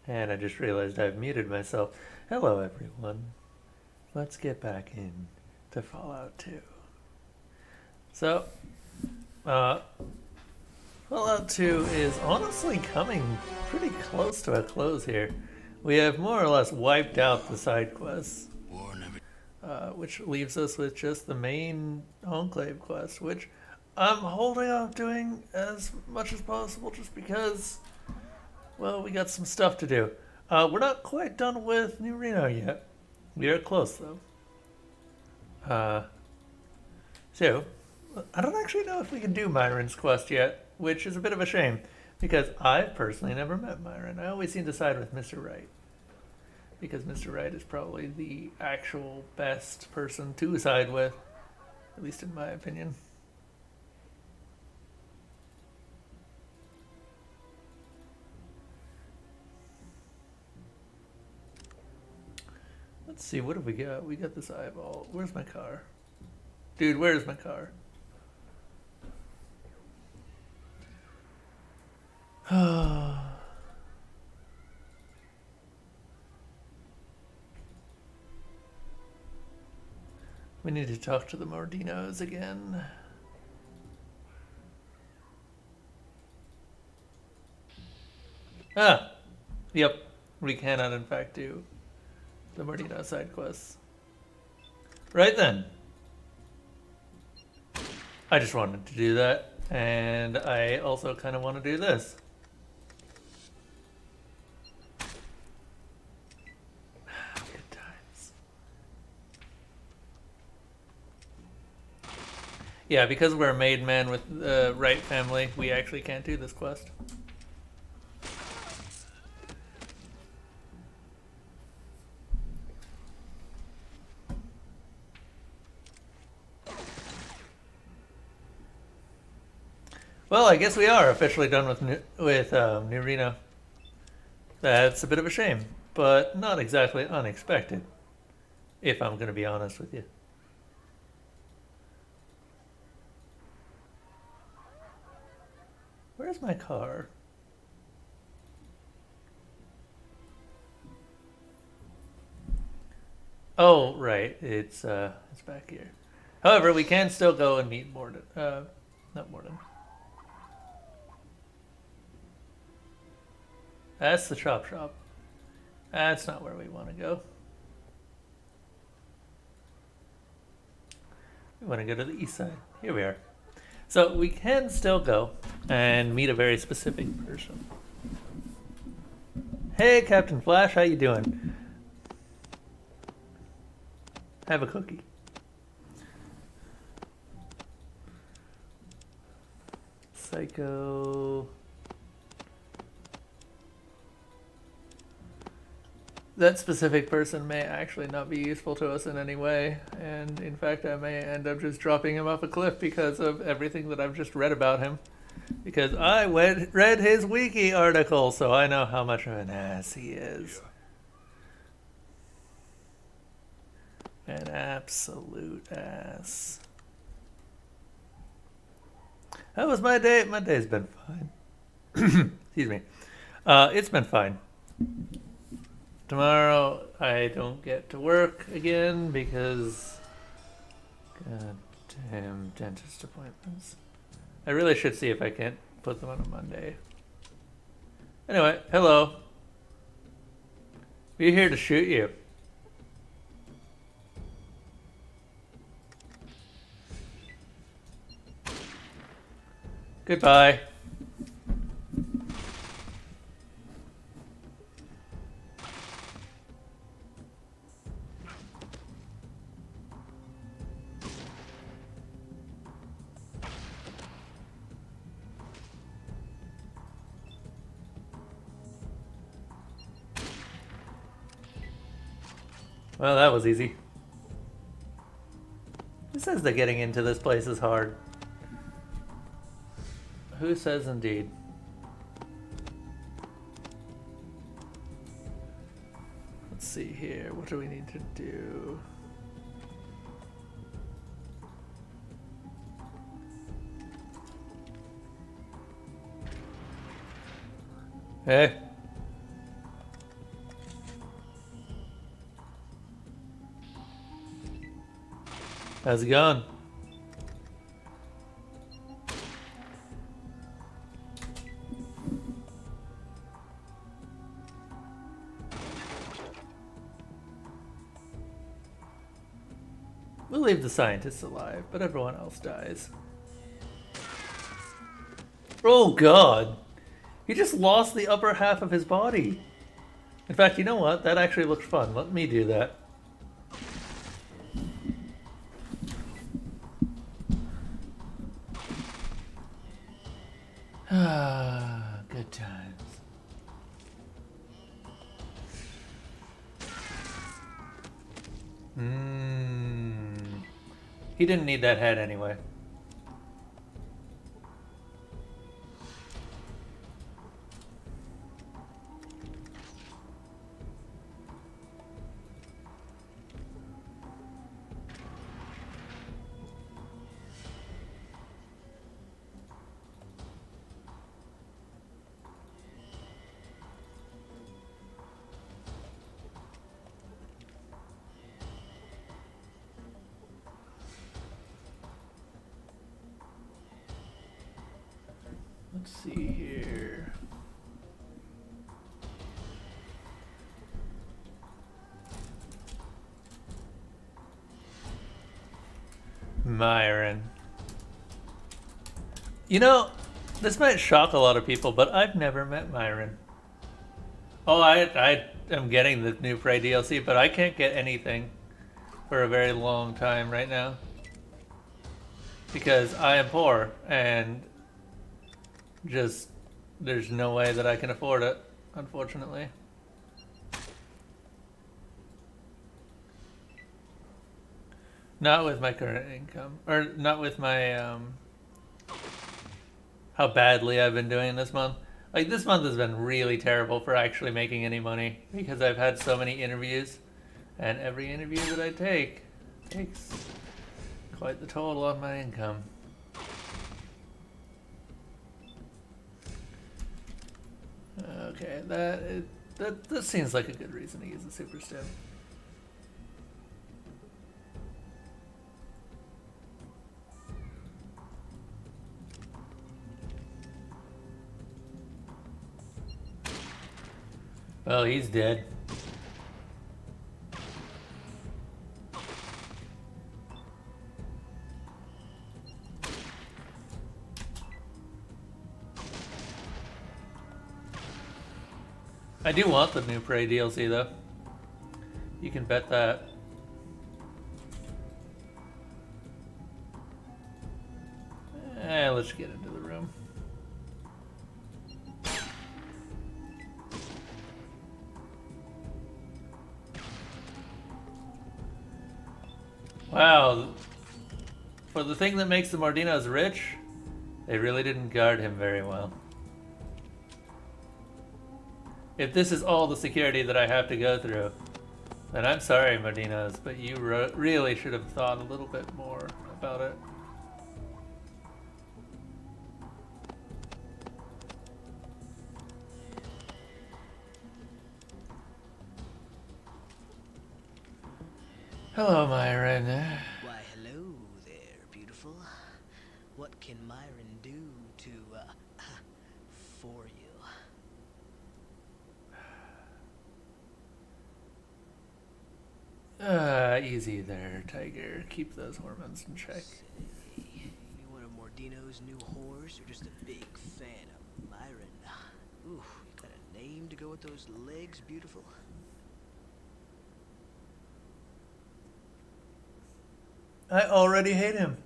And I just realized I've muted myself. Hello, everyone. Let's get back in to Fallout 2. So, uh, Fallout 2 is honestly coming pretty close to a close here. We have more or less wiped out the side quests, which leaves us with just the main Enclave quest, which I'm holding off doing as much as possible just because, well, we got some stuff to do. We're not quite done with New Reno yet. We are close, though. So, I don't actually know if we can do Myron's quest yet, which is a bit of a shame, because I've personally never met Myron. I always seem to side with Mr. Wright, because Mr. Wright is probably the actual best person to side with, at least in my opinion. Let's see, what have we got? We got this eyeball. Where's my car? Dude, where's my car? We need to talk to the Mordinos again. Ah! Yep, we cannot in fact do the Mordino side quests. Right then. I just wanted to do that, and I also kind of want to do this. Good times. Yeah, because we're a made man with the Wright family, we actually can't do this quest. Well, I guess we are officially done with New Reno. That's a bit of a shame, but not exactly unexpected, if I'm going to be honest with you. Where's my car? Oh, right, it's back here. However, we can still go and meet Morden. Not Morden. That's the chop shop. That's not where we want to go. We want to go to the east side. Here we are. So we can still go and meet a very specific person. Hey, Captain Flash, how you doing? Have a cookie. Psycho. That specific person may actually not be useful to us in any way, and in fact I may end up just dropping him off a cliff because of everything that I've just read about him. Because I read his wiki article, so I know how much of an ass he is. An absolute ass. How was my day? My day's been fine. Excuse me. It's been fine. Tomorrow I don't get to work again because goddamn dentist appointments. I really should see if I can't put them on a Monday. Anyway, hello. We're here to shoot you. Goodbye. Well, that was easy. Who says that getting into this place is hard? Who says indeed? Let's see here. What do we need to do? Hey. How's it going? We'll leave the scientists alive, but everyone else dies. Oh god! He just lost the upper half of his body. In fact, you know what? That actually looks fun. Let me do that. Ah, good times. He didn't need that head anyway. Let's see here. Myron. You know, this might shock a lot of people, but I've never met Myron. Oh, I am getting the new Prey DLC, but I can't get anything for a very long time right now. Because I am poor, and just, there's no way that I can afford it, unfortunately. Not with my current income, or not with my, how badly I've been doing this month. Like, this month has been really terrible for actually making any money, because I've had so many interviews, and every interview that I take takes quite the toll on my income. Okay, that seems like a good reason to use the super stim. Well, he's dead. I do want the new Prey DLC though. You can bet that. Let's get into the room. Wow. For the thing that makes the Mordinos rich, they really didn't guard him very well. If this is all the security that I have to go through, then I'm sorry, Mordinos, but you really should have thought a little bit more about it. Hello, Myron. Why, hello there, beautiful. What can Myron do to, for you? Easy there, Tiger. Keep those hormones in check. Say, you one of Mordino's new whores, or just a big fan of Myron? Ooh, you got a name to go with those legs, beautiful? I already hate him.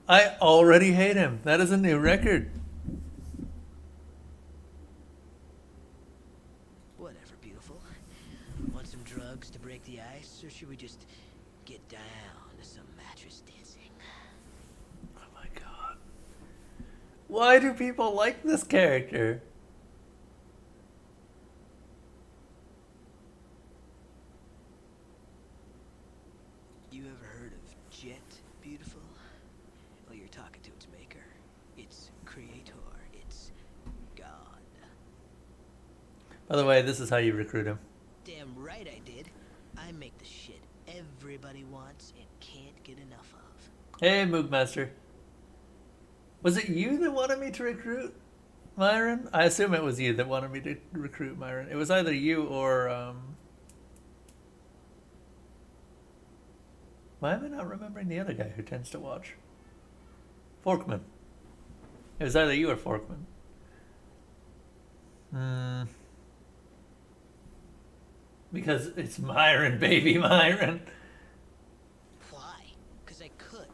I already hate him. That is a new record. Whatever, beautiful. Want some drugs to break the ice, or should we just get down to some mattress dancing? Oh my god. Why do people like this character? You ever heard of Jet, beautiful? Well, you're talking to its maker. It's creator. It's God. By the way, this is how you recruit him. Damn right I did. I make the shit everybody wants and can't get enough of. Hey, Moogmaster. Was it you that wanted me to recruit Myron? I assume it was you that wanted me to recruit Myron. It was either you or, why am I not remembering the other guy who tends to watch? Forkman. It was either you or Forkman. Because it's Myron, baby, Myron. Why? Because I could.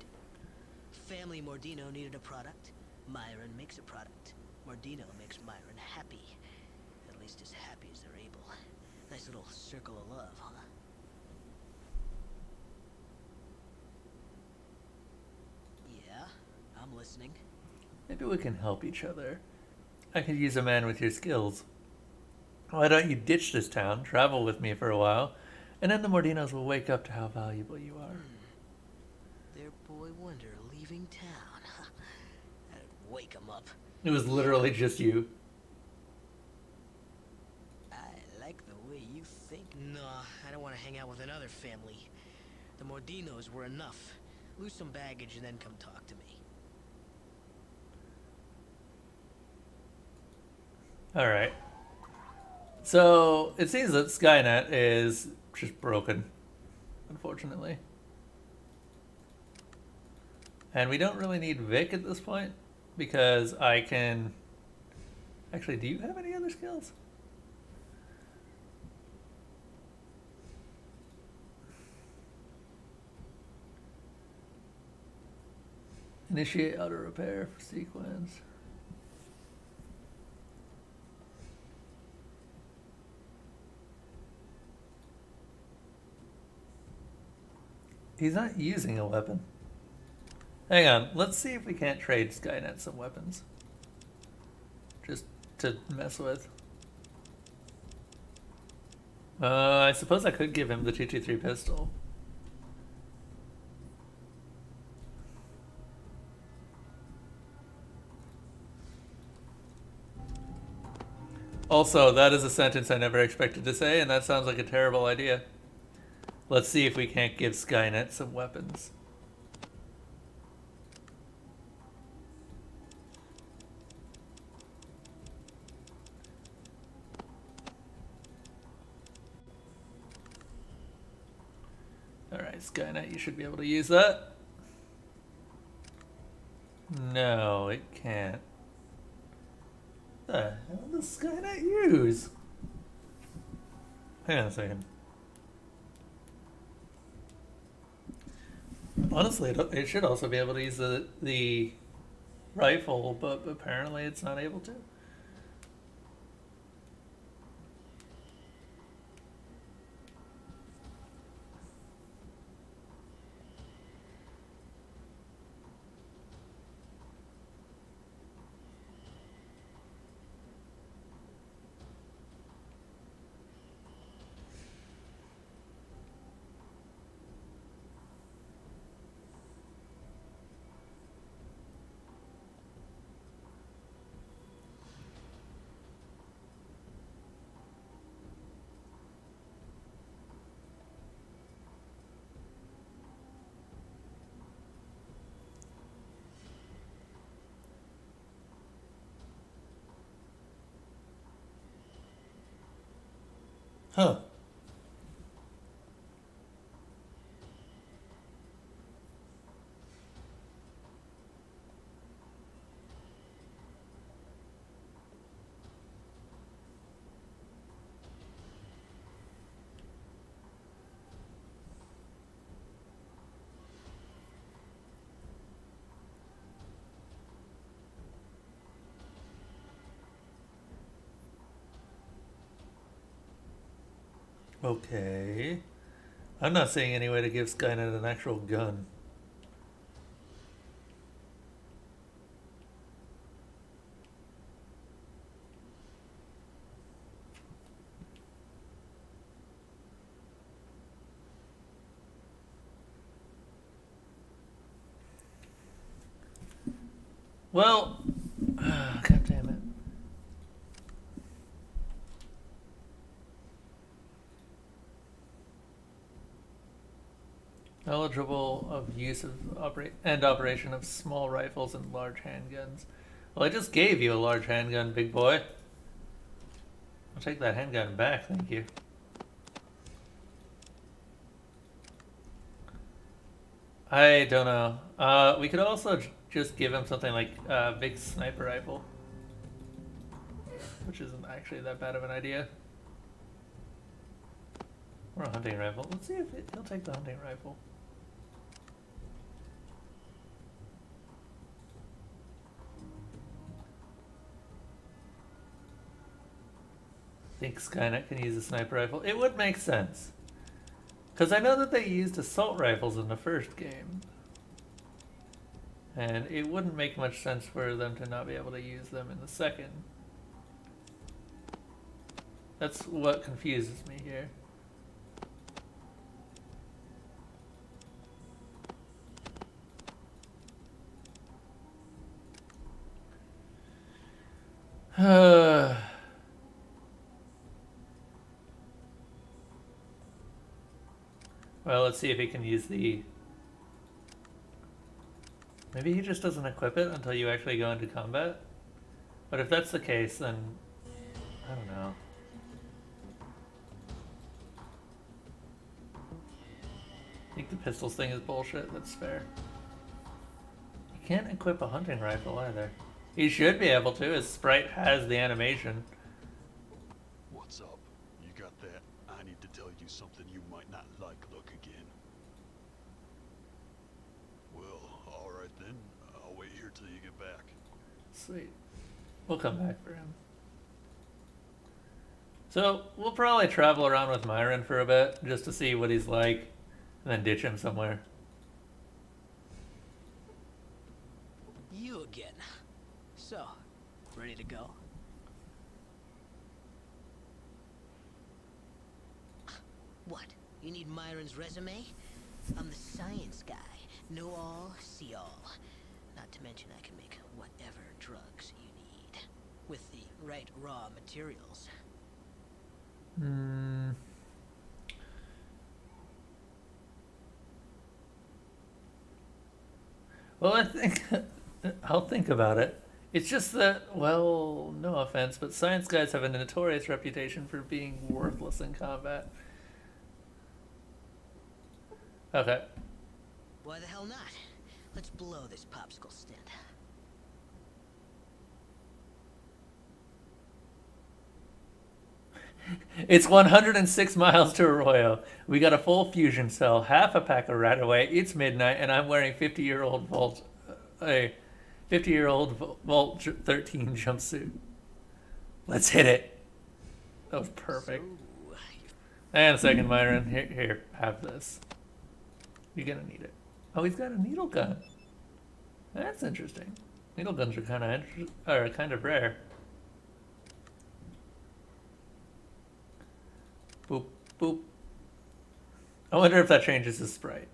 Family Mordino needed a product. Myron makes a product. Mordino makes Myron happy. At least as happy as they're able. Nice little circle of love, huh? Yeah, I'm listening. Maybe we can help each other. I could use a man with your skills. Why don't you ditch this town, travel with me for a while, and then the Mordinos will wake up to how valuable you are. Their boy wonder leaving town. That'd wake him up. It was literally just you. I like the way you think. Nah, I don't want to hang out with another family. The Mordinos were enough. Lose some baggage and then come talk to me. Alright. So, it seems that Skynet is just broken, unfortunately. And we don't really need Vic at this point, because I can... Actually, do you have any other skills? Initiate auto repair for sequence. He's not using a weapon. Hang on, let's see if we can't trade Skynet some weapons. Just to mess with. I suppose I could give him the 223 pistol. Also, that is a sentence I never expected to say, and that sounds like a terrible idea. Let's see if we can't give Skynet some weapons. Alright, Skynet, you should be able to use that. No, it can't. What the hell does Skynet use? Hang on a second. Honestly, it should also be able to use the rifle, but apparently it's not able to. Huh. Okay. I'm not seeing any way to give Skynet an actual gun. Well, God damn it. Eligible of use of operation of small rifles and large handguns. Well, I just gave you a large handgun, big boy. I'll take that handgun back, thank you. I don't know. We could also just give him something like a big sniper rifle, which isn't actually that bad of an idea. Or a hunting rifle. Let's see if he'll take the hunting rifle. Think Skynet can use a sniper rifle. It would make sense. Because I know that they used assault rifles in the first game. And it wouldn't make much sense for them to not be able to use them in the second. That's what confuses me here. Well, let's see if he can use the... Maybe he just doesn't equip it until you actually go into combat? But if that's the case, then... I don't know. I think the pistols thing is bullshit, that's fair. You can't equip a hunting rifle either. He should be able to, his sprite has the animation. What's up? You got that? I need to tell you something you might not like. Look again. Well, alright then. I'll wait here till you get back. Sweet. We'll come back for him. So, we'll probably travel around with Myron for a bit, just to see what he's like, and then ditch him somewhere. You again. So, ready to go? What? You need Myron's resume? I'm the science guy. Know all, see all. Not to mention I can make whatever drugs you need. With the right raw materials. Well, I think... I'll think about it. It's just that, well, no offense, but science guys have a notorious reputation for being worthless in combat. Okay. Why the hell not? Let's blow this popsicle stand. It's 106 miles to Arroyo. We got a full fusion cell, half a pack of Radaway. It's midnight, and I'm wearing 50-year-old Vault 13 jumpsuit. Let's hit it. That was perfect. So, And a second, Myron. Here, have this. You're gonna need it. Oh, he's got a needle gun. That's interesting. Needle guns are kind of rare. Boop, boop. I wonder if that changes his sprite.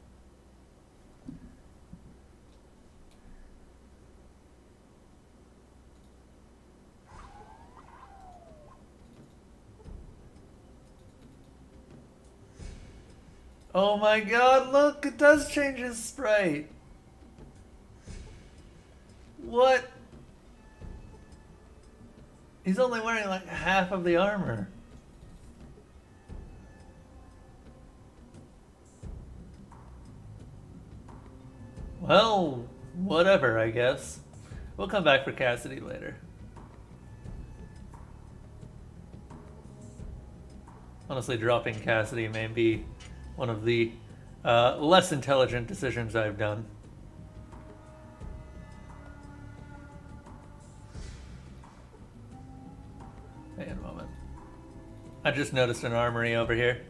Oh my god, look, it does change his sprite. What? He's only wearing like half of the armor. Well, whatever, I guess. We'll come back for Cassidy later. Honestly, dropping Cassidy may be one of the less intelligent decisions I've done. Hang on a moment. I just noticed an armory over here.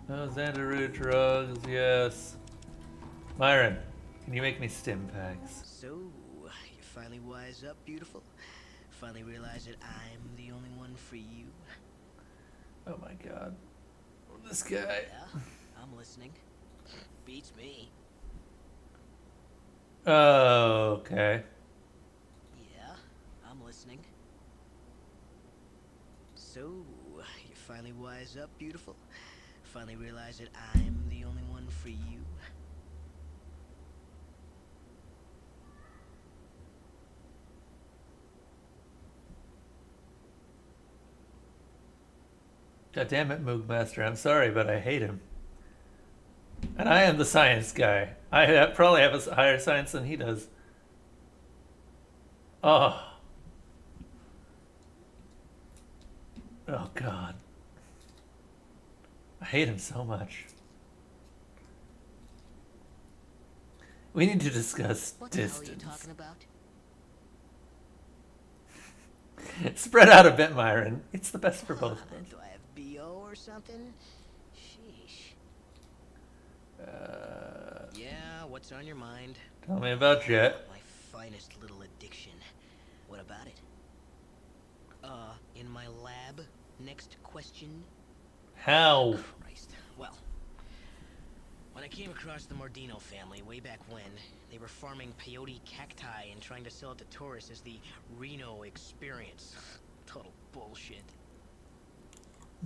Oh, Xandaru drugs, yes. Myron, can you make me stim packs? So, you finally wise up, beautiful? Finally realize that I'm the only one for you? Oh my god. This guy. Yeah, I'm listening. Beats me. Oh, okay. Yeah, I'm listening. So, you finally wise up, beautiful? Finally realize that I'm the only one for you? God damn it, Moogmaster. I'm sorry, but I hate him. And I am the science guy. Probably have a higher science than he does. Oh. Oh, God. I hate him so much. We need to discuss What the hell are distance. you talking about? Spread out a bit, Myron. It's the best for both of us. Do I have BO or something? Sheesh. Yeah, what's on your mind? Tell me about Jet. My finest little addiction. What about it? In my lab? Next question? How? Christ. Well, when I came across the Mordino family way back when, they were farming peyote cacti and trying to sell it to tourists as the Reno experience. Total bullshit.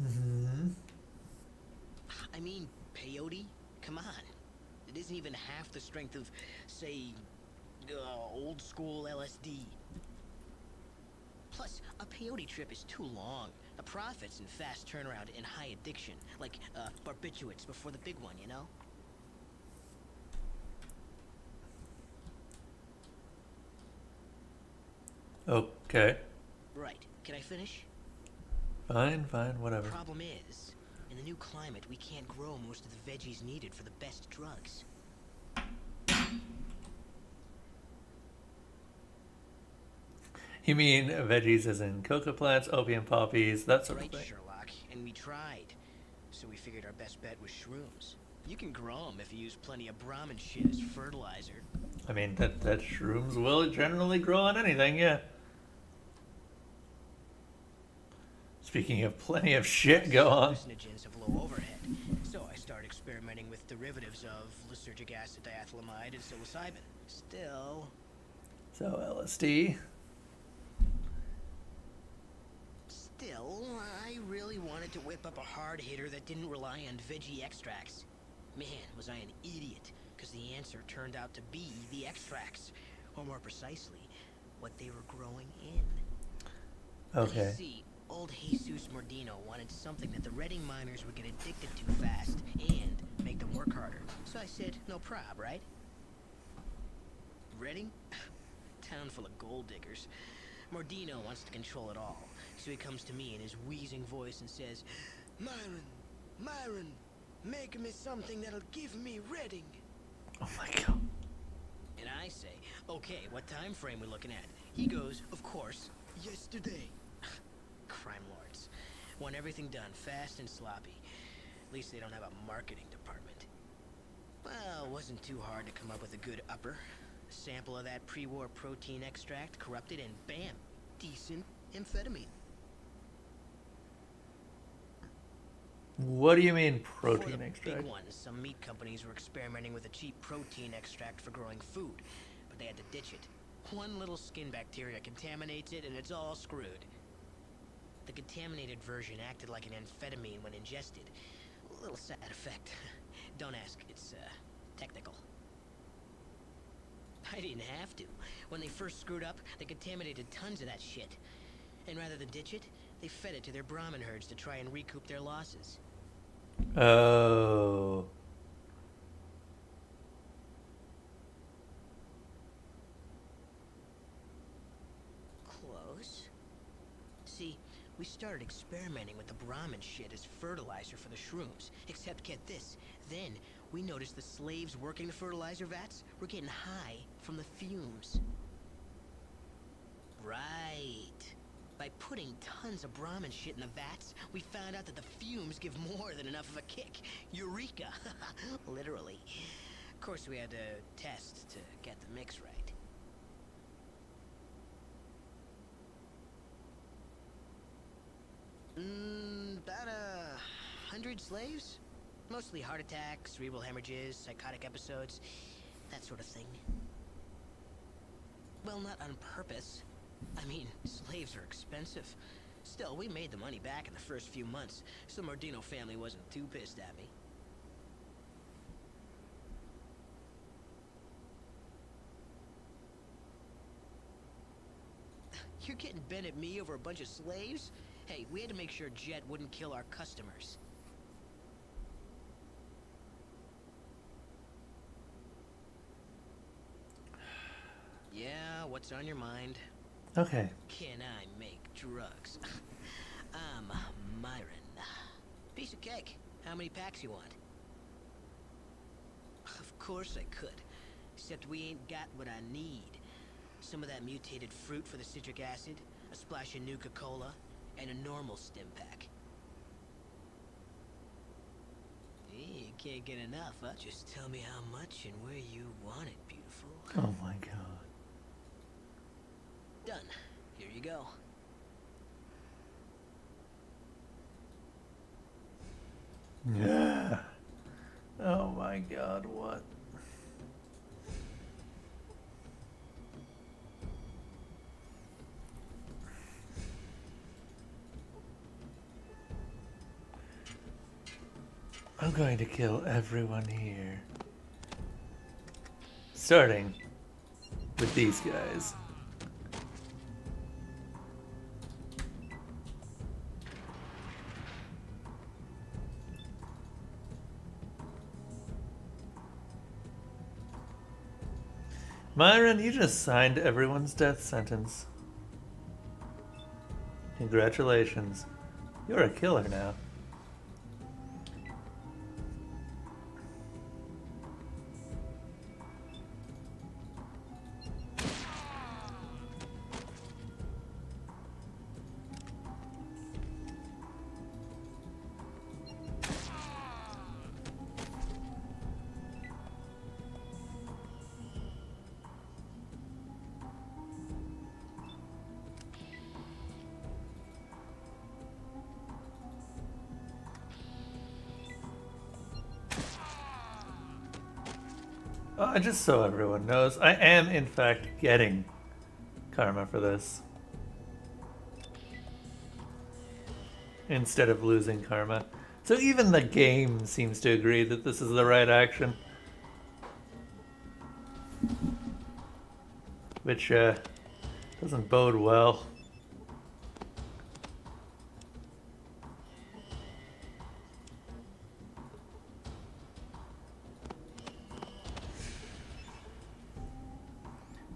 Mm-hmm. I mean, peyote? Come on. It isn't even half the strength of, say, old school LSD. Plus, a peyote trip is too long. The profits and fast turnaround and high addiction. Like, barbiturates before the big one, you know? Okay. Right. Can I finish? Fine, whatever. Problem is, in the new climate, we can't grow most of the veggies needed for the best drugs. You mean veggies as in coca plants, opium poppies, that sort of Right, thing? Sherlock. And we tried. So we figured our best bet was shrooms. You can grow them if you use plenty of Brahmin shit as fertilizer. I mean, that shrooms will generally grow on anything, yeah. Speaking of plenty of shit, go on. Hallucinogens have low overhead, so I started experimenting with derivatives of lysergic acid diethylamide and psilocybin. Still, So LSD. I really wanted to whip up a hard hitter that didn't rely on veggie extracts. Man, was I an idiot, because the answer turned out to be the extracts, or more precisely, what they were growing in. Okay. You see, old Jesus Mordino wanted something that the Redding miners would get addicted to fast and make them work harder. So I said, no prob, right? Redding? Town full of gold diggers. Mordino wants to control it all. So he comes to me in his wheezing voice and says, Myron, make me something that'll give me Redding. Oh my god. And I say, okay, what time frame we looking at? He goes, of course, yesterday. Crime lords. Want everything done fast and sloppy. At least they don't have a marketing department. Well, it wasn't too hard to come up with a good upper. A sample of that pre-war protein extract corrupted and bam, decent amphetamine. What do you mean For protein the extract? big ones, some meat companies were experimenting with a cheap protein extract for growing food, but they had to ditch it. One little skin bacteria contaminates it and it's all screwed. The contaminated version acted like an amphetamine when ingested. A little side effect. Don't ask, it's, technical. I didn't have to. When they first screwed up, they contaminated tons of that shit. And rather than ditch it, they fed it to their Brahmin herds to try and recoup their losses. Oh. Close. See, we started experimenting with the Brahmin shit as fertilizer for the shrooms. Except get this, then we noticed the slaves working the fertilizer vats were getting high from the fumes. Right. By putting tons of Brahmin shit in the vats, we found out that the fumes give more than enough of a kick. Eureka! Literally. Of course, we had to test to get the mix right. About 100 slaves? Mostly heart attacks, cerebral hemorrhages, psychotic episodes, that sort of thing. Well, not on purpose. I mean, slaves are expensive. Still, we made the money back in the first few months, so Mordino family wasn't too pissed at me. You're getting bent at me over a bunch of slaves? Hey, we had to make sure Jet wouldn't kill our customers. Yeah, what's on your mind? Okay. Can I make drugs? I'm Myron. Piece of cake. How many packs you want? Of course I could. Except we ain't got what I need. Some of that mutated fruit for the citric acid, a splash of Nuka-Cola, and a normal stim pack. Hey, you can't get enough, huh? Just tell me how much and where you want it, beautiful. Oh my god. Done. Here you go. Yeah. Oh my god, what? I'm going to kill everyone here. Starting with these guys. Myron, you just signed everyone's death sentence. Congratulations. You're a killer now. Just so everyone knows, I am in fact getting karma for this. Instead of losing karma. So even the game seems to agree that this is the right action. Which doesn't bode well.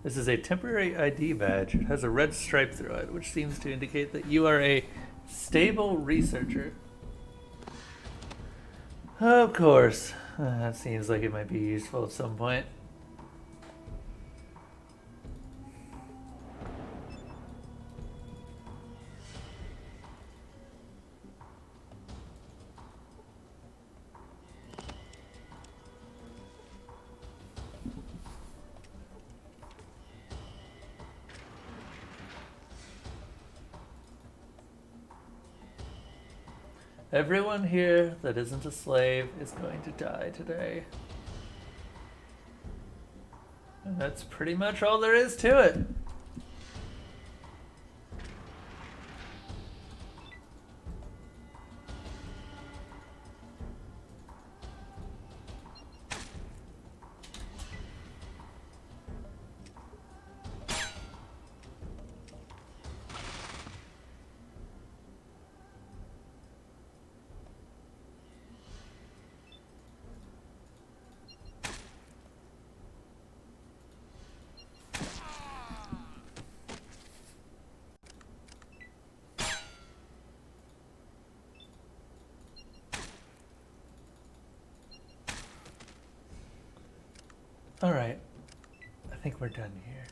This is a temporary ID badge. It has a red stripe through it, which seems to indicate that you are a stable researcher. Of course. That seems like it might be useful at some point. Everyone here that isn't a slave is going to die today. And that's pretty much all there is to it. All right, I think we're done here.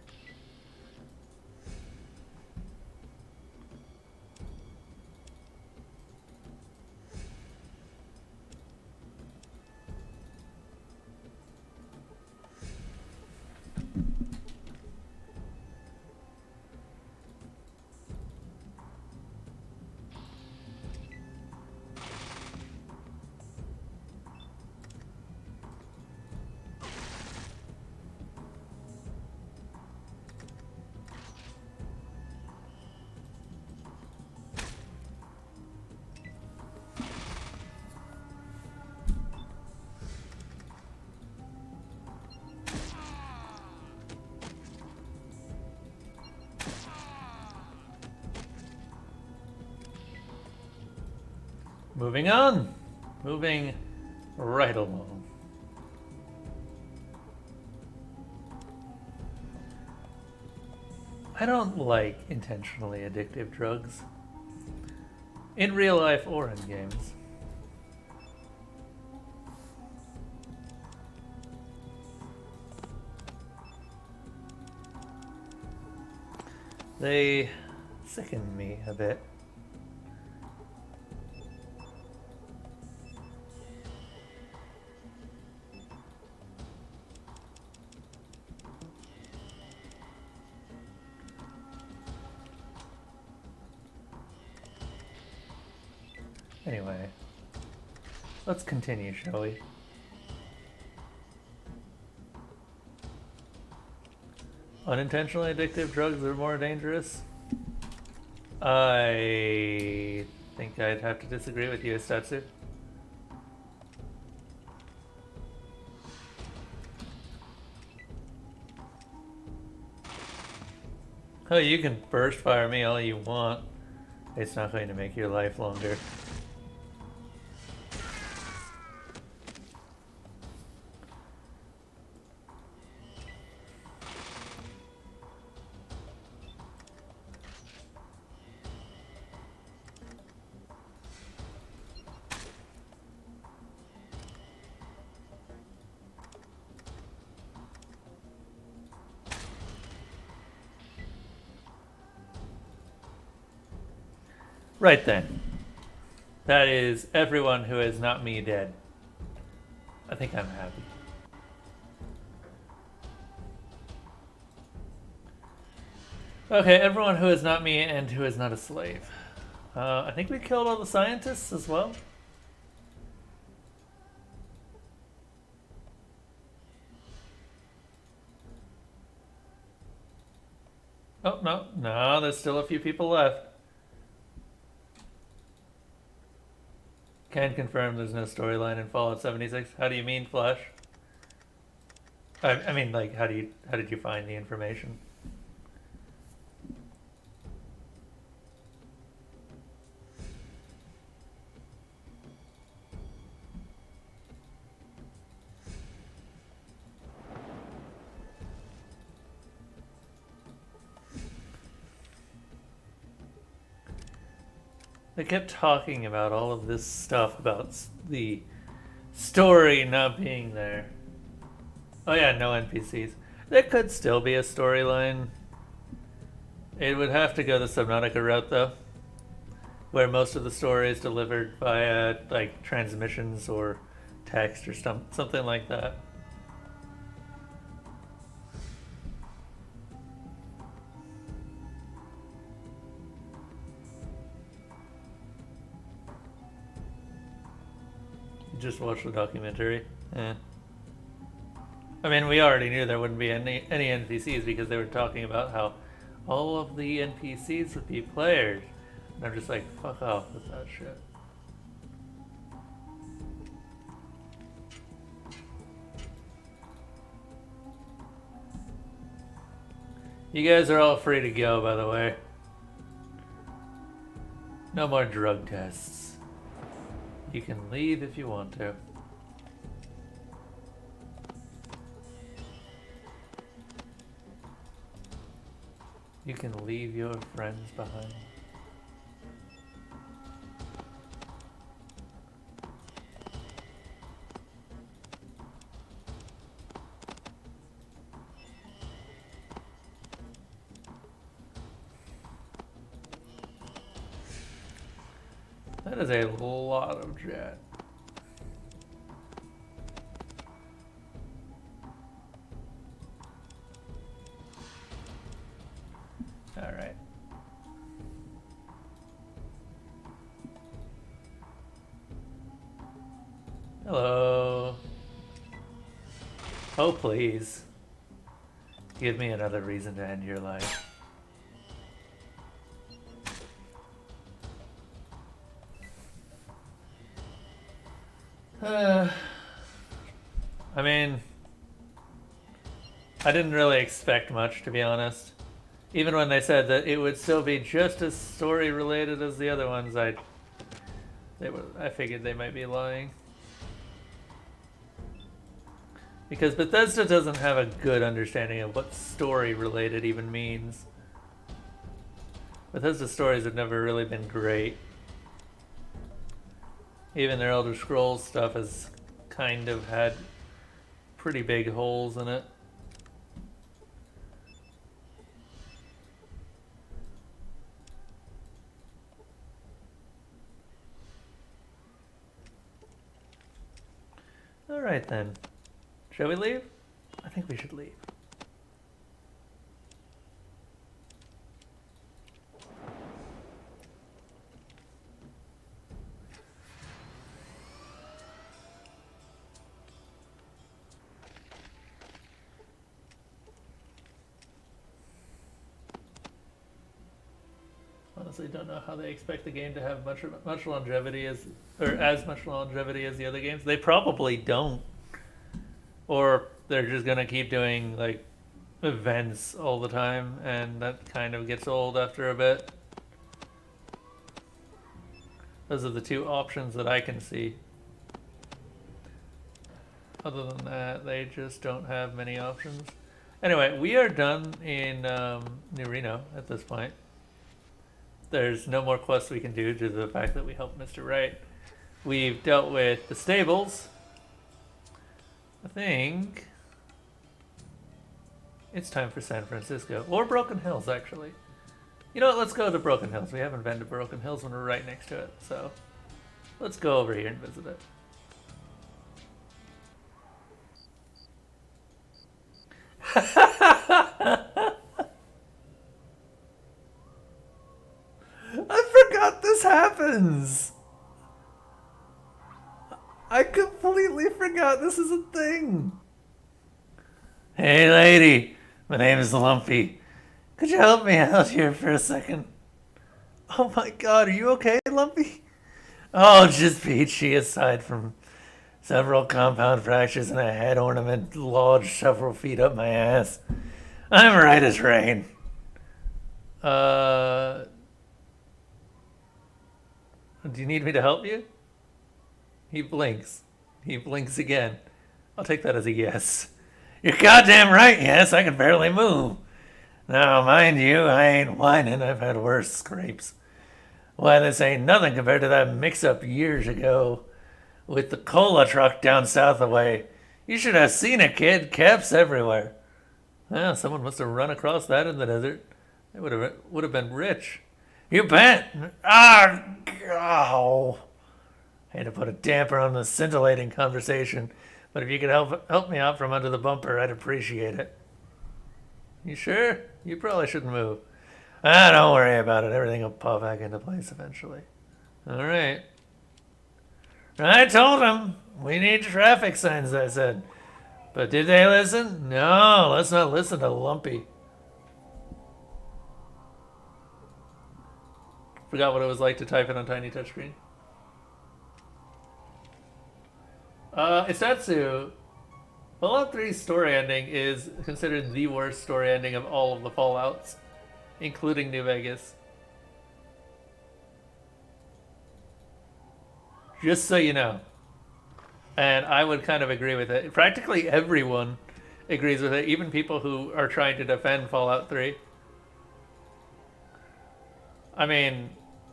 moving on. Moving right along. I don't like intentionally addictive drugs. In real life or in games. They sicken me a bit. Anyway, let's continue, shall we? Unintentionally addictive drugs are more dangerous? I think I'd have to disagree with you, Statsu. Oh, you can burst fire me all you want. It's not going to make your life longer. Right then. That is everyone who is not me dead. I think I'm happy. Okay, everyone who is not me and who is not a slave. I think we killed all the scientists as well. Oh, no, there's still a few people left. Can confirm there's no storyline in Fallout 76. How do you mean, Flash? I mean, like, how did you find the information? They kept talking about all of this stuff about the story not being there. Oh yeah, no NPCs. There could still be a storyline. It would have to go the Subnautica route though, where most of the story is delivered via like transmissions or text or something like that. Just watch the documentary. Eh. I mean, we already knew there wouldn't be any NPCs because they were talking about how all of the NPCs would be players. And I'm just like, fuck off with that shit. You guys are all free to go, by the way. No more drug tests. You can leave if you want to. You can leave your friends behind. That is a lot of jet. All right. Hello. Oh, please. Give me another reason to end your life. I mean, I didn't really expect much, to be honest. Even when they said that it would still be just as story related as the other ones, I I figured they might be lying. Because Bethesda doesn't have a good understanding of what story related even means. Bethesda stories have never really been great. Even their Elder Scrolls stuff has kind of had pretty big holes in it. Alright then. Shall we leave? I think we should leave. Honestly, don't know how they expect the game to have much longevity as much longevity as the other games. They probably don't, or they're just gonna keep doing like events all the time, and that kind of gets old after a bit. Those are the two options that I can see. Other than that, they just don't have many options. Anyway, we are done in New Reno at this point. There's no more quests we can do due to the fact that we helped Mr. Wright. We've dealt with the stables. I think it's time for San Francisco. Or Broken Hills, actually. You know what? Let's go to Broken Hills. We haven't been to Broken Hills when we're right next to it. So let's go over here and visit it. I forgot this happens. I completely forgot this is a thing. Hey lady, my name is Lumpy. Could you help me out here for a second? Oh my god, are you okay, Lumpy? Oh, just peachy aside from several compound fractures and a head ornament lodged several feet up my ass. I'm right as rain. Do you need me to help you? He blinks. He blinks again. I'll take that as a yes. You're goddamn right, yes, I can barely move. Now, mind you, I ain't whining, I've had worse scrapes. Why, this ain't nothing compared to that mix-up years ago with the cola truck down south the way. You should have seen it, kid. Caps everywhere. Well, someone must have run across that in the desert. They would have been rich. You bet. Ah, oh. I had to put a damper on the scintillating conversation, but if you could help me out from under the bumper, I'd appreciate it. You sure? You probably shouldn't move. Don't worry about it. Everything will pop back into place eventually. All right. I told them we need traffic signs, I said. But did they listen? No, let's not listen to Lumpy. Forgot what it was like to type it on tiny touchscreen. Istatsu, Fallout 3's story ending is considered the worst story ending of all of the Fallouts, including New Vegas. Just so you know. And I would kind of agree with it. Practically everyone agrees with it, even people who are trying to defend Fallout 3. I mean,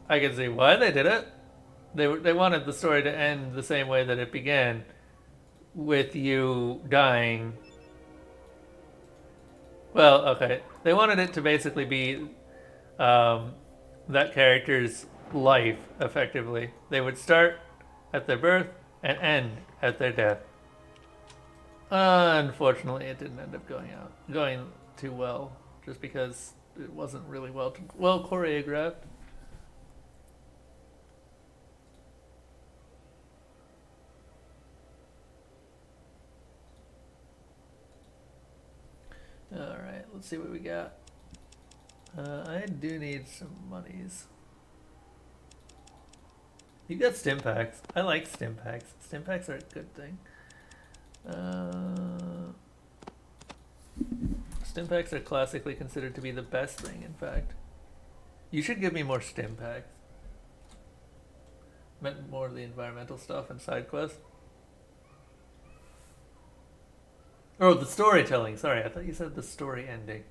I can see why they did it. They wanted the story to end the same way that it began, with you dying. Well, okay. They wanted it to basically be that character's life, effectively. They would start at their birth and end at their death. Unfortunately, it didn't end up going too well, just because it wasn't really well choreographed. Alright, let's see what we got. I do need some monies. You got stim packs. I like stim packs. Stim packs are a good thing. Stim packs are classically considered to be the best thing, in fact. You should give me more stim packs. meant more of the environmental stuff and side quests. Oh, the storytelling. Sorry, I thought you said the story ending.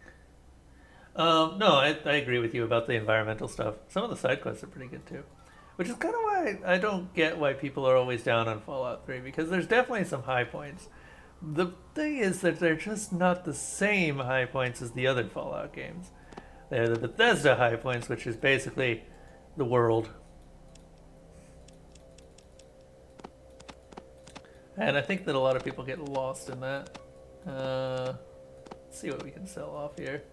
No, I agree with you about the environmental stuff. Some of the side quests are pretty good too. Which is kind of why I don't get why people are always down on Fallout 3, because there's definitely some high points. The thing is that they're just not the same high points as the other Fallout games. They're the Bethesda high points, which is basically the world. And I think that a lot of people get lost in that. Let's see what we can sell off here.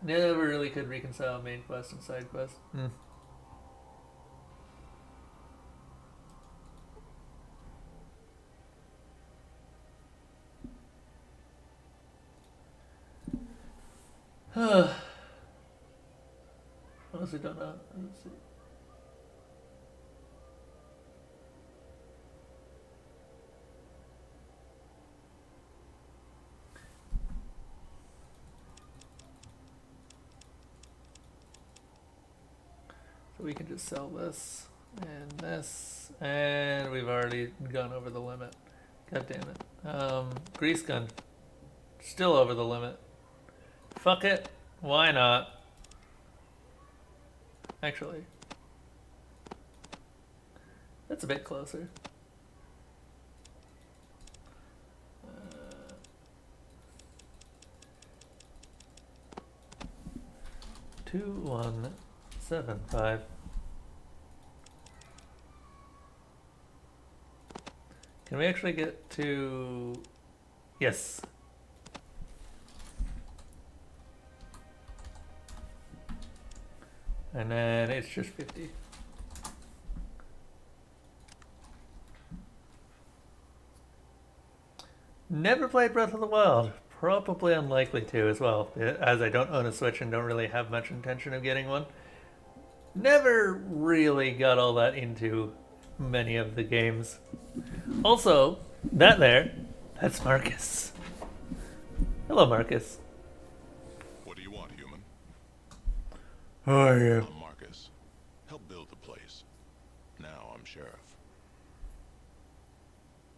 Never really could reconcile main quest and side quest. Honestly, don't know. Let's see. So we can just sell this and we've already gone over the limit. God damn it. Grease gun. Still over the limit. Fuck it. Why not? Actually, that's a bit closer. 2175. Can we actually get to... Yes. And then it's just 50. Never played Breath of the Wild. Probably unlikely to as well, as I don't own a Switch and don't really have much intention of getting one. Never really got all that into many of the games. Also, that's Marcus. Hello, Marcus. What do you want, human? How are you? I'm Marcus. Help build the place. Now I'm sheriff.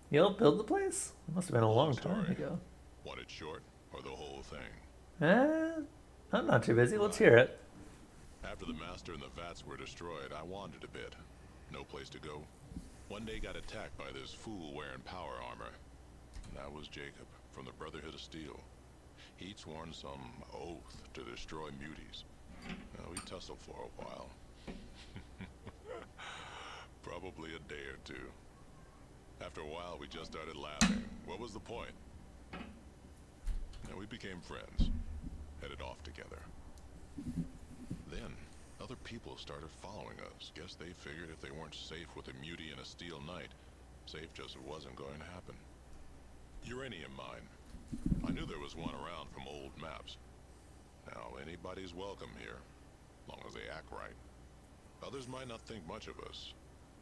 You helped build the place? It must have been a long Story. time ago. Want it short or the whole thing? I'm not too busy. Let's hear it. After the master and the vats were destroyed, I wandered a bit. No place to go. One day got attacked by this fool wearing power armor. And that was Jacob from the Brotherhood of Steel. He'd sworn some oath to destroy muties. We tussled for a while. Probably a day or two. After a while, we just started laughing. What was the point? We became friends. Headed off together. Then, other people started following us. Guess they figured if they weren't safe with a mutie and a steel knight, safe just wasn't going to happen. Uranium mine. I knew there was one around from old maps. Now, anybody's welcome here, long as they act right. Others might not think much of us,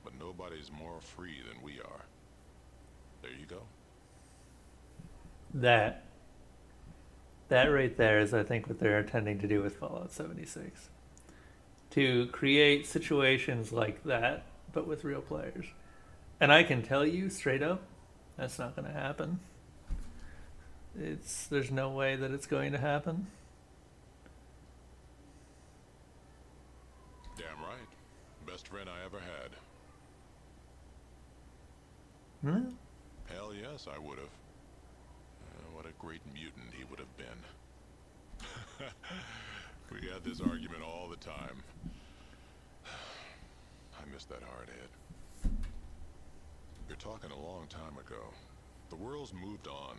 but nobody's more free than we are. There you go. That right there is, I think, what they're intending to do with Fallout 76. To create situations like that, but with real players. And I can tell you straight up, that's not going to happen. There's no way that it's going to happen. Damn right. Best friend I ever had. Hmm? Hell yes, I would have. What a great mutant he would have been. We had this argument all the time. I miss that hard head. You're talking a long time ago. The world's moved on.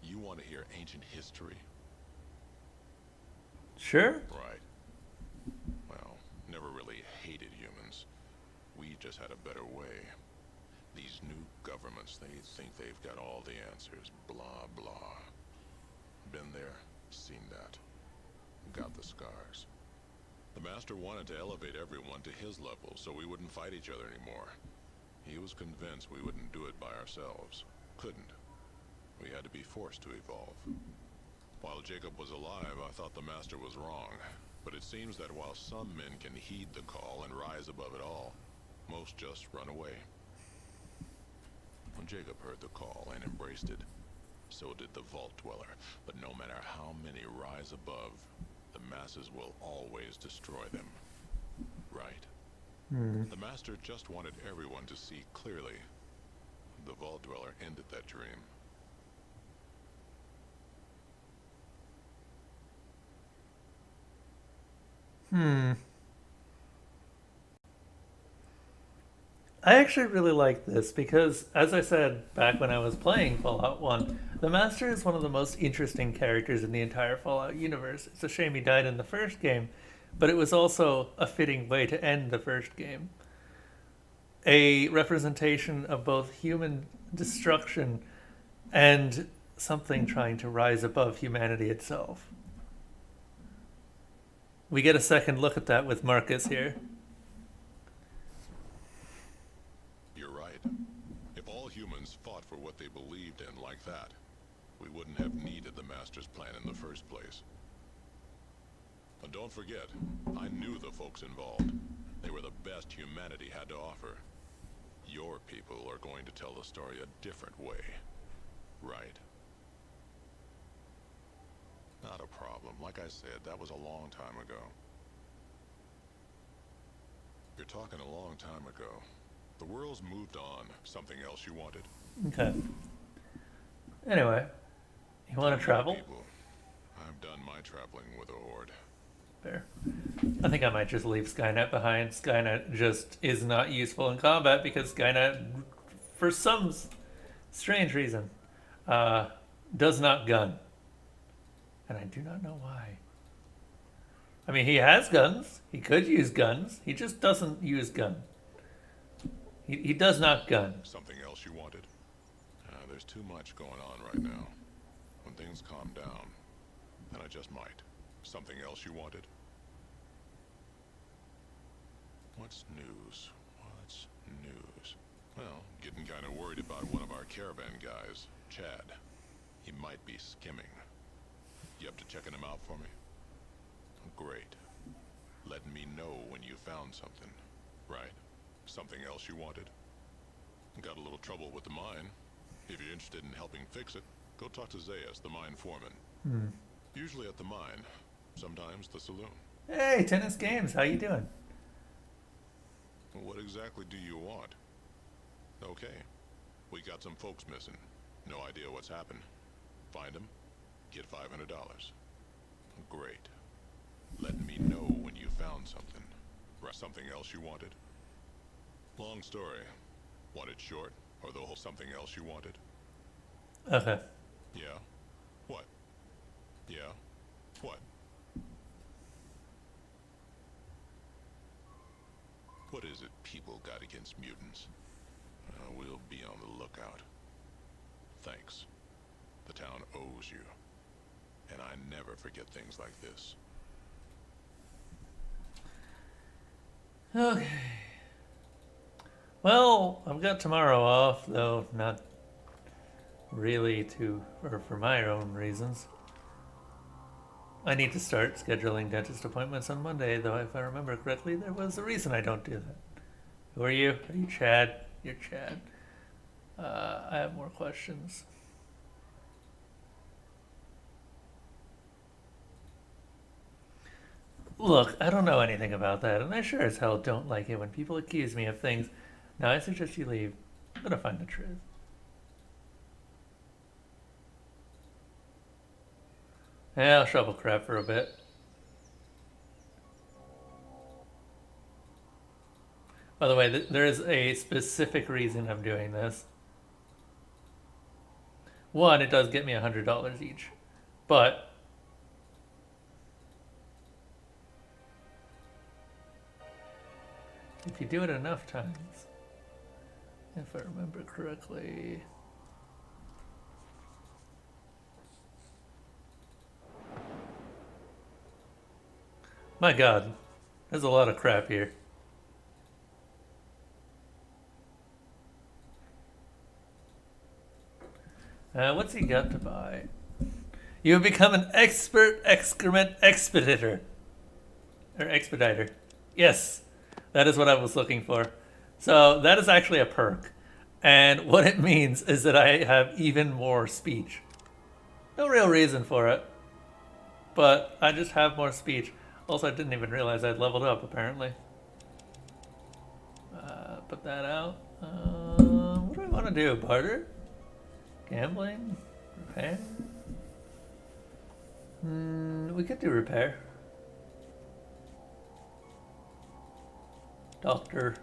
You want to hear ancient history? Sure. Right. Well, never really hated humans. We just had a better way. These new governments, they think they've got all the answers. Blah, blah. Been there, seen that. Got the scars. The Master wanted to elevate everyone to his level so we wouldn't fight each other anymore. He was convinced we wouldn't do it by ourselves. Couldn't. We had to be forced to evolve. While Jacob was alive, I thought the Master was wrong. But it seems that while some men can heed the call and rise above it all, most just run away. When Jacob heard the call and embraced it, so did the Vault Dweller. But no matter how many rise above, the masses will always destroy them. Right? The Master just wanted everyone to see clearly. The Vault Dweller ended that dream. I actually really like this because, as I said back when I was playing Fallout 1, the Master is one of the most interesting characters in the entire Fallout universe. It's a shame he died in the first game, but it was also a fitting way to end the first game. A representation of both human destruction and something trying to rise above humanity itself. We get a second look at that with Marcus here. You're right. If all humans fought for what they believed in like that, we wouldn't have needed the Master's plan in the first place. And don't forget, I knew the folks involved. They were the best humanity had to offer. Your people are going to tell the story a different way, right? Not a problem. Like I said, that was a long time ago. You're talking a long time ago. The world's moved on. Something else you wanted? Okay. Anyway, you want to travel? People, I've done my traveling with a horde. Fair. I think I might just leave Skynet behind. Skynet just is not useful in combat because Skynet, for some strange reason, does not gun. And I do not know why. I mean, he has guns. He could use guns. He just doesn't use gun. He does not gun. Something else you wanted? There's too much going on right now. When things calm down, then I just might. Something else you wanted? What's news? What's news? Well, getting kind of worried about one of our caravan guys, Chad. He might be skimming. You up to checking him out for me? Great. Letting me know when you found something. Right? Something else you wanted? Got a little trouble with the mine. If you're interested in helping fix it, go talk to Zayas, the mine foreman. Usually at the mine. Sometimes the saloon. Hey, Tennis Games, how you doing? What exactly do you want? Okay. We got some folks missing. No idea what's happened. Find them. Get $500. Great. Let me know when you found something. Something else you wanted? Long story. Want it short, or the whole something else you wanted? Okay. Yeah? What? Yeah? What? What is it people got against mutants? We'll be on the lookout. Thanks. The town owes you. And I never forget things like this. Okay. Well, I've got tomorrow off, though not really for my own reasons. I need to start scheduling dentist appointments on Monday, though if I remember correctly, there was a reason I don't do that. Who are you? Are you Chad? You're Chad. I have more questions. Look, I don't know anything about that, and I sure as hell don't like it when people accuse me of things. Now, I suggest you leave. I'm gonna find the truth. Yeah, I'll shovel crap for a bit. By the way, there is a specific reason I'm doing this. One, it does get me $100 each, but if you do it enough times, if I remember correctly. My God, there's a lot of crap here. What's he got to buy? You have become an expert excrement expeditor. or expediter. Yes, that is what I was looking for. So that is actually a perk. And what it means is that I have even more speech. No real reason for it, but I just have more speech. Also, I didn't even realize I'd leveled up, apparently. Put that out. What do I want to do? Barter? Gambling? Repair? We could do repair. Doctor.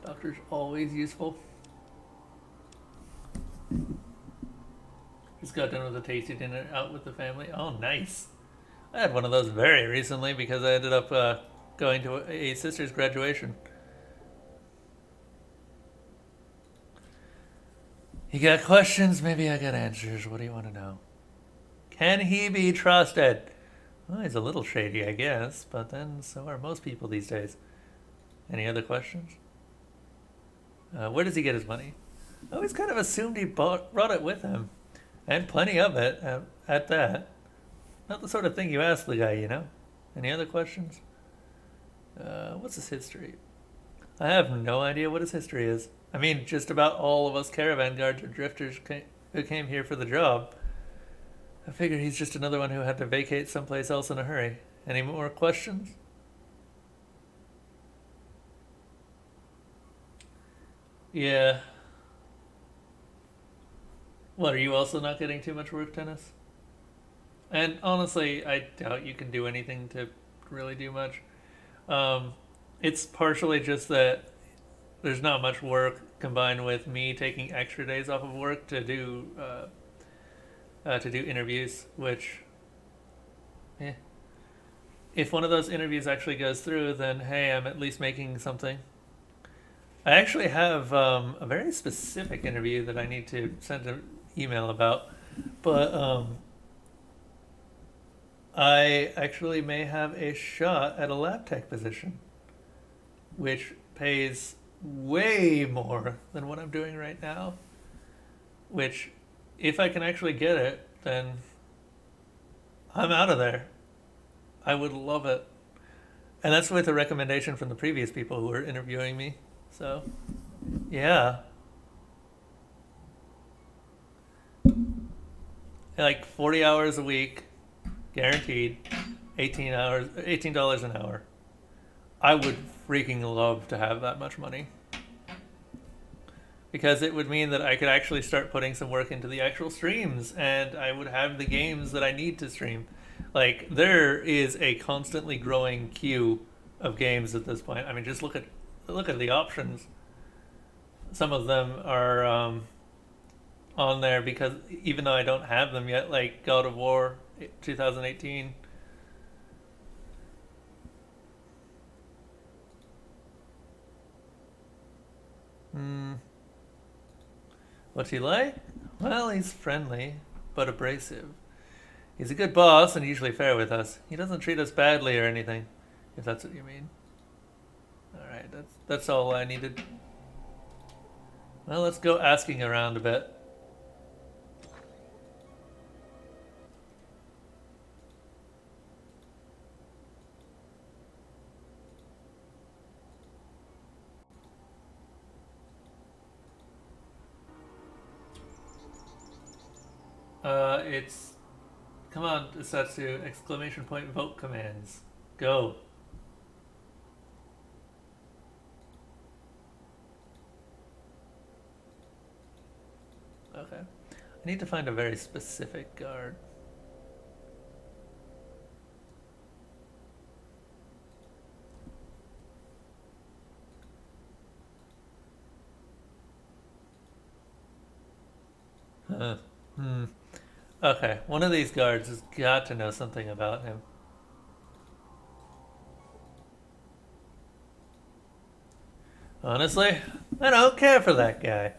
Doctor's always useful. Just got done with a tasty dinner out with the family. Oh, nice. I had one of those very recently because I ended up going to a sister's graduation. You got questions? Maybe I got answers. What do you want to know? Can he be trusted? Well, he's a little shady, I guess, but then so are most people these days. Any other questions? Where does he get his money? I always kind of assumed he brought it with him. And plenty of it, at that. Not the sort of thing you ask the guy, you know? Any other questions? What's his history? I have no idea what his history is. I mean, just about all of us caravan guards or drifters who came here for the job. I figure he's just another one who had to vacate someplace else in a hurry. Any more questions? Yeah. What, are you also not getting too much work, Dennis? And honestly, I doubt you can do anything to really do much. It's partially just that there's not much work combined with me taking extra days off of work to do interviews, which, if one of those interviews actually goes through, then hey, I'm at least making something. I actually have a very specific interview that I need to send an email about, but I actually may have a shot at a lab tech position, which pays way more than what I'm doing right now, which, if I can actually get it, then I'm out of there. I would love it. And that's with a recommendation from the previous people who were interviewing me. So, yeah. Like 40 hours a week, guaranteed, $18 an hour. I would freaking love to have that much money. Because it would mean that I could actually start putting some work into the actual streams, and I would have the games that I need to stream. Like, there is a constantly growing queue of games at this point. I mean, just look at the options. Some of them are on there because even though I don't have them yet, like God of War 2018. What's he like? Well, he's friendly, but abrasive. He's a good boss and usually fair with us. He doesn't treat us badly or anything, if that's what you mean. Alright, that's all I needed. Well, let's go asking around a bit. It's... Come on, Satsu! Exclamation point vote commands. Go. Okay. I need to find a very specific guard. Okay, one of these guards has got to know something about him. Honestly, I don't care for that guy.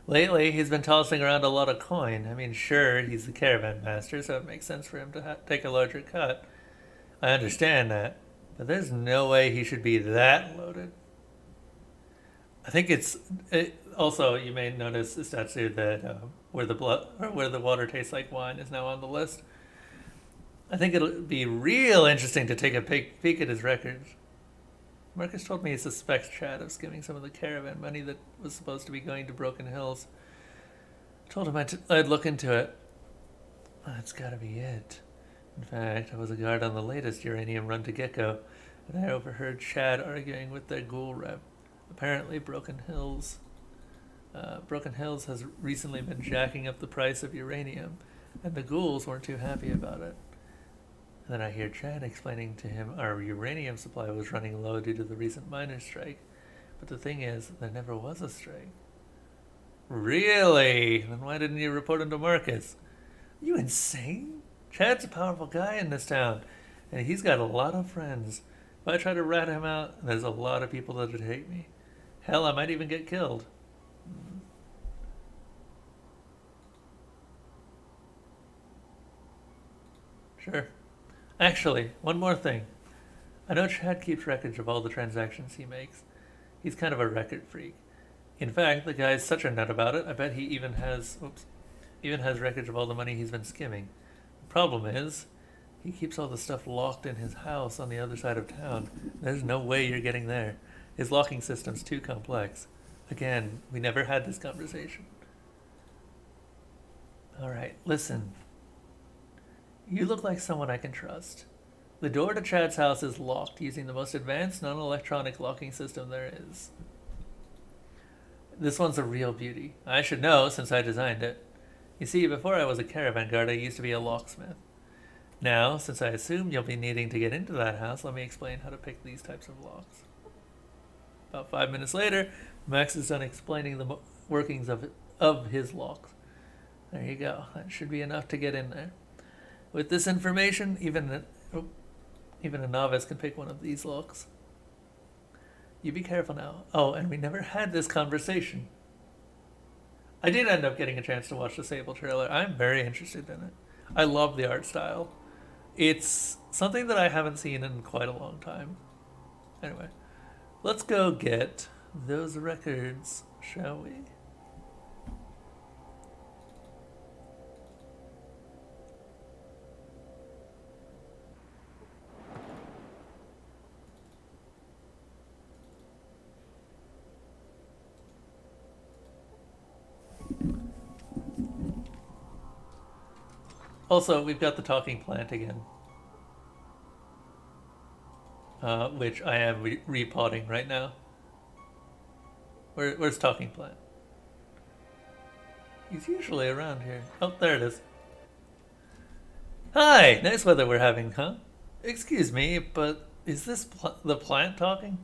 Lately, he's been tossing around a lot of coin. I mean, sure, he's the caravan master, so it makes sense for him to take a larger cut. I understand that, but there's no way he should be that loaded. I think also, you may notice, Statsu, that where the water tastes like wine is now on the list. I think it'll be real interesting to take a peek at his records. Marcus told me he suspects Chad of skimming some of the caravan money that was supposed to be going to Broken Hills. I told him I'd look into it. That's gotta be it. In fact, I was a guard on the latest uranium run to Gecko, and I overheard Chad arguing with their ghoul rep. Apparently, Broken Hills has recently been jacking up the price of uranium, and the ghouls weren't too happy about it. And then I hear Chad explaining to him our uranium supply was running low due to the recent miners' strike. But the thing is, there never was a strike. Really? Then why didn't you report him to Marcus? Are you insane? Chad's a powerful guy in this town, and he's got a lot of friends. If I try to rat him out, there's a lot of people that would hate me. Hell, I might even get killed. Sure. Actually, one more thing. I know Chad keeps records of all the transactions he makes. He's kind of a record freak. In fact, the guy's such a nut about it, I bet he even has records of all the money he's been skimming. The problem is, he keeps all the stuff locked in his house on the other side of town. There's no way you're getting there. His locking system's too complex. Again, we never had this conversation. Alright, listen. You look like someone I can trust. The door to Chad's house is locked using the most advanced non-electronic locking system there is. This one's a real beauty. I should know since I designed it. You see, before I was a caravan guard, I used to be a locksmith. Now, since I assume you'll be needing to get into that house, let me explain how to pick these types of locks. About 5 minutes later, Max is done explaining the workings of his locks. There you go. That should be enough to get in there. With this information, even a novice can pick one of these locks. You be careful now. Oh, and we never had this conversation. I did end up getting a chance to watch the Sable trailer. I'm very interested in it. I love the art style. It's something that I haven't seen in quite a long time. Anyway, let's go get those records, shall we? Also, we've got the talking plant again. Which I am repotting right now. Where's talking plant? He's usually around here. Oh, there it is. Hi! Nice weather we're having, huh? Excuse me, but is this the plant talking?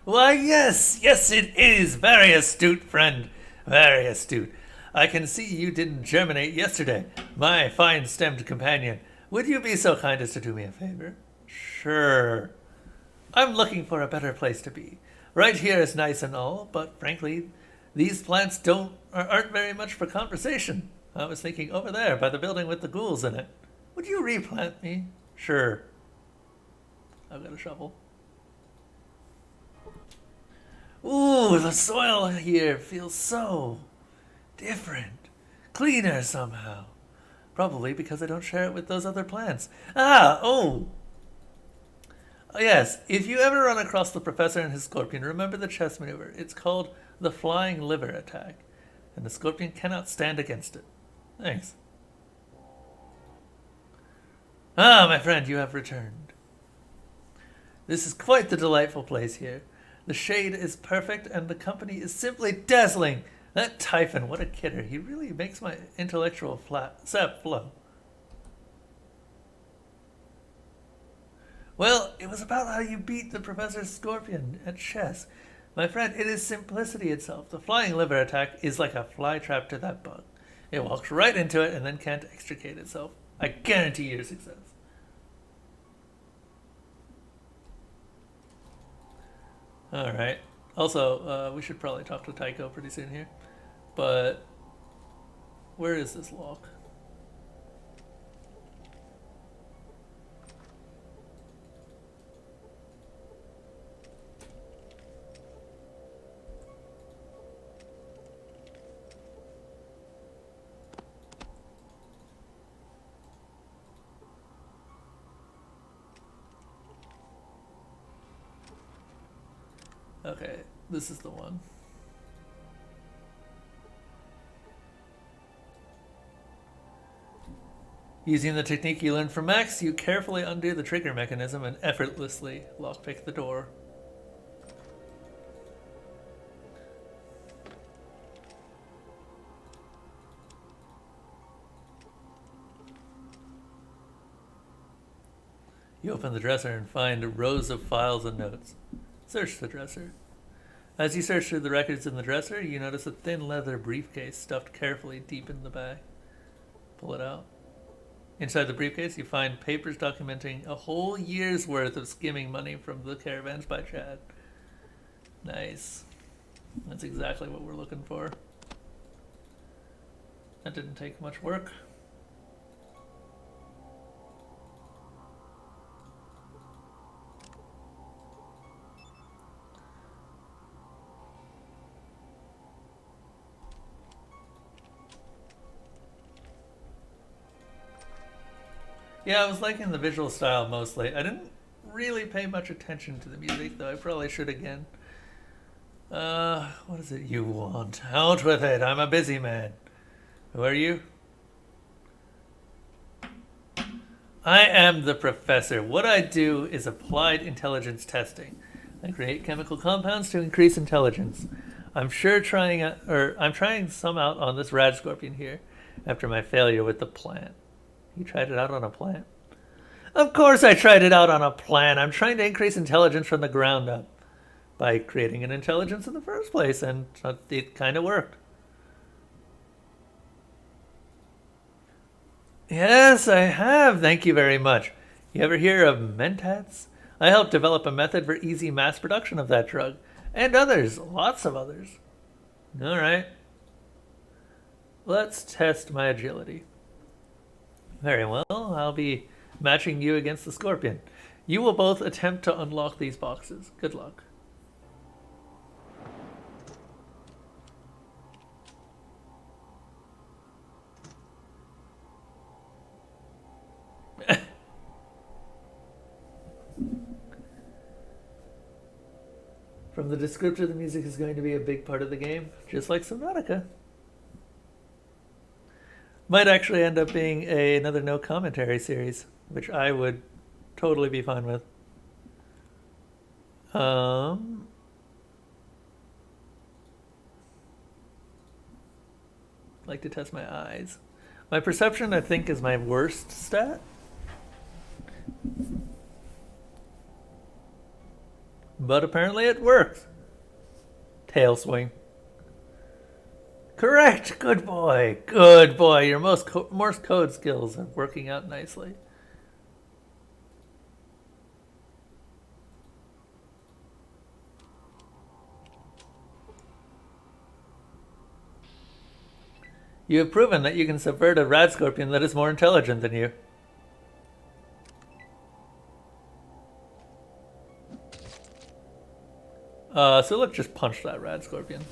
Why, yes! Yes, it is! Very astute, friend. Very astute. I can see you didn't germinate yesterday, my fine stemmed companion. Would you be so kind as to do me a favor? Sure. I'm looking for a better place to be. Right here is nice and all, but frankly, these plants aren't very much for conversation. I was thinking over there by the building with the ghouls in it. Would you replant me? Sure. I've got a shovel. Ooh, the soil here feels so different. Cleaner somehow. Probably because I don't share it with those other plants. Oh, yes, if you ever run across the professor and his scorpion, remember the chess maneuver. It's called the flying liver attack, and the scorpion cannot stand against it. Thanks. My friend, you have returned. This is quite the delightful place here. The shade is perfect, and the company is simply dazzling. That Typhon, what a kidder. He really makes my intellectual sap flow. Well, it was about how you beat the Professor's Scorpion at chess. My friend, it is simplicity itself. The flying liver attack is like a fly trap to that bug. It walks right into it and then can't extricate itself. I guarantee your success. Alright. Also, we should probably talk to Tycho pretty soon here. But where is this lock? Okay, this is the one. Using the technique you learned from Max, you carefully undo the trigger mechanism and effortlessly lockpick the door. You open the dresser and find rows of files and notes. Search the dresser. As you search through the records in the dresser, you notice a thin leather briefcase stuffed carefully deep in the bag. Pull it out. Inside the briefcase, you find papers documenting a whole year's worth of skimming money from the caravans by Chad. Nice. That's exactly what we're looking for. That didn't take much work. Yeah, I was liking the visual style mostly. I didn't really pay much attention to the music, though I probably should again. What is it you want? Out with it, I'm a busy man. Who are you? I am the professor. What I do is applied intelligence testing. I create chemical compounds to increase intelligence. I'm trying some out on this rad scorpion here after my failure with the plant. You tried it out on a plant? Of course I tried it out on a plant. I'm trying to increase intelligence from the ground up by creating an intelligence in the first place, and it kind of worked. Yes, I have. Thank you very much. You ever hear of mentats? I helped develop a method for easy mass production of that drug. And others. Lots of others. All right. Let's test my agility. Very well. I'll be matching you against the scorpion. You will both attempt to unlock these boxes. Good luck. From the descriptor, the music is going to be a big part of the game, just like Subnautica. Might actually end up being another no commentary series, which I would totally be fine with. Like to test my eyes. My perception, I think, is my worst stat. But apparently it works. Tail swing. Correct. Good boy. Good boy. Your Morse code skills are working out nicely. You have proven that you can subvert a rad scorpion that is more intelligent than you. So let's just punch that rad scorpion.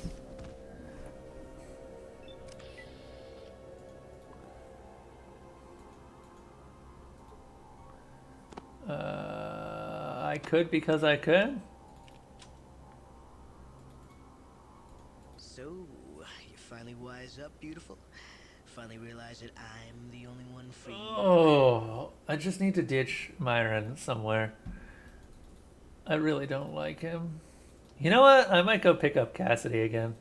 I could because I could. So, you finally wise up, beautiful? Finally realize that I'm the only one for you? Oh, I just need to ditch Myron somewhere. I really don't like him. You know what? I might go pick up Cassidy again.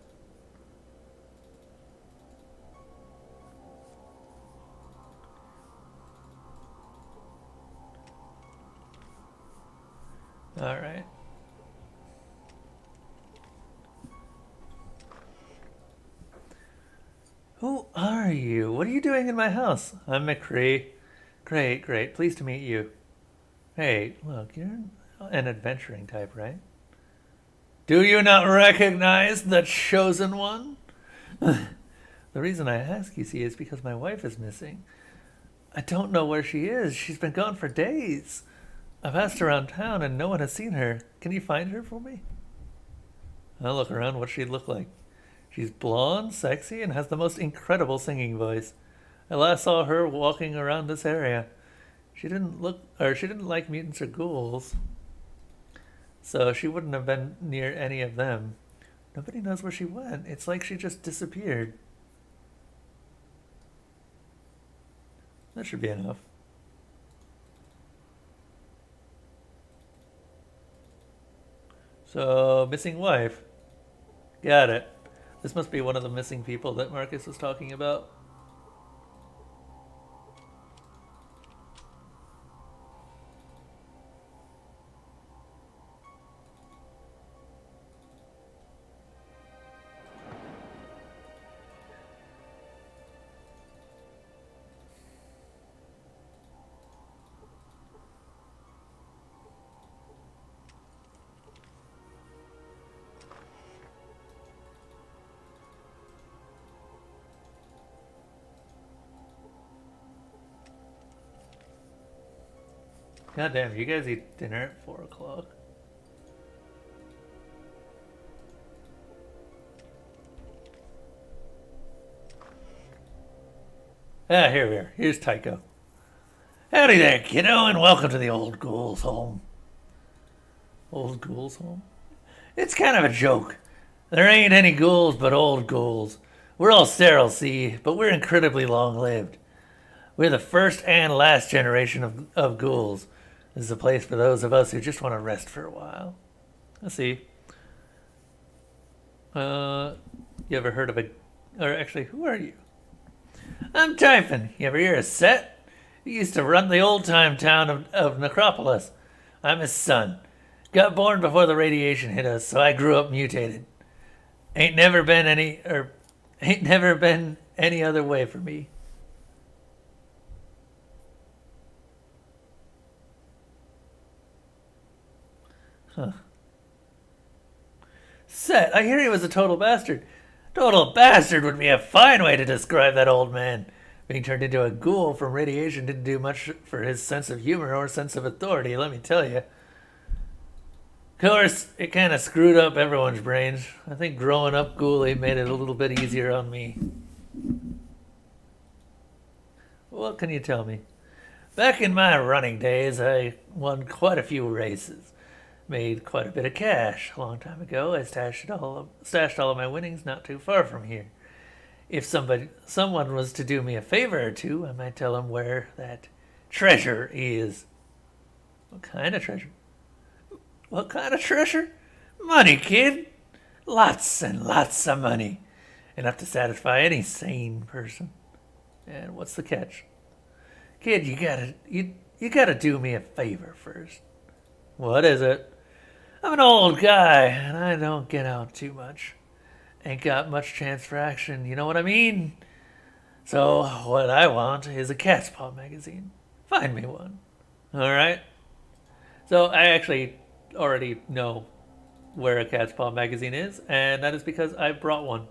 All right. Who are you? What are you doing in my house? I'm McCree. Great, great. Pleased to meet you. Hey, look, you're an adventuring type, right? Do you not recognize the chosen one? The reason I ask, you see, is because my wife is missing. I don't know where she is. She's been gone for days. I've asked around town and no one has seen her. Can you find her for me? I'll look around what she'd look like. She's blonde, sexy, and has the most incredible singing voice. I last saw her walking around this area. She didn't like mutants or ghouls. So she wouldn't have been near any of them. Nobody knows where she went. It's like she just disappeared. That should be enough. So, missing wife. Got it. This must be one of the missing people that Marcus was talking about. God damn, you guys eat dinner at 4 o'clock? Ah, here we are. Here's Tycho. Howdy there, kiddo, and welcome to the Old Ghoul's home. Old Ghoul's home? It's kind of a joke. There ain't any ghouls but old ghouls. We're all sterile, see, but we're incredibly long-lived. We're the first and last generation of ghouls. This is a place for those of us who just want to rest for a while. Let's see. You ever heard of a... Or actually, who are you? I'm Typhon. You ever hear of Set? He used to run the old-time town of Necropolis. I'm his son. Got born before the radiation hit us, so I grew up mutated. Ain't never been any other way for me. Huh. Set, I hear he was a total bastard. Total bastard would be a fine way to describe that old man. Being turned into a ghoul from radiation didn't do much for his sense of humor or sense of authority, let me tell you. Of course, it kind of screwed up everyone's brains. I think growing up ghouly made it a little bit easier on me. What can you tell me? Back in my running days, I won quite a few races. Made quite a bit of cash. A long time ago, I stashed all of my winnings not too far from here. If someone was to do me a favor or two, I might tell them where that treasure is. What kind of treasure? What kind of treasure? Money, kid. Lots and lots of money. Enough to satisfy any sane person. And what's the catch? Kid, you gotta do me a favor first. What is it? I'm an old guy, and I don't get out too much. Ain't got much chance for action, you know what I mean? So, what I want is a cat's paw magazine. Find me one. Alright? So, I actually already know where a cat's paw magazine is, and that is because I brought one.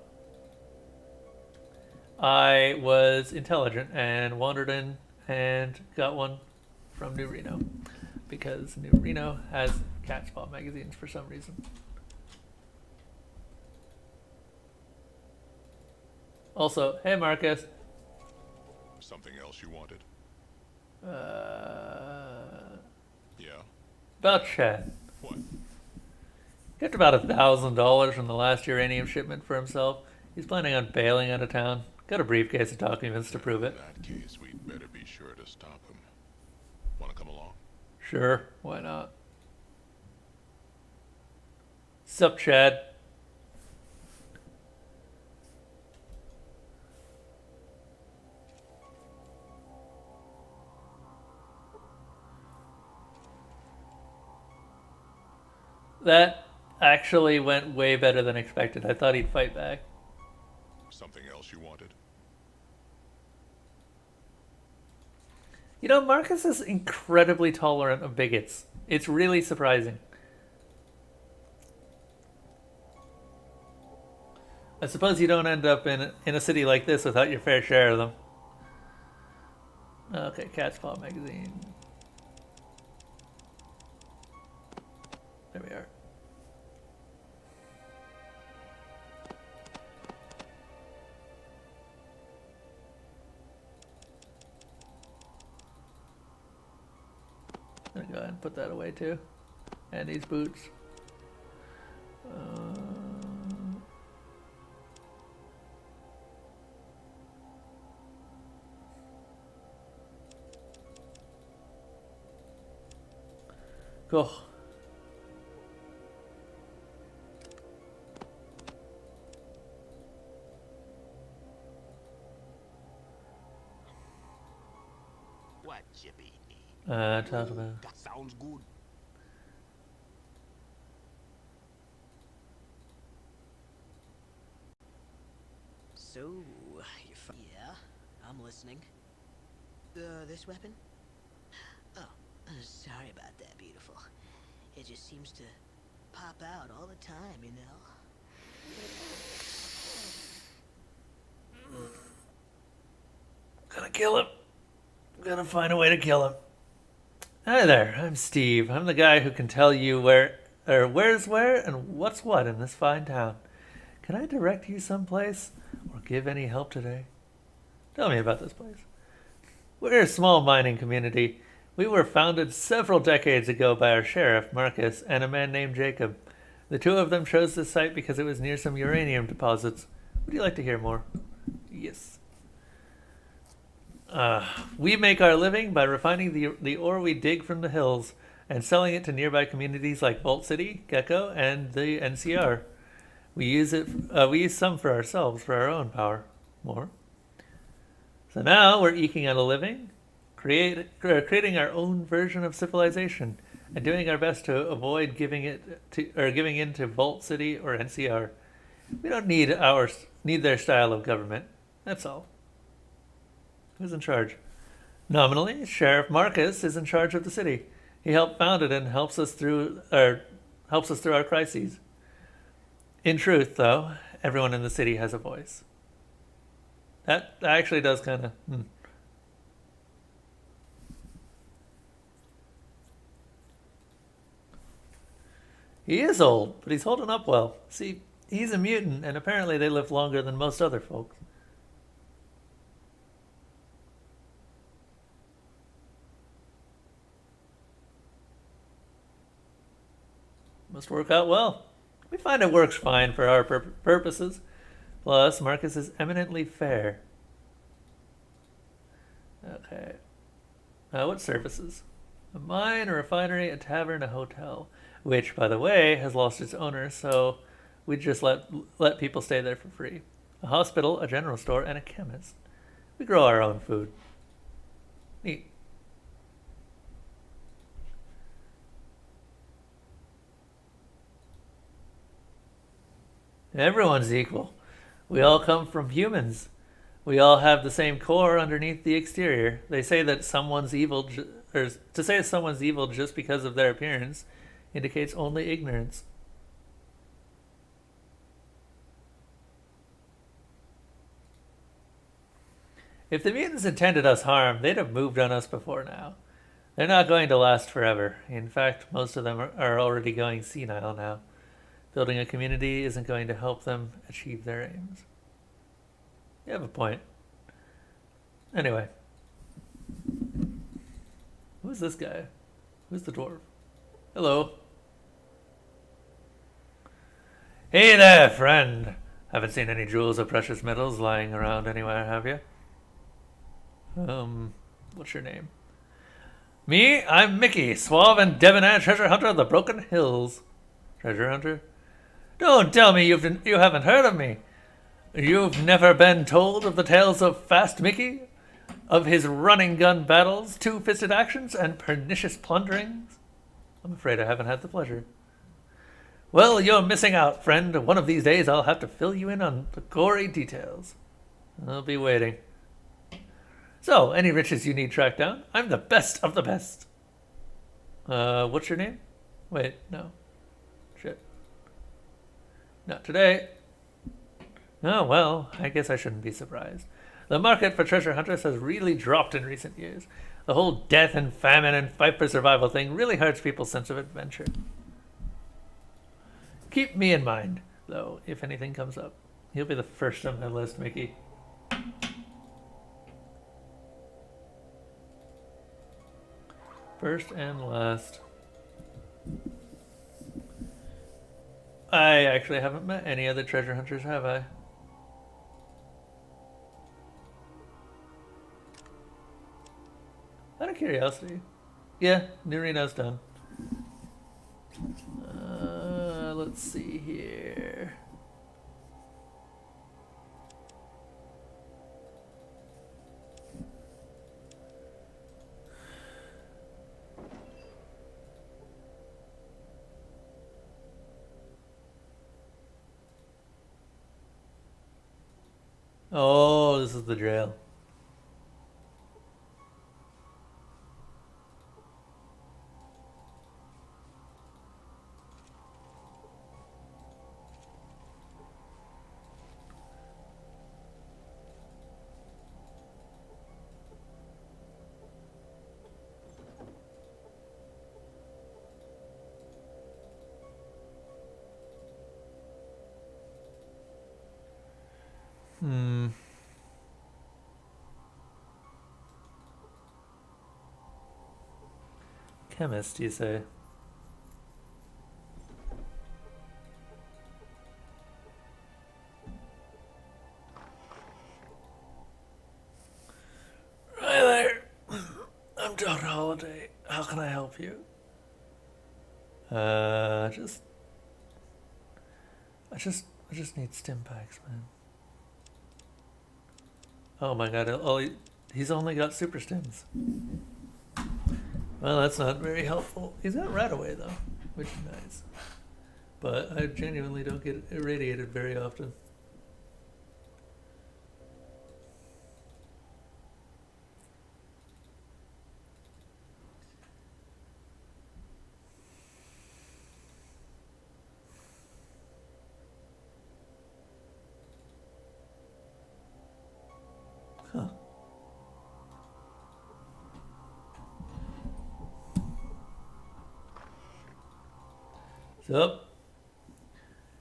I was intelligent and wandered in and got one from New Reno. Because New Reno has cat's paw magazines for some reason. Also, hey Marcus. Something else you wanted? Yeah? About Chad. What? Got about $1,000 from the last uranium shipment for himself. He's planning on bailing out of town. Got a briefcase of documents to prove it. In that case, we'd better be sure to stop him. Want to come along? Sure, why not? Sup, Chad? That actually went way better than expected. I thought he'd fight back. Something else you wanted? You know, Marcus is incredibly tolerant of bigots. It's really surprising. I suppose you don't end up in a city like this without your fair share of them. Okay, Cat's Paw magazine. There we are. I'm gonna go ahead and put that away too. And these boots. Cool. What you be? Talk about. That sounds good. So, yeah, I'm listening. This weapon? Oh, sorry about that, beautiful. It just seems to pop out all the time, you know? Gonna kill him. Gonna find a way to kill him. Hi there, I'm Steve. I'm the guy who can tell you where's where and what's what in this fine town. Can I direct you someplace or give any help today? Tell me about this place. We're a small mining community. We were founded several decades ago by our sheriff, Marcus, and a man named Jacob. The two of them chose this site because it was near some uranium deposits. Would you like to hear more? Yes. We make our living by refining the ore we dig from the hills and selling it to nearby communities like Vault City, Gecko, and the NCR. We use some for ourselves for our own power. More. So now we're eking out a living, creating our own version of civilization, and doing our best to avoid giving in to Vault City or NCR. We don't need their style of government. That's all. Who's in charge? Nominally, Sheriff Marcus is in charge of the city. He helped found it and helps us through our crises. In truth, though, everyone in the city has a voice. That actually does kind of. He is old, but he's holding up well. See, he's a mutant, and apparently they live longer than most other folks. Must work out well. We find it works fine for our purposes. Plus, Marcus is eminently fair. Okay. What services? A mine, a refinery, a tavern, a hotel. Which, by the way, has lost its owner, so we just let people stay there for free. A hospital, a general store, and a chemist. We grow our own food. Neat. Everyone's equal. We all come from humans. We all have the same core underneath the exterior. They say that someone's evil, or to say someone's evil just because of their appearance, indicates only ignorance. If the mutants intended us harm, they'd have moved on us before now. They're not going to last forever. In fact, most of them are already going senile now. Building a community isn't going to help them achieve their aims. You have a point. Anyway. Who's this guy? Who's the dwarf? Hello. Hey there, friend. Haven't seen any jewels or precious metals lying around anywhere, have you? What's your name? Me? I'm Mickey, suave and debonair treasure hunter of the Broken Hills. Treasure hunter? Don't tell me you haven't heard of me. You've never been told of the tales of Fast Mickey? Of his running gun battles, two-fisted actions, and pernicious plunderings? I'm afraid I haven't had the pleasure. Well, you're missing out, friend. One of these days I'll have to fill you in on the gory details. I'll be waiting. So, any riches you need tracked down? I'm the best of the best. What's your name? Wait, no. Shit. Not today. Oh, well, I guess I shouldn't be surprised. The market for treasure hunters has really dropped in recent years. The whole death and famine and fight for survival thing really hurts people's sense of adventure. Keep me in mind, though, if anything comes up. You'll be the first on my list, Mickey. First and last. I actually haven't met any other treasure hunters, have I? Out of curiosity. Yeah, New Reno's done. Let's see here. Oh, this is the jail. Hmm. Chemist, you say? Hi there. I'm Dr. Holiday. How can I help you? I just need stim packs, man. Oh my god, he's only got super stims. Well, that's not very helpful. He's got right away though, which is nice. But I genuinely don't get irradiated very often. Huh. So,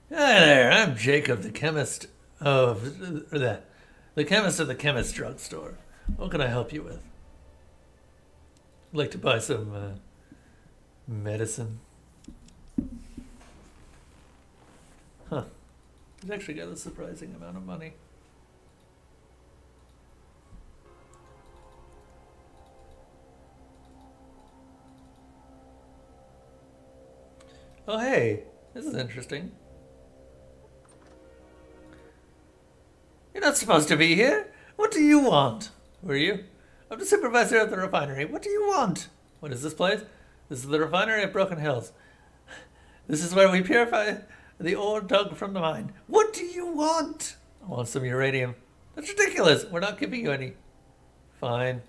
hi there. I'm Jacob, the chemist of the chemist of the chemist drugstore. What can I help you with? I'd like to buy some medicine. Huh. He's actually got a surprising amount of money. Oh, hey. This is interesting. You're not supposed to be here. What do you want? Who are you? I'm the supervisor at the refinery. What do you want? What is this place? This is the refinery of Broken Hills. This is where we purify the ore dug from the mine. What do you want? I want some uranium. That's ridiculous. We're not giving you any. Fine.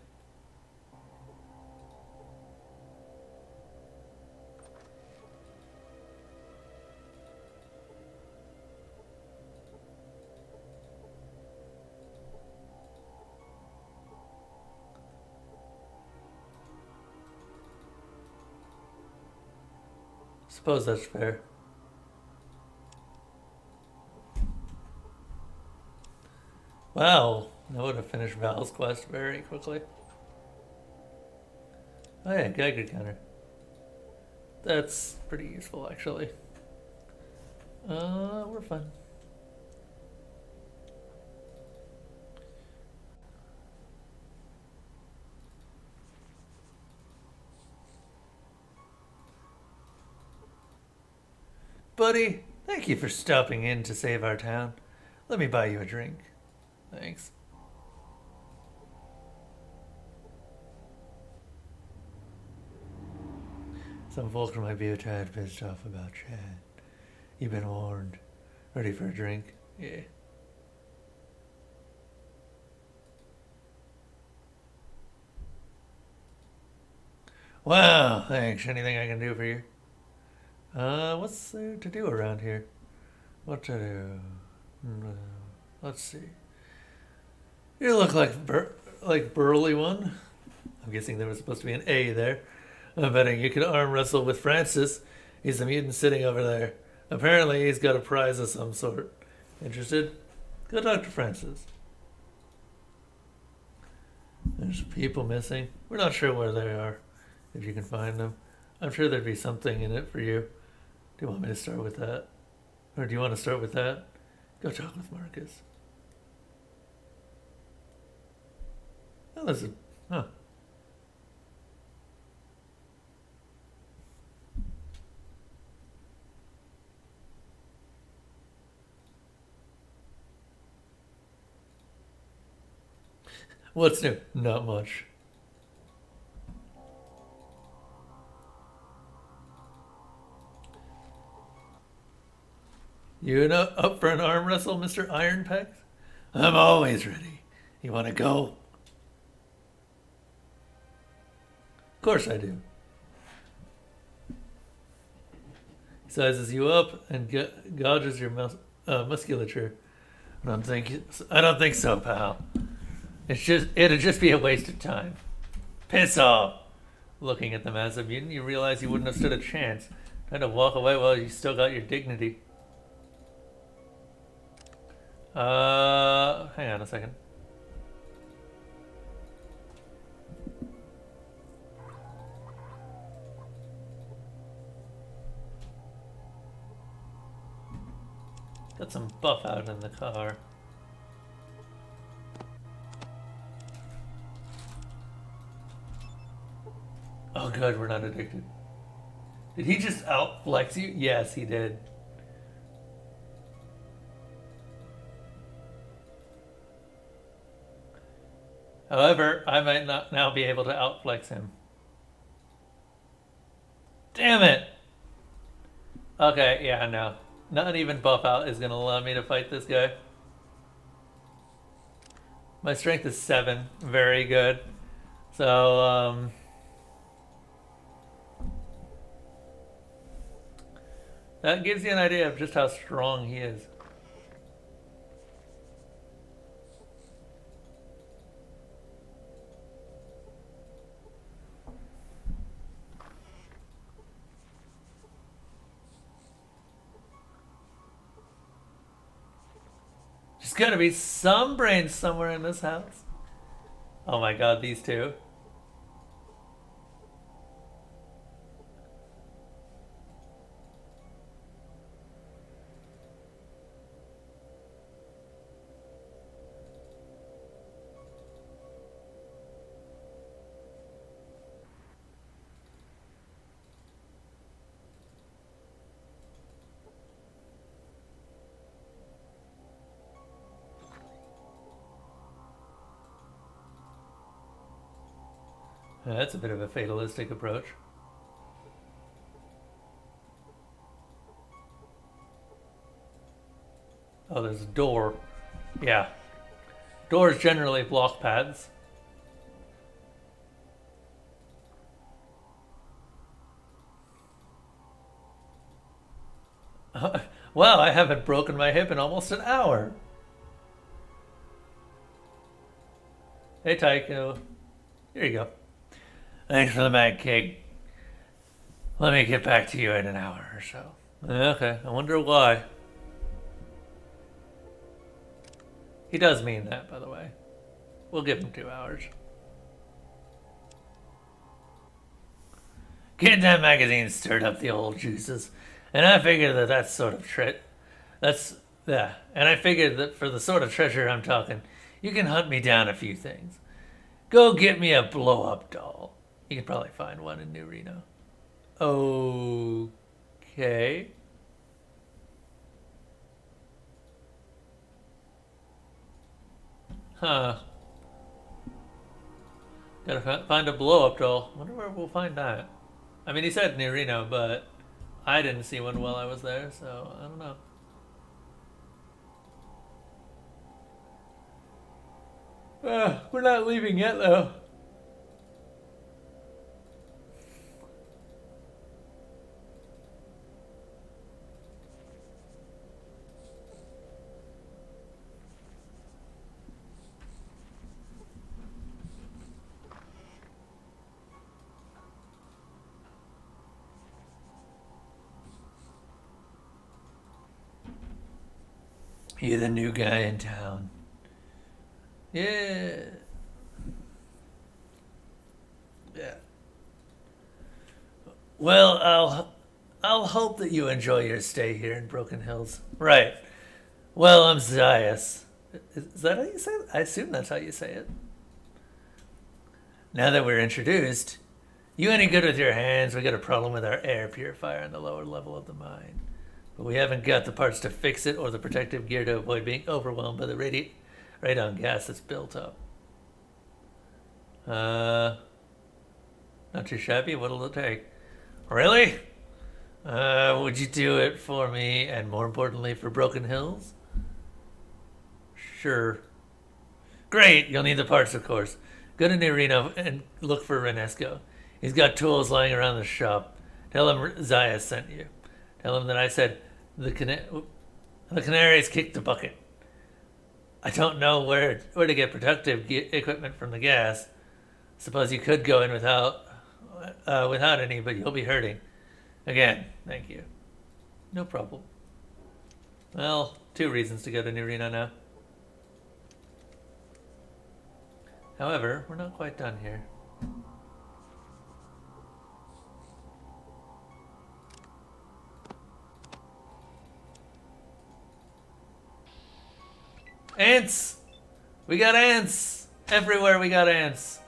Suppose that's fair. Wow, that would have finished Val's quest very quickly. Oh yeah, Geiger counter. That's pretty useful actually. We're fine. Buddy, thank you for stopping in to save our town. Let me buy you a drink. Thanks. Some folks might be a tad pissed off about Chad. You've been warned. Ready for a drink? Yeah. Wow, thanks. Anything I can do for you? What's there to do around here? What to do? Let's see. You look like burly one. I'm guessing there was supposed to be an A there. I'm betting you could arm wrestle with Francis. He's the mutant sitting over there. Apparently he's got a prize of some sort. Interested? Go talk to Francis. There's people missing. We're not sure where they are. If you can find them. I'm sure there'd be something in it for you. Do you want me to start with that? Or do you want to start with that? Go talk with Marcus. Oh, listen. Huh. What's new? Not much. You know, up for an arm wrestle, Mr. Iron Pegs? I'm always ready. You want to go? Of course I do. He sizes you up and gauges your musculature. I don't think so, pal. It'd just be a waste of time. Piss off. Looking at the massive mutant, you realize you wouldn't have stood a chance. Trying to walk away while you still got your dignity. Hang on a second. Got some buff out in the car. Oh good, we're not addicted. Did he just outflex you? Yes, he did. However, I might not now be able to outflex him. Damn it! Okay, yeah, no. Not even buff out is going to allow me to fight this guy. My strength is 7. Very good. So, that gives you an idea of just how strong he is. There's gotta be some brains somewhere in this house. Oh my god, these two. That's a bit of a fatalistic approach. Oh, there's a door. Yeah. Doors generally block paths. Wow, I haven't broken my hip in almost an hour. Hey, Tycho. Here you go. Thanks for the mag cake. Let me get back to you in an hour or so. Okay, I wonder why. He does mean that, by the way. We'll give him 2 hours. Getting that magazine stirred up the old juices, and I figured that's sort of and I figured that for the sort of treasure I'm talking, you can hunt me down a few things. Go get me a blow-up doll. You can probably find one in New Reno. Okay. Huh. Gotta find a blow-up doll. Wonder where we'll find that. I mean, he said New Reno, but I didn't see one while I was there, so I don't know. We're not leaving yet, though. You're the new guy in town. Yeah. Yeah. Well, I'll hope that you enjoy your stay here in Broken Hills. Right. Well, I'm Zias. Is that how you say it? I assume that's how you say it. Now that we're introduced, you any good with your hands? We got a problem with our air purifier on the lower level of the mine. But we haven't got the parts to fix it or the protective gear to avoid being overwhelmed by the radon gas that's built up. Not too shabby. What'll it take? Really? Would you do it for me and more importantly for Broken Hills? Sure. Great, you'll need the parts, of course. Go to the arena and look for Renesco. He's got tools lying around the shop. Tell him Zaya sent you. Tell him that I said the Canaries kicked the bucket. I don't know where to get protective equipment from the gas. Suppose you could go in without any, but you'll be hurting. Again, thank you. No problem. Well, 2 reasons to go to New Reno now. However, we're not quite done here. Ants! We got ants! Everywhere we got ants.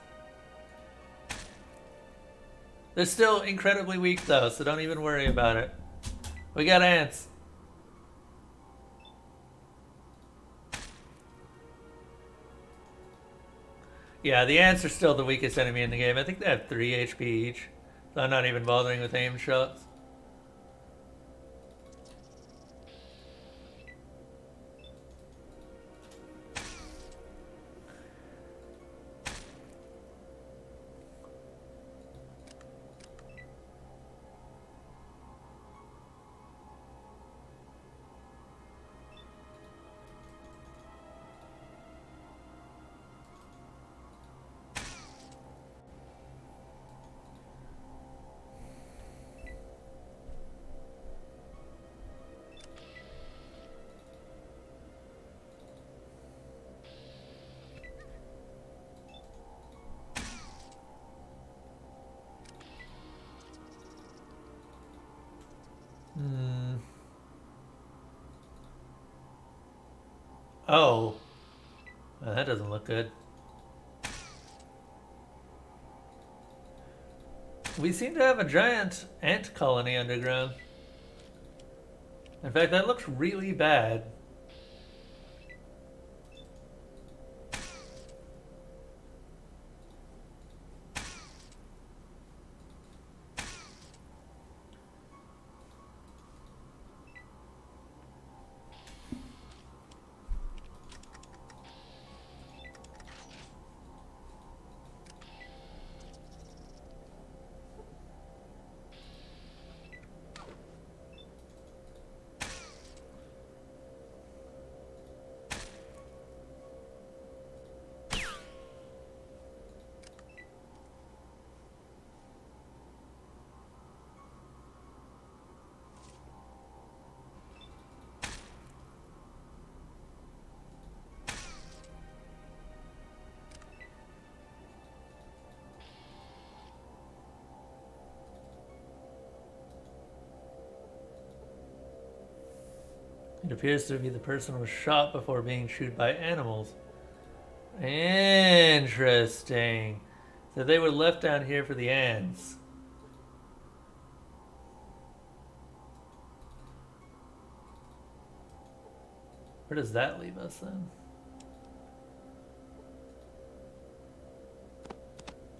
They're still incredibly weak though, so don't even worry about it. We got ants. Yeah, the ants are still the weakest enemy in the game. I think they have 3 HP each. So I'm not even bothering with aim shots. Oh. Well, that doesn't look good. We seem to have a giant ant colony underground. In fact, that looks really bad. It appears to be the person was shot before being chewed by animals. Interesting. So they were left down here for the ants. Where does that leave us then?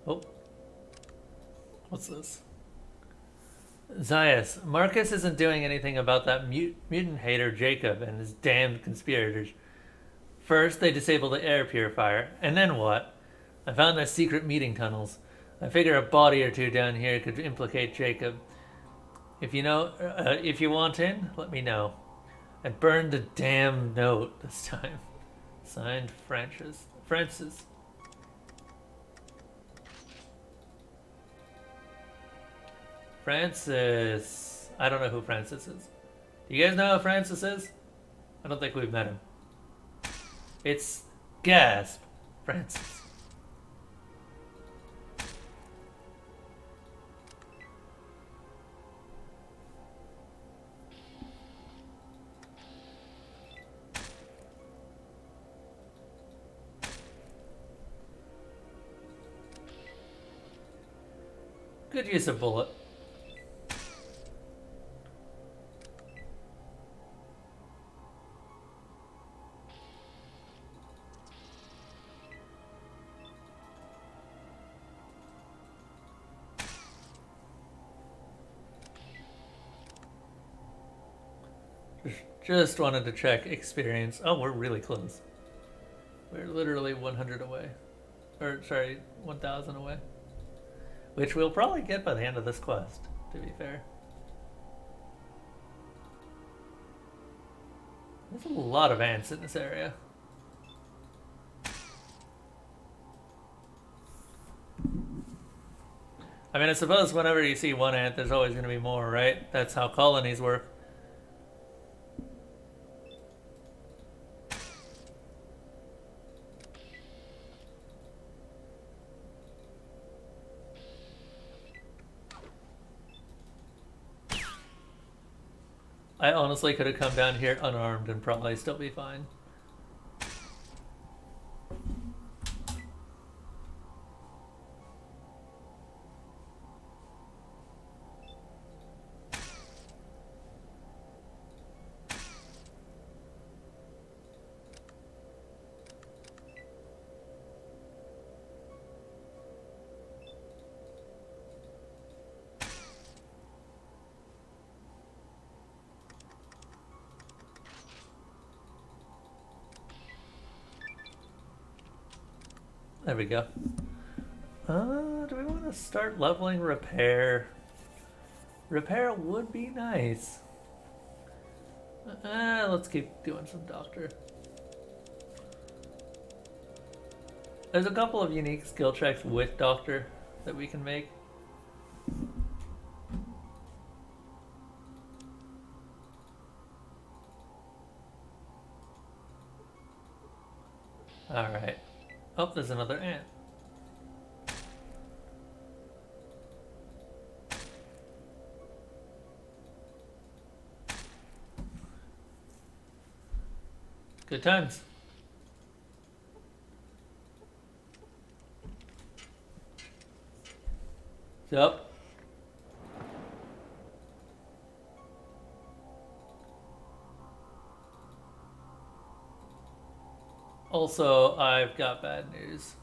Oh. What's this? Zayas, Marcus isn't doing anything about that mutant hater Jacob and his damned conspirators. First, they disabled the air purifier, and then what? I found their secret meeting tunnels. I figure a body or 2 down here could implicate Jacob. If you want in, let me know. I burned the damn note this time. Signed, Francis. Francis. I don't know who Francis is. Do you guys know who Francis is? I don't think we've met him. It's Gasp. Francis. Good use of bullet. Just wanted to check experience. Oh, we're really close. We're literally 100 away. Or, sorry, 1,000 away. Which we'll probably get by the end of this quest, to be fair. There's a lot of ants in this area. I mean, I suppose whenever you see one ant, there's always going to be more, right? That's how colonies work. I honestly could have come down here unarmed and probably still be fine. There we go. Do we want to start leveling repair? Repair would be nice. Let's keep doing some doctor. There's a couple of unique skill checks with doctor that we can make. Alright. Oh, there's another ant. Good times. Yep. Also, I've got bad news.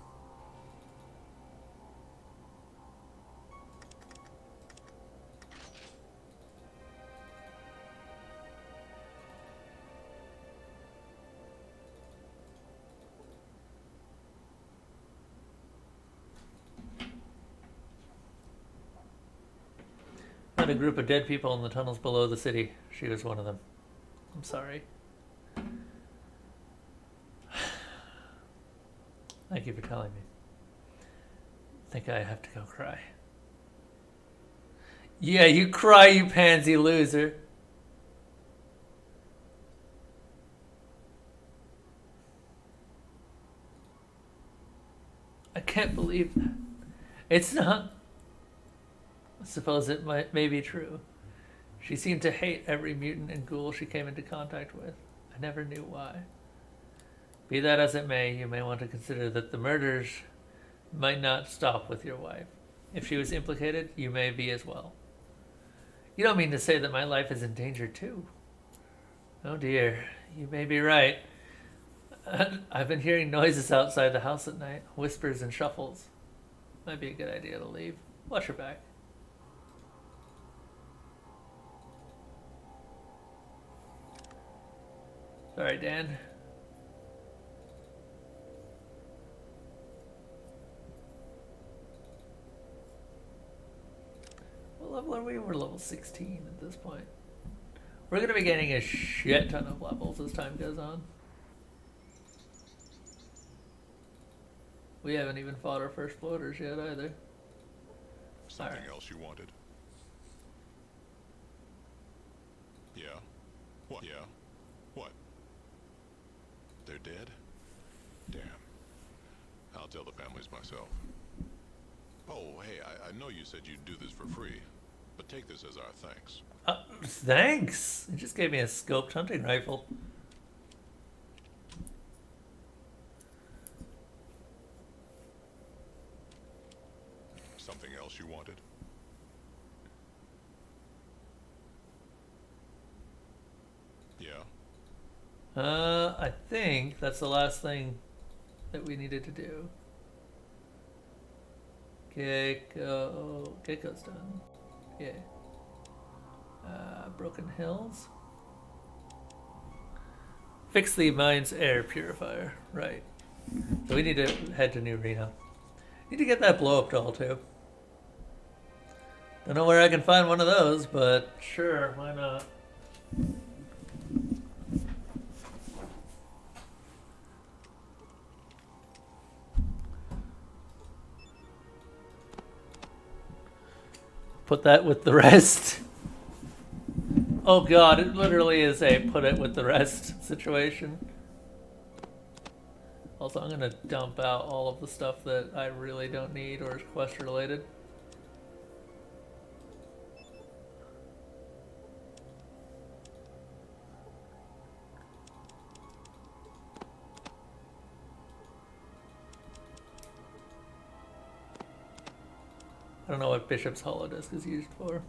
Found a group of dead people in the tunnels below the city. She was one of them. I'm sorry. Thank you for telling me. I think I have to go cry. Yeah, you cry, you pansy loser. I can't believe that. It's not. I suppose it may be true. She seemed to hate every mutant and ghoul she came into contact with. I never knew why. Be that as it may, you may want to consider that the murders might not stop with your wife. If she was implicated, you may be as well. You don't mean to say that my life is in danger too? Oh dear, you may be right. I've been hearing noises outside the house at night, whispers and shuffles. Might be a good idea to leave. Watch your back. Sorry, Dan. What level are we? We're level 16 at this point. We're going to be getting a shit ton of levels as time goes on. We haven't even fought our first floaters yet either. Something else you wanted? Yeah? What? Yeah? What? They're dead? Damn. I'll tell the families myself. Oh, hey, I know you said you'd do this for free, but take this as our thanks. Thanks! You just gave me a scoped hunting rifle. Something else you wanted? Yeah? I think that's the last thing that we needed to do. Gecko's done. Yeah. Broken Hills. Fix the mine's air purifier. Right. So we need to head to New Reno. Need to get that blow up doll too. Don't know where I can find one of those, but sure, why not? Put that with the rest. Oh god, it literally is a put it with the rest situation. Also, I'm gonna dump out all of the stuff that I really don't need or is quest related. I don't know what Bishop's Holodisk is used for.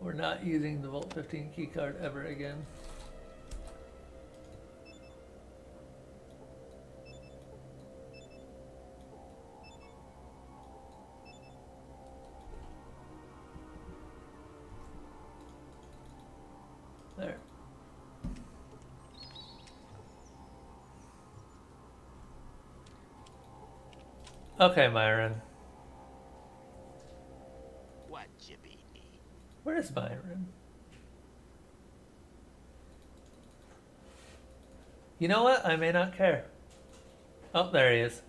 We're not using the Vault 15 keycard ever again. There. Okay, Myron. What Chippy need? Where is Myron? You know what? I may not care. Oh, there he is.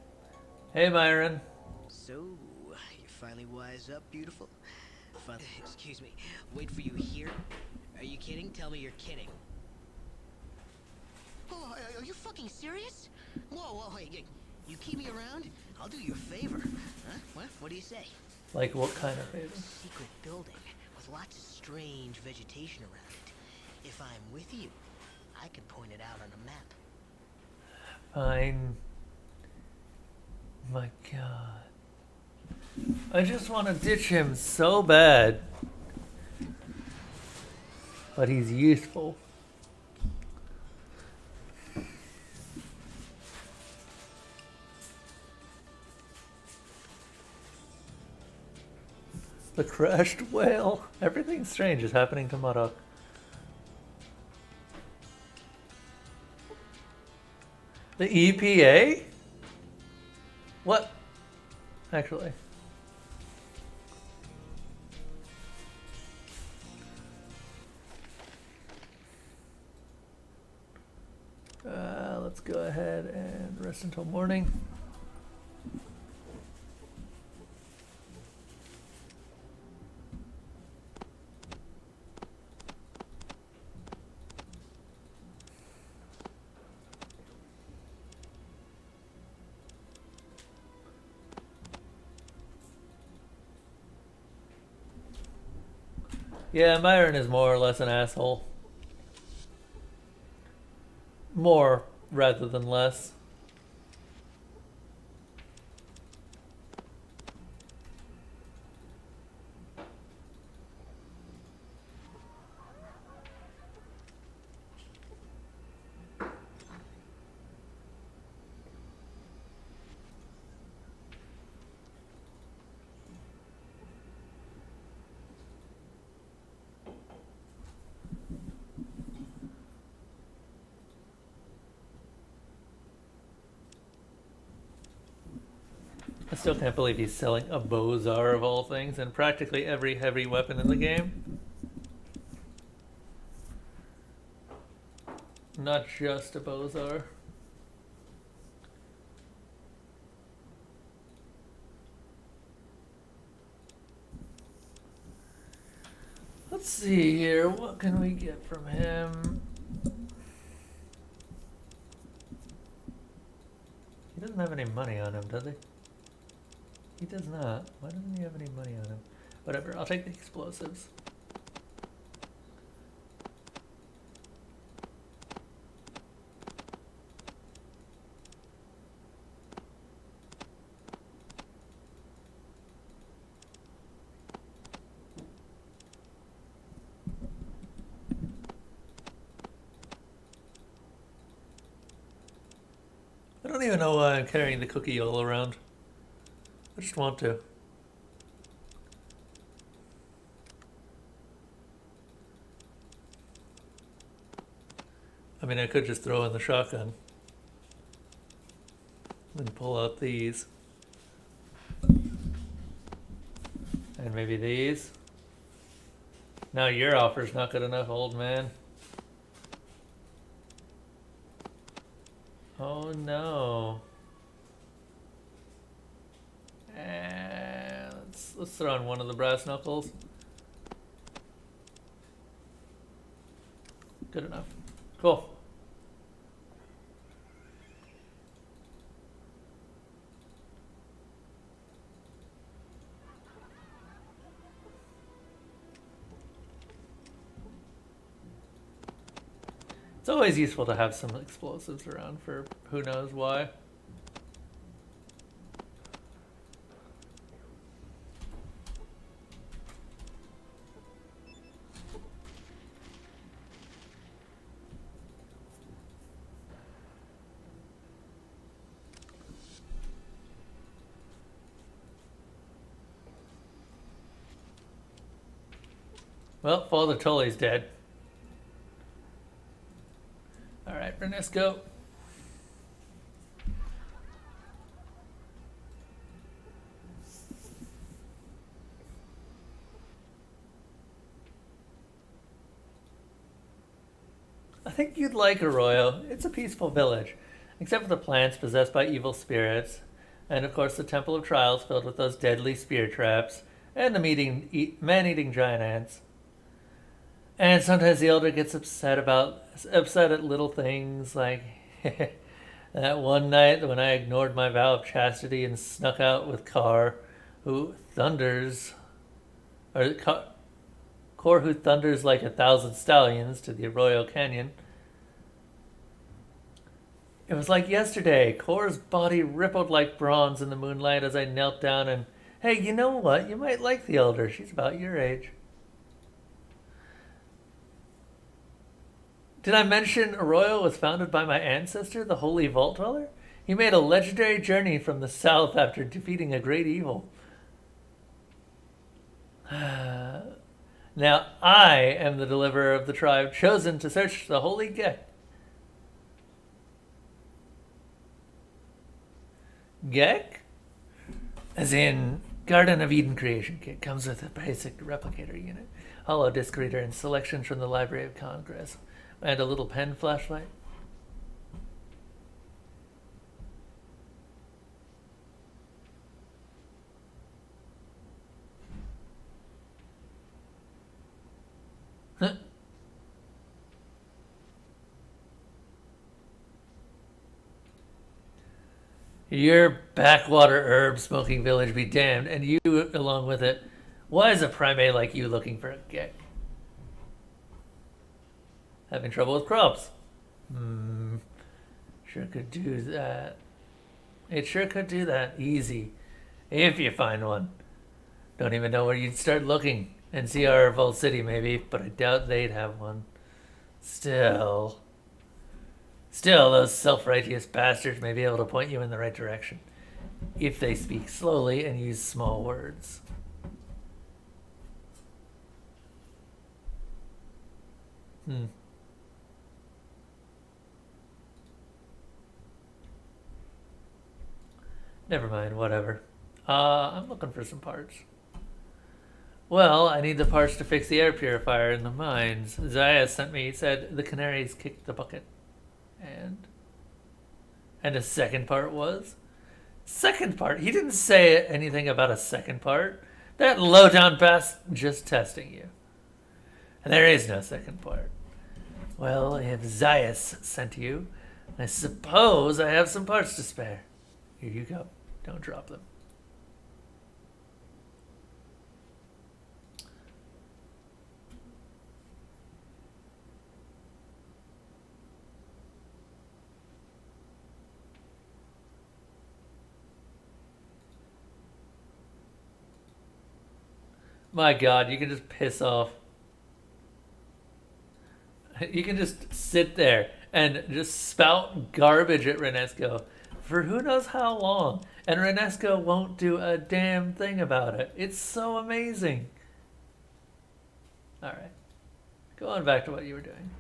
Hey, Myron. So, you finally wise up, beautiful? Excuse me. Wait for you here? Are you kidding? Tell me you're kidding. Oh, are you fucking serious? Whoa, hey, you keep me around? I'll do you a favor. Huh? What do you say? Like, what kind of favor? Secret building with lots of strange vegetation around it. If I'm with you, I can point it out on a map. Fine. My god. I just want to ditch him so bad. But he's useful. The crashed whale. Everything strange is happening to Murdoch. The EPA? What? Actually. Let's go ahead and rest until morning. Yeah, Myron is more or less an asshole. More rather than less. I still can't believe he's selling a Bozar of all things and practically every heavy weapon in the game. Not just a Bozar. Let's see here, what can we get from him? He doesn't have any money on him, does he? He does not. Why doesn't he have any money on him? Whatever, I'll take the explosives. I don't even know why I'm carrying the cookie all around. I just want to. I mean, I could just throw in the shotgun and pull out these. And maybe these. No, your offer's not good enough, old man. Oh no. And let's throw in one of the brass knuckles. Good enough. Cool. It's always useful to have some explosives around for who knows why. Well, Father Tully's dead. Alright, Renesco. I think you'd like Arroyo. It's a peaceful village, except for the plants possessed by evil spirits, and of course the Temple of Trials filled with those deadly spear traps, and the man-eating giant ants. And sometimes the elder gets upset at little things like that one night when I ignored my vow of chastity and snuck out with Car, who thunders, or Core who thunders like 1,000 stallions to the Arroyo Canyon. It was like yesterday. Core's body rippled like bronze in the moonlight as I knelt down and, hey, you know what? You might like the elder. She's about your age. Did I mention Arroyo was founded by my ancestor, the Holy Vault Dweller? He made a legendary journey from the south after defeating a great evil. Now I am the deliverer of the tribe chosen to search the Holy Gek. Gek? As in Garden of Eden creation kit. Comes with a basic replicator unit, hollow disk reader, and selections from the Library of Congress. And a little pen flashlight. Huh. Your backwater herb smoking village be damned, and you along with it. Why is a primate like you looking for a gek? Having trouble with crops. Sure could do that. It sure could do that. Easy. If you find one. Don't even know where you'd start looking. NCR or Vault City maybe, but I doubt they'd have one. Still, those self-righteous bastards may be able to point you in the right direction. If they speak slowly and use small words. Never mind, whatever. I'm looking for some parts. Well, I need the parts to fix the air purifier in the mines. Zaya sent me, said the canaries kicked the bucket. And a second part was? Second part? He didn't say anything about a second part. That low-down bass just testing you. And there is no second part. Well, if Zayas sent you, I suppose I have some parts to spare. Here you go. Don't drop them. My God, you can just piss off. You can just sit there and just spout garbage at Renesco for who knows how long. And Renesco won't do a damn thing about it. It's so amazing. Alright. Go on back to what you were doing.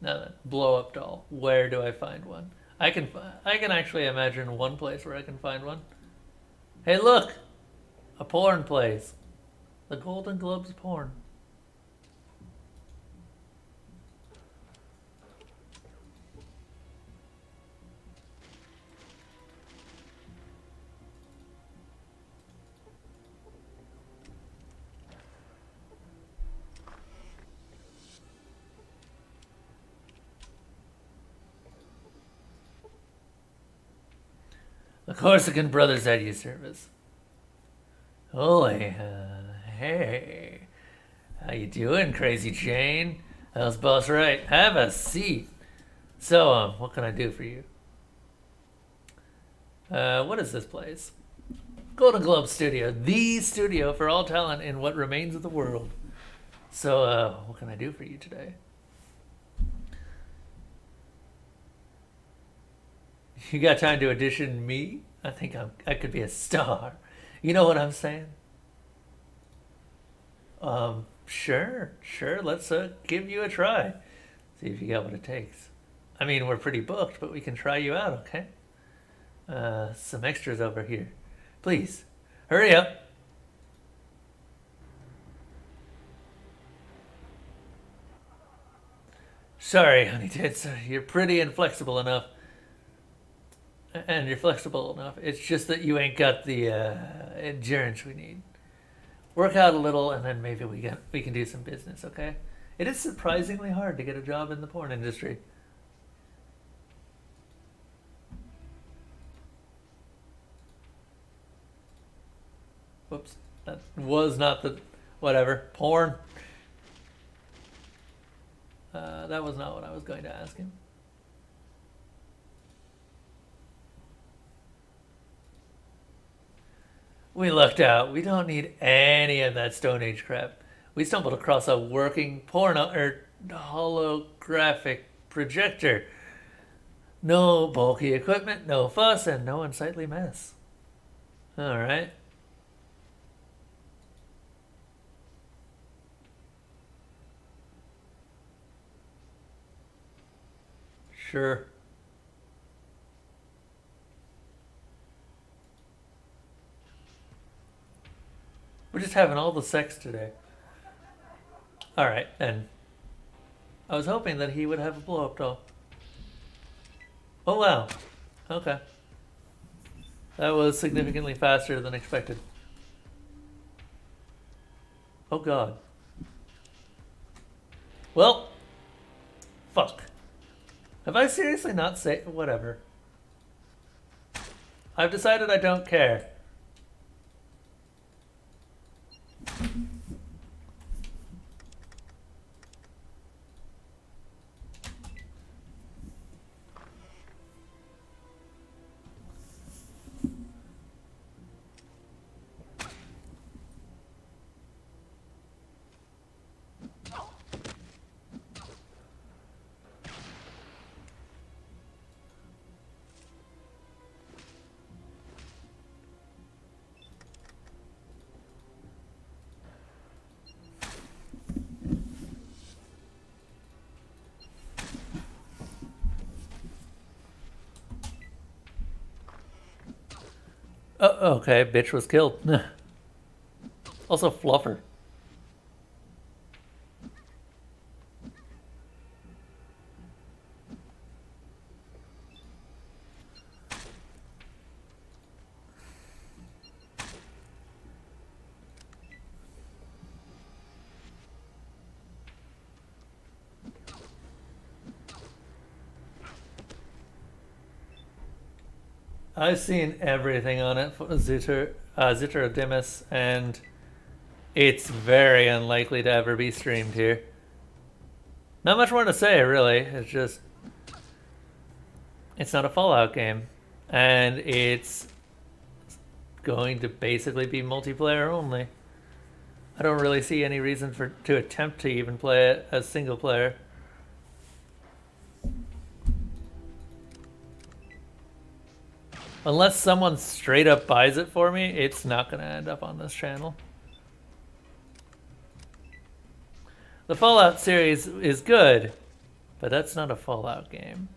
Now then, blow up doll. Where do I find one? I can actually imagine one place where I can find one. Hey, look, a porn place. The Golden Globes porn. The Corsican Brothers at your service. Holy, hey. How you doing, Crazy Jane? How's boss right? Have a seat. So, what can I do for you? What is this place? Golden Globe Studio. The studio for all talent in what remains of the world. So, what can I do for you today? You got time to audition me? I think I could be a star. You know what I'm saying? Sure. Let's give you a try. See if you got what it takes. I mean, we're pretty booked, but we can try you out, okay? Some extras over here. Please, hurry up. Sorry, honey tits. You're pretty and flexible enough. And you're flexible enough. It's just that you ain't got the endurance we need. Work out a little, and then maybe we can do some business, okay? It is surprisingly hard to get a job in the porn industry. Whoops, that was not the whatever porn. That was not what I was going to ask him. We lucked out. We don't need any of that Stone Age crap. We stumbled across a working holographic projector. No bulky equipment, no fuss, and no unsightly mess. All right. Sure. We're just having all the sex today. Alright, and I was hoping that he would have a blow-up doll. Oh wow. Okay. That was significantly faster than expected. Oh god. Well, fuck. Have I seriously not said whatever? I've decided I don't care. Oh, okay, bitch was killed. Also, Fluffer. I've seen everything on it for Zitrodimmus, and it's very unlikely to ever be streamed here. Not much more to say, really. It's just... it's not a Fallout game. And it's going to basically be multiplayer only. I don't really see any reason to attempt to even play it as single player. Unless someone straight up buys it for me, it's not going to end up on this channel. The Fallout series is good. But that's not a Fallout game.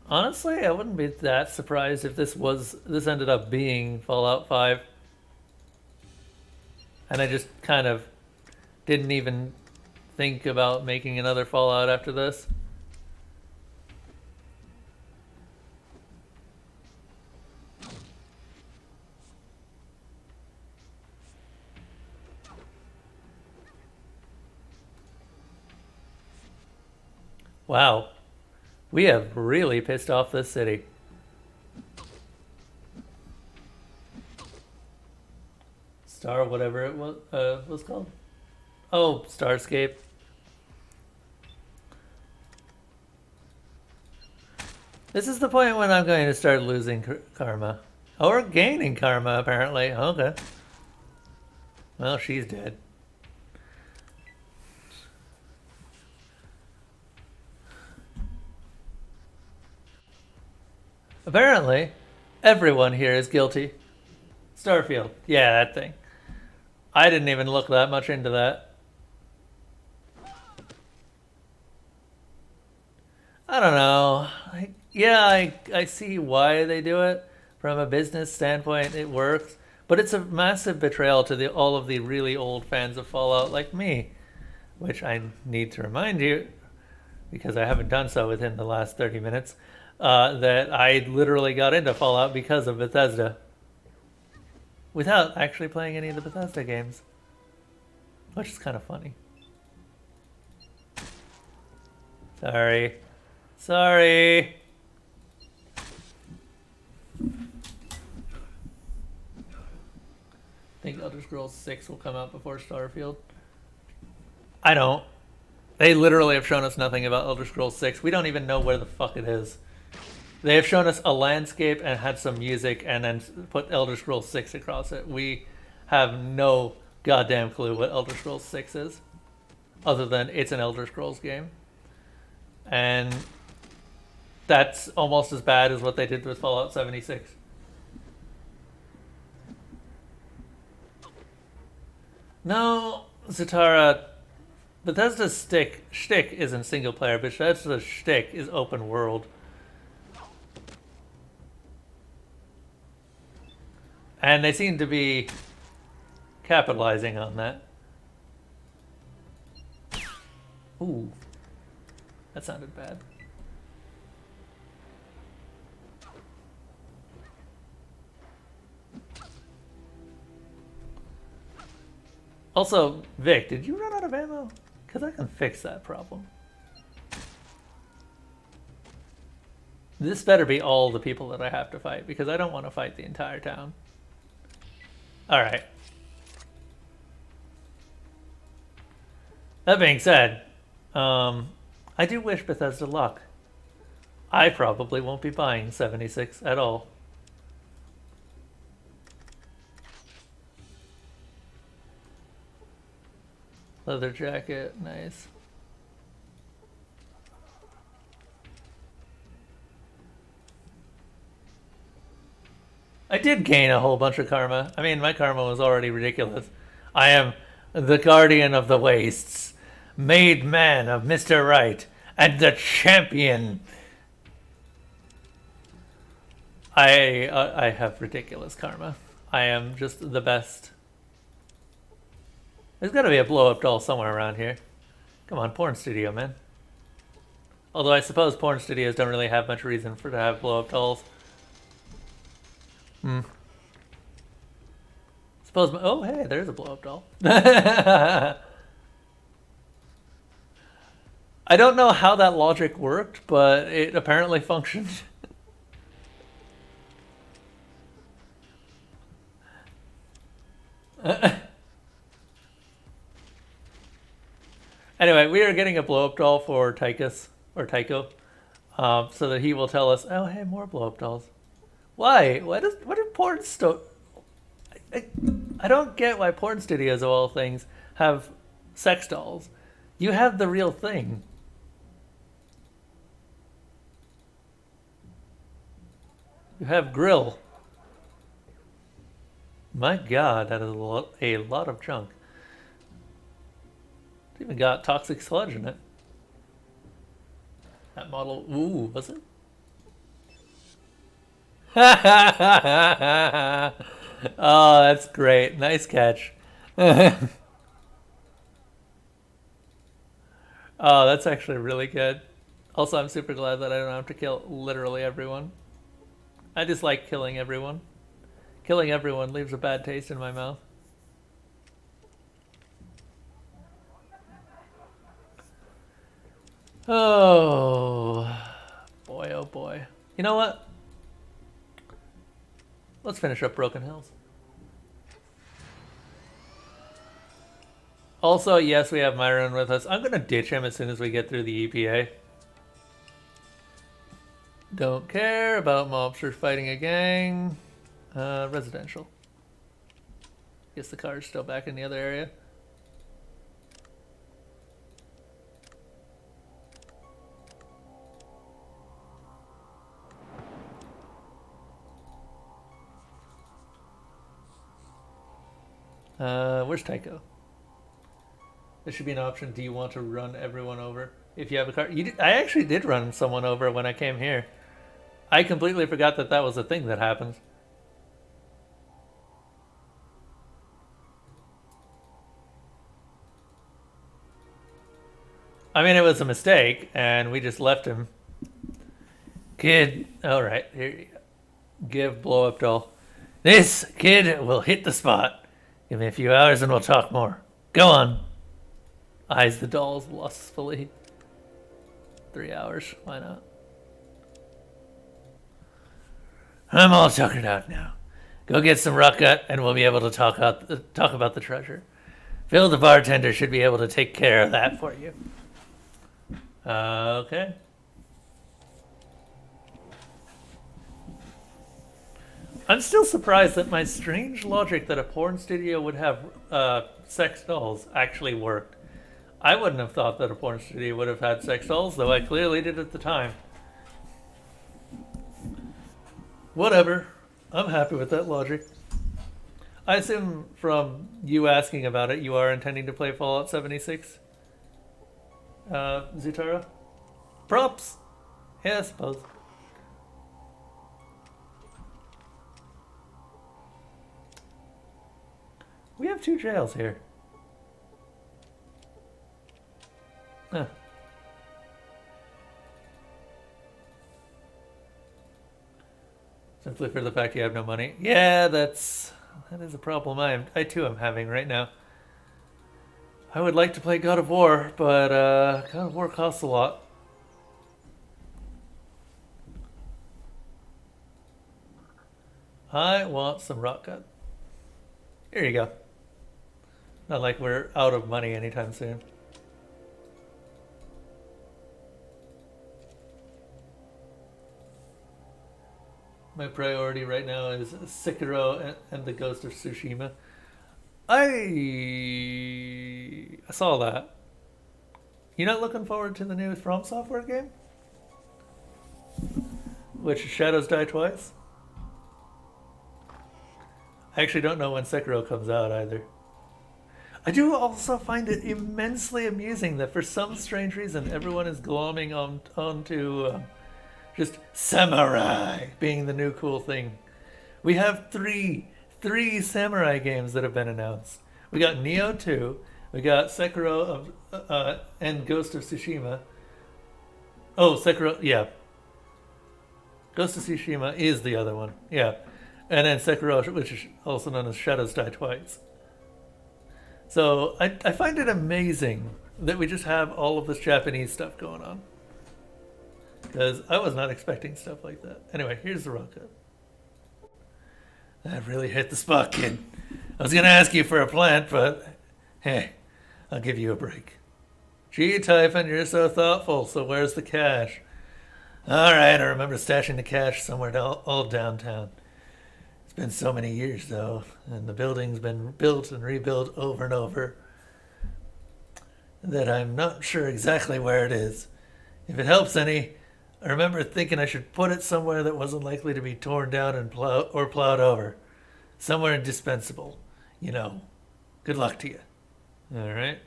Honestly, I wouldn't be that surprised if this ended up being Fallout 5. And I just kind of didn't even think about making another Fallout after this. Wow. We have really pissed off this city. Star whatever it was called. Oh, Starscape. This is the point when I'm going to start losing karma. Or gaining karma, apparently. Okay. Well, she's dead. Apparently, everyone here is guilty. Starfield. Yeah, that thing. I didn't even look that much into that. I don't know. I see why they do it. From a business standpoint, it works. But it's a massive betrayal to all of the really old fans of Fallout like me. Which I need to remind you, because I haven't done so within the last 30 minutes, that I literally got into Fallout because of Bethesda. Without actually playing any of the Bethesda games. Which is kind of funny. Sorry. Sorry. Think Elder Scrolls 6 will come out before Starfield? I don't. They literally have shown us nothing about Elder Scrolls 6. We don't even know where the fuck it is. They have shown us a landscape and had some music and then put Elder Scrolls 6 across it. We have no goddamn clue what Elder Scrolls 6 is. Other than it's an Elder Scrolls game. And that's almost as bad as what they did with Fallout 76. No, Zatara, Bethesda's shtick isn't single player, but Bethesda's shtick is open world. And they seem to be capitalizing on that. Ooh. That sounded bad. Also, Vic, did you run out of ammo? Because I can fix that problem. This better be all the people that I have to fight, because I don't want to fight the entire town. Alright. That being said, I do wish Bethesda luck. I probably won't be buying 76 at all. Leather jacket, nice. I did gain a whole bunch of karma. I mean, my karma was already ridiculous. I am the guardian of the wastes, made man of Mr. Right, and the champion. I have ridiculous karma. I am just the best. There's got to be a blow-up doll somewhere around here. Come on, porn studio, man. Although I suppose porn studios don't really have much reason to have blow-up dolls. Suppose oh, hey, there's a blow-up doll. I don't know how that logic worked, but it apparently functioned. Anyway, we are getting a blow-up doll for Tychus, or Tycho, so that he will tell us, oh, hey, more blow-up dolls. Why? What do porn I don't get why porn studios, of all things, have sex dolls. You have the real thing. You have Grill. My god, that is a lot of junk. It's even got toxic sludge in it. That model, ooh, was it? Oh, that's great. Nice catch. Oh, that's actually really good. Also, I'm super glad that I don't have to kill literally everyone. I just like killing everyone. Killing everyone leaves a bad taste in my mouth. Oh, boy, oh boy. You know what? Let's finish up Broken Hills. Also, yes, we have Myron with us. I'm going to ditch him as soon as we get through the EPA. Don't care about mobsters fighting a gang. Residential. Guess the car's still back in the other area. Where's Tycho? There should be an option. Do you want to run everyone over? If you have a car. I actually did run someone over when I came here. I completely forgot that that was a thing that happens. I mean, it was a mistake, and we just left him. Kid, alright, here you go. Give blow up doll. This kid will hit the spot. Give me a few hours and we'll talk more. Go on. Eyes the dolls lustfully. 3 hours, why not? I'm all tuckered out now. Go get some rock gut and we'll be able to talk about the treasure. Phil the bartender should be able to take care of that for you. Okay. I'm still surprised that my strange logic that a porn studio would have sex dolls actually worked. I wouldn't have thought that a porn studio would have had sex dolls, though I clearly did at the time. Whatever. I'm happy with that logic. I assume from you asking about it, you are intending to play Fallout 76? Zutara? Props! Yeah, I suppose. We have 2 jails here. Huh. Simply for the fact you have no money. Yeah, that is a problem I too am having right now. I would like to play God of War, but God of War costs a lot. I want some rock cut. Here you go. Not like we're out of money anytime soon. My priority right now is Sekiro and the Ghost of Tsushima. I saw that. You not looking forward to the new From Software game? Which Shadows Die Twice? I actually don't know when Sekiro comes out either. I do also find it immensely amusing that for some strange reason everyone is glomming onto just samurai being the new cool thing. We have three samurai games that have been announced. We got Nioh 2, we got Sekiro and Ghost of Tsushima. Oh, Sekiro, yeah. Ghost of Tsushima is the other one, yeah. And then Sekiro, which is also known as Shadows Die Twice. So I find it amazing that we just have all of this Japanese stuff going on. Because I was not expecting stuff like that. Anyway, here's the rocket. That really hit the spot, kid. I was going to ask you for a plant, but hey, I'll give you a break. Gee, Typhon, you're so thoughtful, so where's the cash? All right, I remember stashing the cash somewhere all downtown. It's been so many years, though, and the building's been built and rebuilt over and over that I'm not sure exactly where it is. If it helps any, I remember thinking I should put it somewhere that wasn't likely to be torn down and plowed over. somewhere indispensable. You know, good luck to you. All right.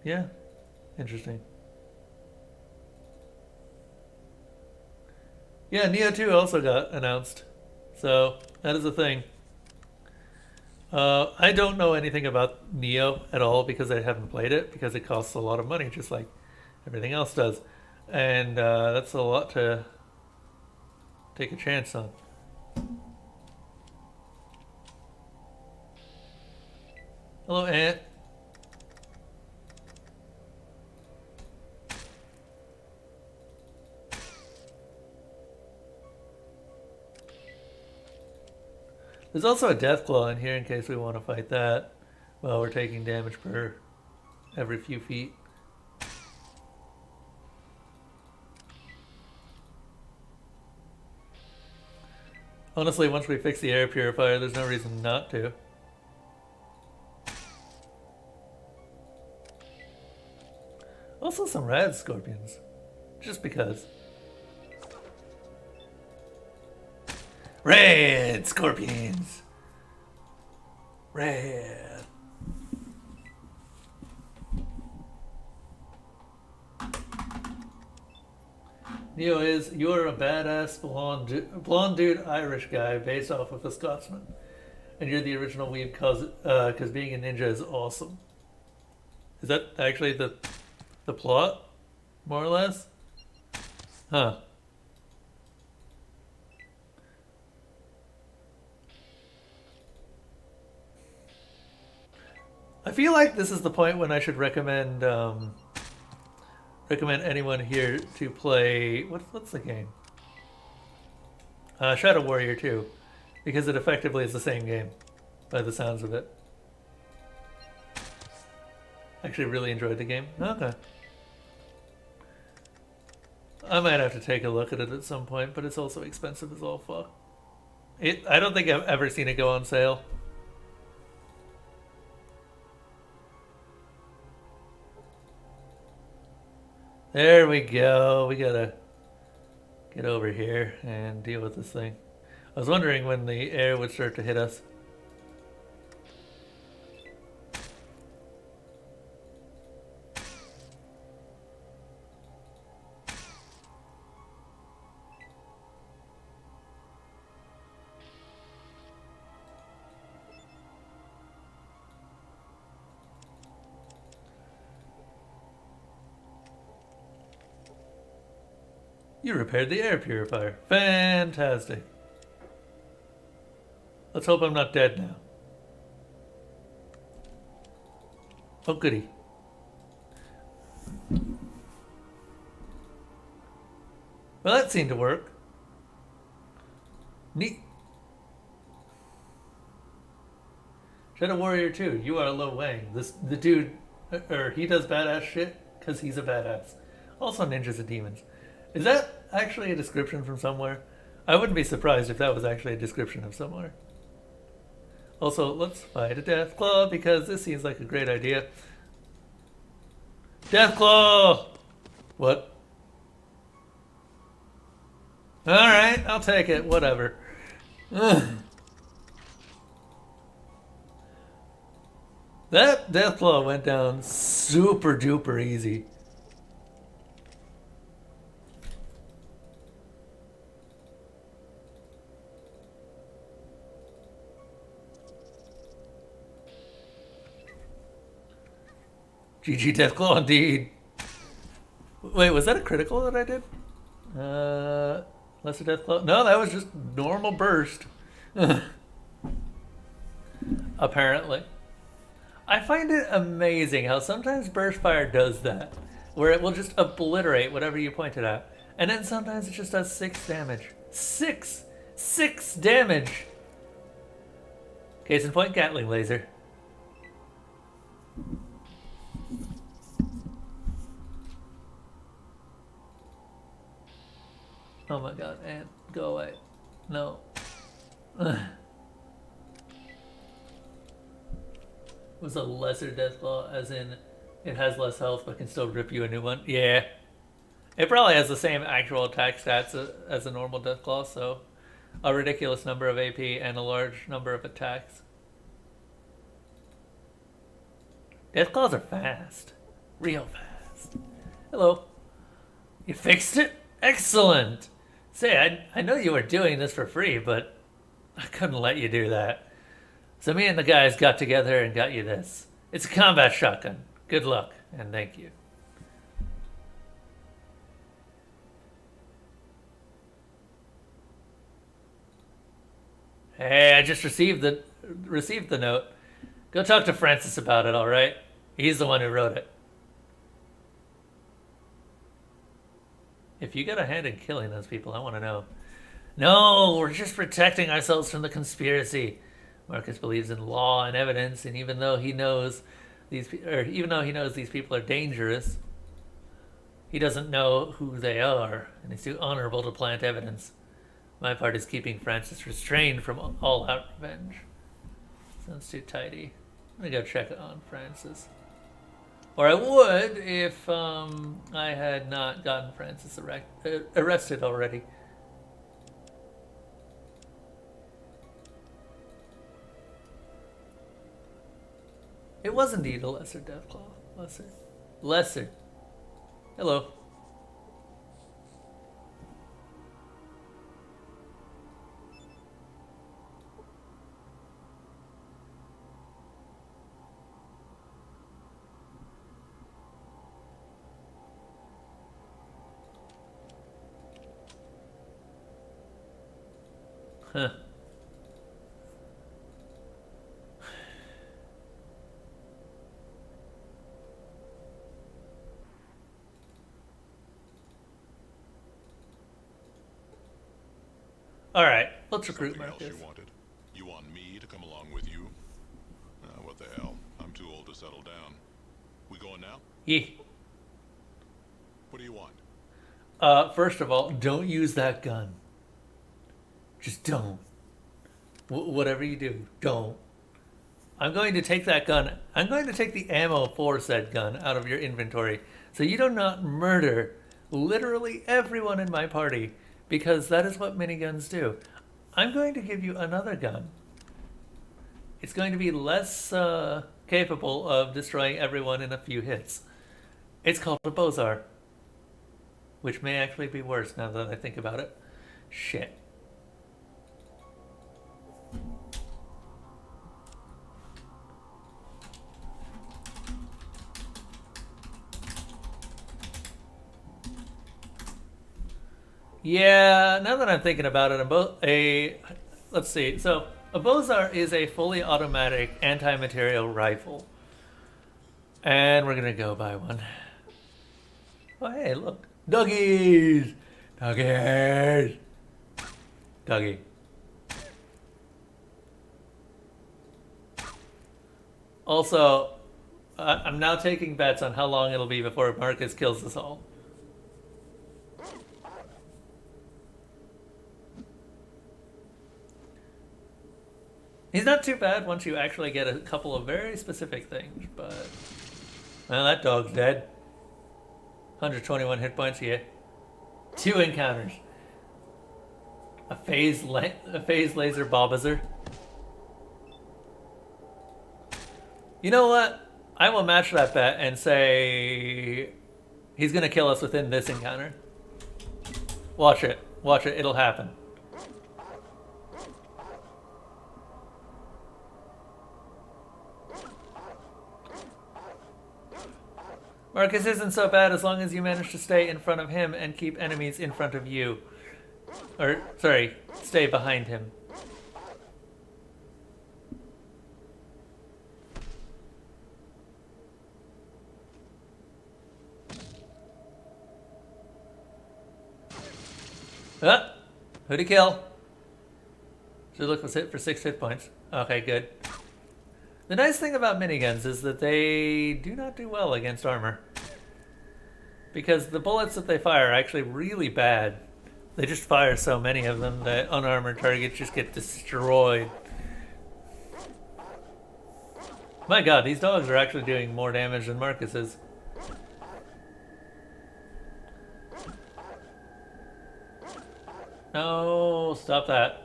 Yeah, interesting. Yeah, Neo 2 also got announced. So, that is a thing. I don't know anything about Neo at all because I haven't played it, because it costs a lot of money, just like everything else does. And that's a lot to take a chance on. Hello, Ant. There's also a Deathclaw in here in case we want to fight that while we're taking damage per every few feet. Honestly, once we fix the air purifier, there's no reason not to. Also some rad scorpions. Just because. Red scorpions! Red! Neo is, you're a badass blonde dude Irish guy based off of a Scotsman. And you're the original weeb cause being a ninja is awesome. Is that actually the plot? More or less? Huh. I feel like this is the point when I should recommend anyone here to play what's the game? Shadow Warrior 2, because it effectively is the same game, by the sounds of it. Actually, really enjoyed the game. Okay. I might have to take a look at it at some point, but it's also expensive as all fuck. I don't think I've ever seen it go on sale. There we go. We gotta get over here and deal with this thing. I was wondering when the air would start to hit us. You repaired the air purifier. Fantastic. Let's hope I'm not dead now. Oh, goody. Well, that seemed to work. Neat. Shadow Warrior 2, you are Lo Wang. The dude, he does badass shit because he's a badass. Also ninjas and demons. Is that actually a description from somewhere? I wouldn't be surprised if that was actually a description of somewhere. Also, let's fight a Deathclaw because this seems like a great idea. Deathclaw! What? Alright, I'll take it. Whatever. Ugh. That Deathclaw went down super duper easy. GG Deathclaw indeed. Wait, was that a critical that I did? Lesser Deathclaw? No, that was just normal burst. Apparently. I find it amazing how sometimes burst fire does that, where it will just obliterate whatever you pointed at. And then sometimes it just does 6 damage. 6 damage! Case in point, Gatling laser. Oh my god, Ant, go away. No. It was a lesser Deathclaw, as in It has less health, but can still rip you a new one. Yeah. It probably has the same actual attack stats as a normal Deathclaw, so a ridiculous number of AP and a large number of attacks. Deathclaws are fast. Real fast. Hello. You fixed it? Excellent! Say, I know you were doing this for free, but I couldn't let you do that. So me and the guys got together and got you this. It's a combat shotgun. Good luck, and thank you. Hey, I just received the note. Go talk to Francis about it, all right? He's the one who wrote it. If you got a hand in killing those people, I want to know. No, we're just protecting ourselves from the conspiracy. Marcus believes in law and evidence, and even though he knows these people are dangerous, he doesn't know who they are, and it's too honorable to plant evidence. My part is keeping Francis restrained from all-out revenge. Sounds too tidy. I'm gonna go check on Francis. Or I would if I had not gotten Francis arrested already. It was indeed a lesser Deathclaw. Lesser. Hello. Huh. All right, let's recruit Something else Marcus. you wanted? You want me to come along with you? What the hell? I'm too old to settle down. We going now? Yeah. What do you want? First of all, don't use that gun. Just don't. Whatever you do, don't. I'm going to take that gun. I'm going to take the ammo for said gun out of your inventory, so you do not murder literally everyone in my party, because that is what miniguns do. I'm going to give you another gun. It's going to be less capable of destroying everyone in a few hits. It's called a Bozar, which may actually be worse now that I think about it. Shit. Yeah, now that I'm thinking about it, let's see. So a Bozar is a fully automatic anti-material rifle, and we're gonna go buy one. Oh, hey, look, doggies, doggies, doggy. Also, I'm now taking bets on how long it'll be before Marcus kills us all. He's not too bad once you actually get a couple of very specific things, but... Well, that dog's dead. 121 hit points, yeah. 2 encounters. A phase laser Bobazer. You know what? I will match that bet and say... He's gonna kill us within this encounter. Watch it. Watch it. It'll happen. Marcus isn't so bad as long as you manage to stay in front of him and keep enemies in front of you. Or, sorry, stay behind him. Ah! Who'd he kill? Should look was hit for 6 hit points. Okay, good. The nice thing about miniguns is that they do not do well against armor. Because the bullets that they fire are actually really bad. They just fire so many of them that unarmored targets just get destroyed. My god, these dogs are actually doing more damage than Marcus is. No, stop that.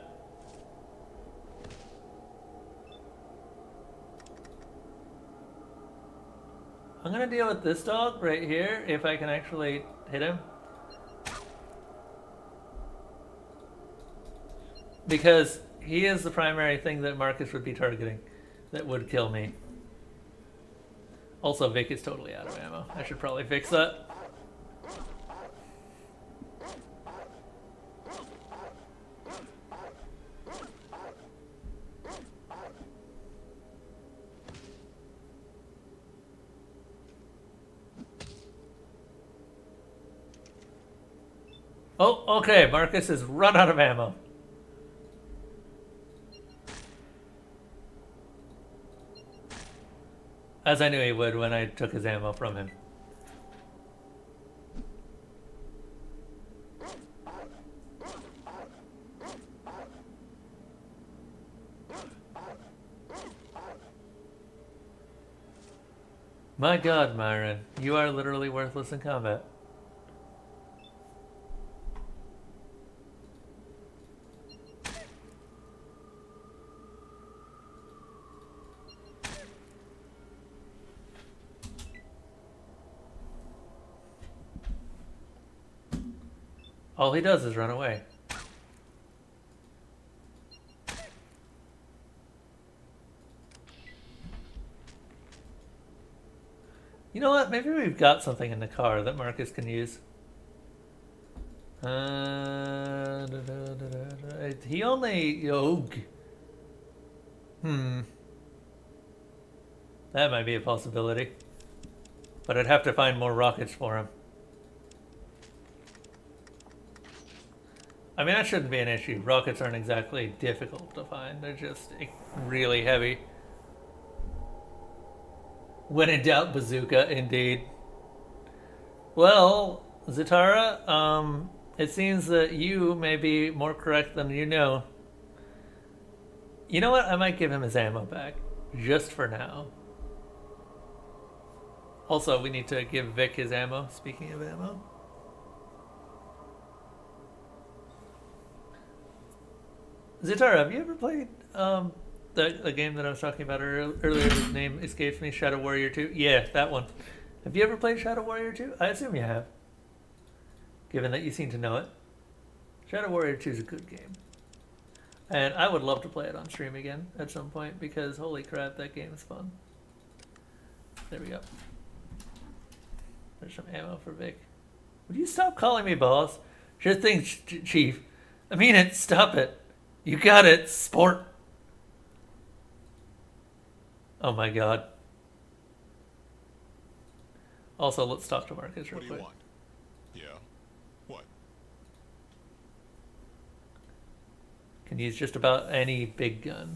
I'm gonna deal with this dog right here if I can actually hit him. Because he is the primary thing that Marcus would be targeting that would kill me. Also, Vic is totally out of ammo. I should probably fix that. Oh, okay. Marcus has run out of ammo. As I knew he would when I took his ammo from him. My god, Myron. You are literally worthless in combat. All he does is run away. You know what? Maybe we've got something in the car that Marcus can use. He only... Oog. That might be a possibility. But I'd have to find more rockets for him. I mean, that shouldn't be an issue. Rockets aren't exactly difficult to find. They're just really heavy. When in doubt, bazooka, indeed. Well, Zatara, it seems that you may be more correct than you know. You know what? I might give him his ammo back. Just for now. Also, we need to give Vic his ammo. Speaking of ammo. Zatara, have you ever played the game that I was talking about earlier? His name escapes me. Shadow Warrior 2? Yeah, that one. Have you ever played Shadow Warrior 2? I assume you have. Given that you seem to know it. Shadow Warrior 2 is a good game. And I would love to play it on stream again at some point because holy crap, that game is fun. There we go. There's some ammo for Vic. Would you stop calling me boss? Sure thing, Chief. I mean it. Stop it. You got it, sport. Oh my god. Also, let's talk to Marcus real quick. What do you want? Yeah? What? Can use just about any big gun,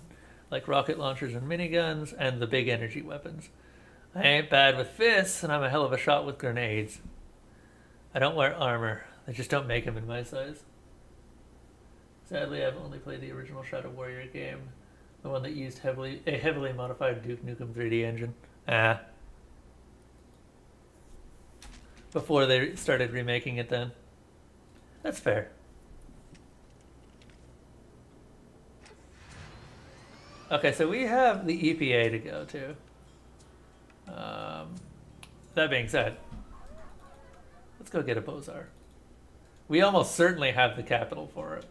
like rocket launchers and miniguns, and the big energy weapons. I ain't bad with fists, and I'm a hell of a shot with grenades. I don't wear armor. They just don't make them in my size. Sadly, I've only played the original Shadow Warrior game, the one that used a heavily modified Duke Nukem 3D engine. Before they started remaking it then. That's fair. Okay, so we have the EPA to go to. That being said, let's go get a Bozar. We almost certainly have the capital for it.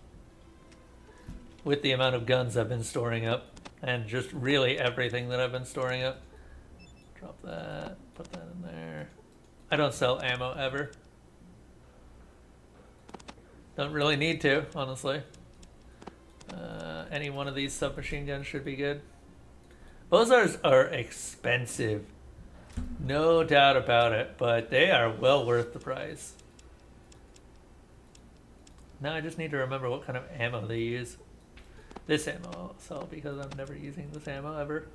With the amount of guns I've been storing up, and just really everything that I've been storing up. Drop that, put that in there. I don't sell ammo ever. Don't really need to, honestly. Any one of these submachine guns should be good. Bozars are expensive. No doubt about it, but they are well worth the price. Now I just need to remember what kind of ammo they use. This ammo I'll sell because I'm never using this ammo ever.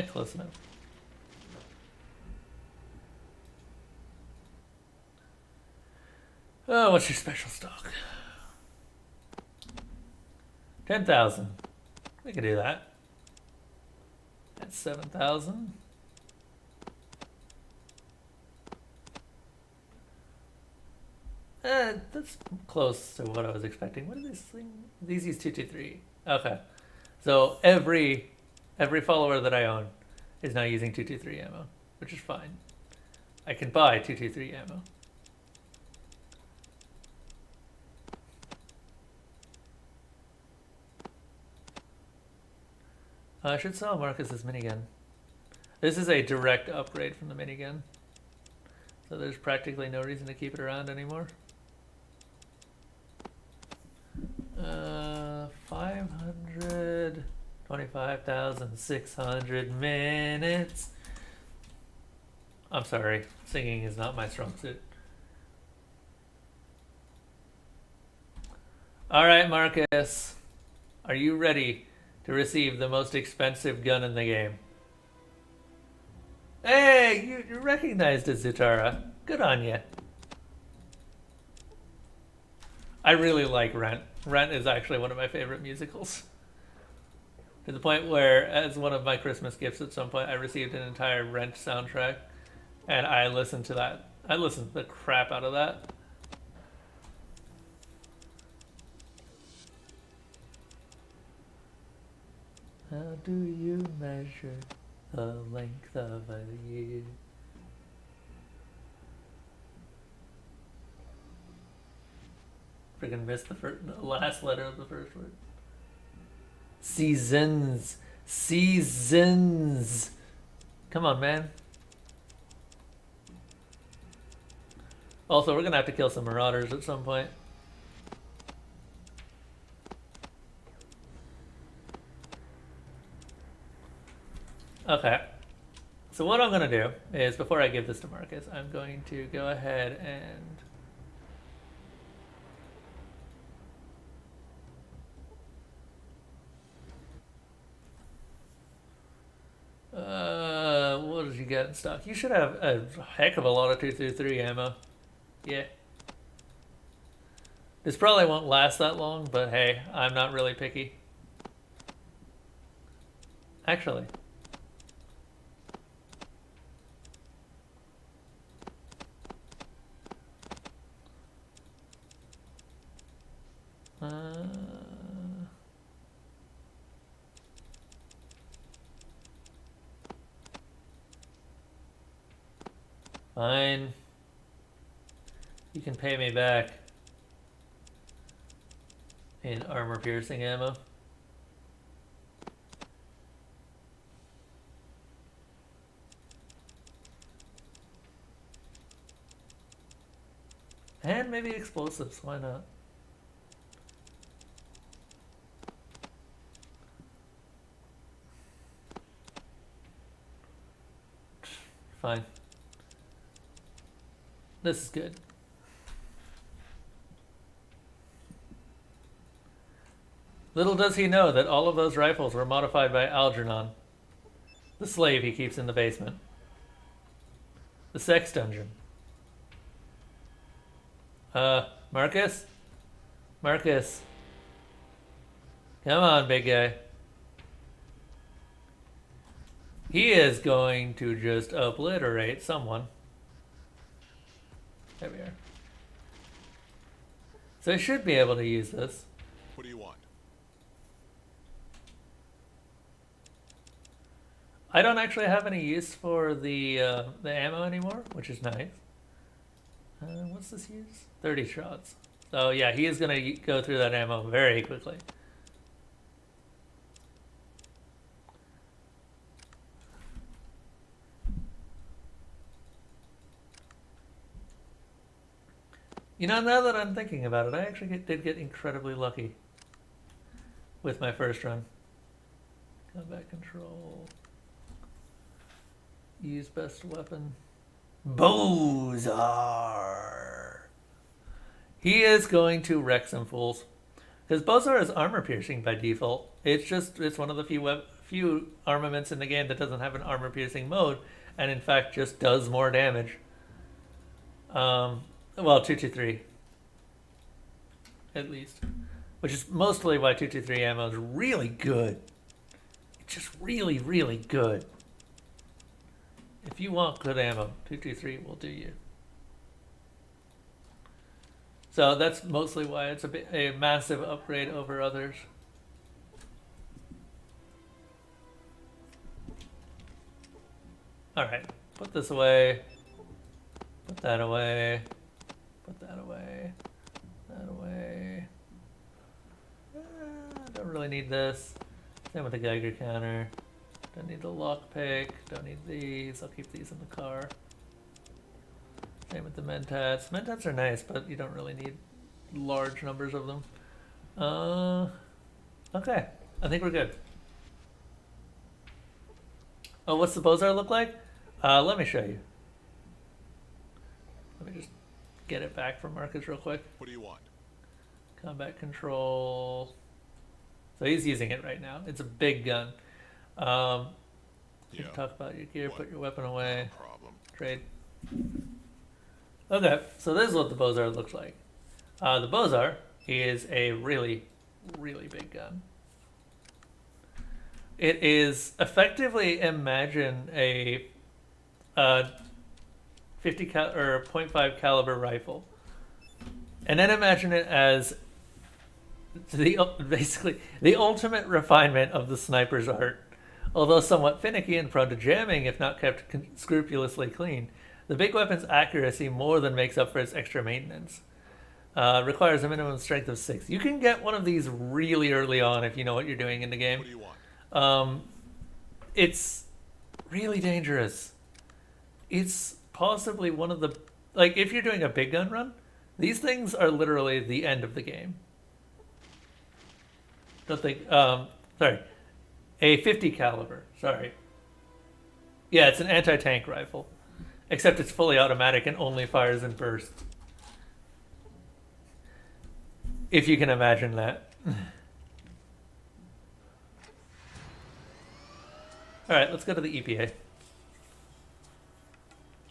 Close enough. Oh, what's your special stock? 10,000. We can do that. That's 7,000. That's close to what I was expecting. What are these things? These use 223. Okay. So every follower that I own is now using 223 ammo, which is fine. I can buy 223 ammo. I should sell Marcus's minigun. This is a direct upgrade from the minigun, so there's practically no reason to keep it around anymore. 525,600 minutes. I'm sorry, singing is not my strong suit. All right, Marcus, are you ready to receive the most expensive gun in the game? Hey, you recognized it, Zutara. Good on you. I really like Rent. Rent is actually one of my favorite musicals. To the point where, as one of my Christmas gifts at some point, I received an entire Rent soundtrack. And I listened to that. I listened to the crap out of that. How do you measure the length of a year? Freaking missed the last letter of the first word. Seasons. Seasons. Come on, man. Also, we're gonna have to kill some marauders at some point. Okay. So what I'm gonna do is, before I give this to Marcus, I'm going to go ahead and what did you get in stock? You should have a heck of a lot of 223 ammo. Yeah. This probably won't last that long, but hey, I'm not really picky. Actually. Fine. You can pay me back in armor piercing ammo. And maybe explosives, why not? Fine. This is good. Little does he know that all of those rifles were modified by Algernon, the slave he keeps in the basement. The sex dungeon. Marcus? Marcus. Come on, big guy. He is going to just obliterate someone. There we are. So I should be able to use this. What do you want? I don't actually have any use for the ammo anymore, which is nice. What's this use? 30 shots. So yeah, he is going to go through that ammo very quickly. You know, now that I'm thinking about it, I actually did get incredibly lucky with my first run. Combat control. Use best weapon. Bozar. He is going to wreck some fools. Because Bozar is armor piercing by default. It's one of the few armaments in the game that doesn't have an armor piercing mode, and in fact just does more damage. Well, 223. at least. Which is mostly why 223 ammo is really good. It's just really, really good. If you want good ammo, 223 will do you. So that's mostly why it's a massive upgrade over others. Alright, put this away. Put that away. Put that away. That away. Don't really need this. Same with the Geiger counter. Don't need the lockpick. Don't need these. I'll keep these in the car. Same with the mentats. Mentats are nice, but you don't really need large numbers of them. Okay. I think we're good. Oh, what's the Bozar look like? Let me show you. Let me just get it back from Marcus real quick. What do you want? Combat control. So he's using it right now. It's a big gun. You can talk about your gear, put your weapon away. No problem. Trade. Okay, so this is what the Bozar looks like. The Bozar is a really, really big gun. It is effectively, imagine a 50 or 0.5 caliber rifle, and then imagine it as basically the ultimate refinement of the sniper's art. Although somewhat finicky and prone to jamming if not kept scrupulously clean, the big weapon's accuracy more than makes up for its extra maintenance. Requires a minimum strength of 6. You can get one of these really early on if you know what you're doing in the game. What do you want? It's really dangerous. It's possibly one of the... Like, if you're doing a big gun run, these things are literally the end of the game. Don't think... sorry. A 50 caliber. Sorry. Yeah, it's an anti-tank rifle. Except it's fully automatic and only fires in bursts. If you can imagine that. Alright, let's go to the EPA.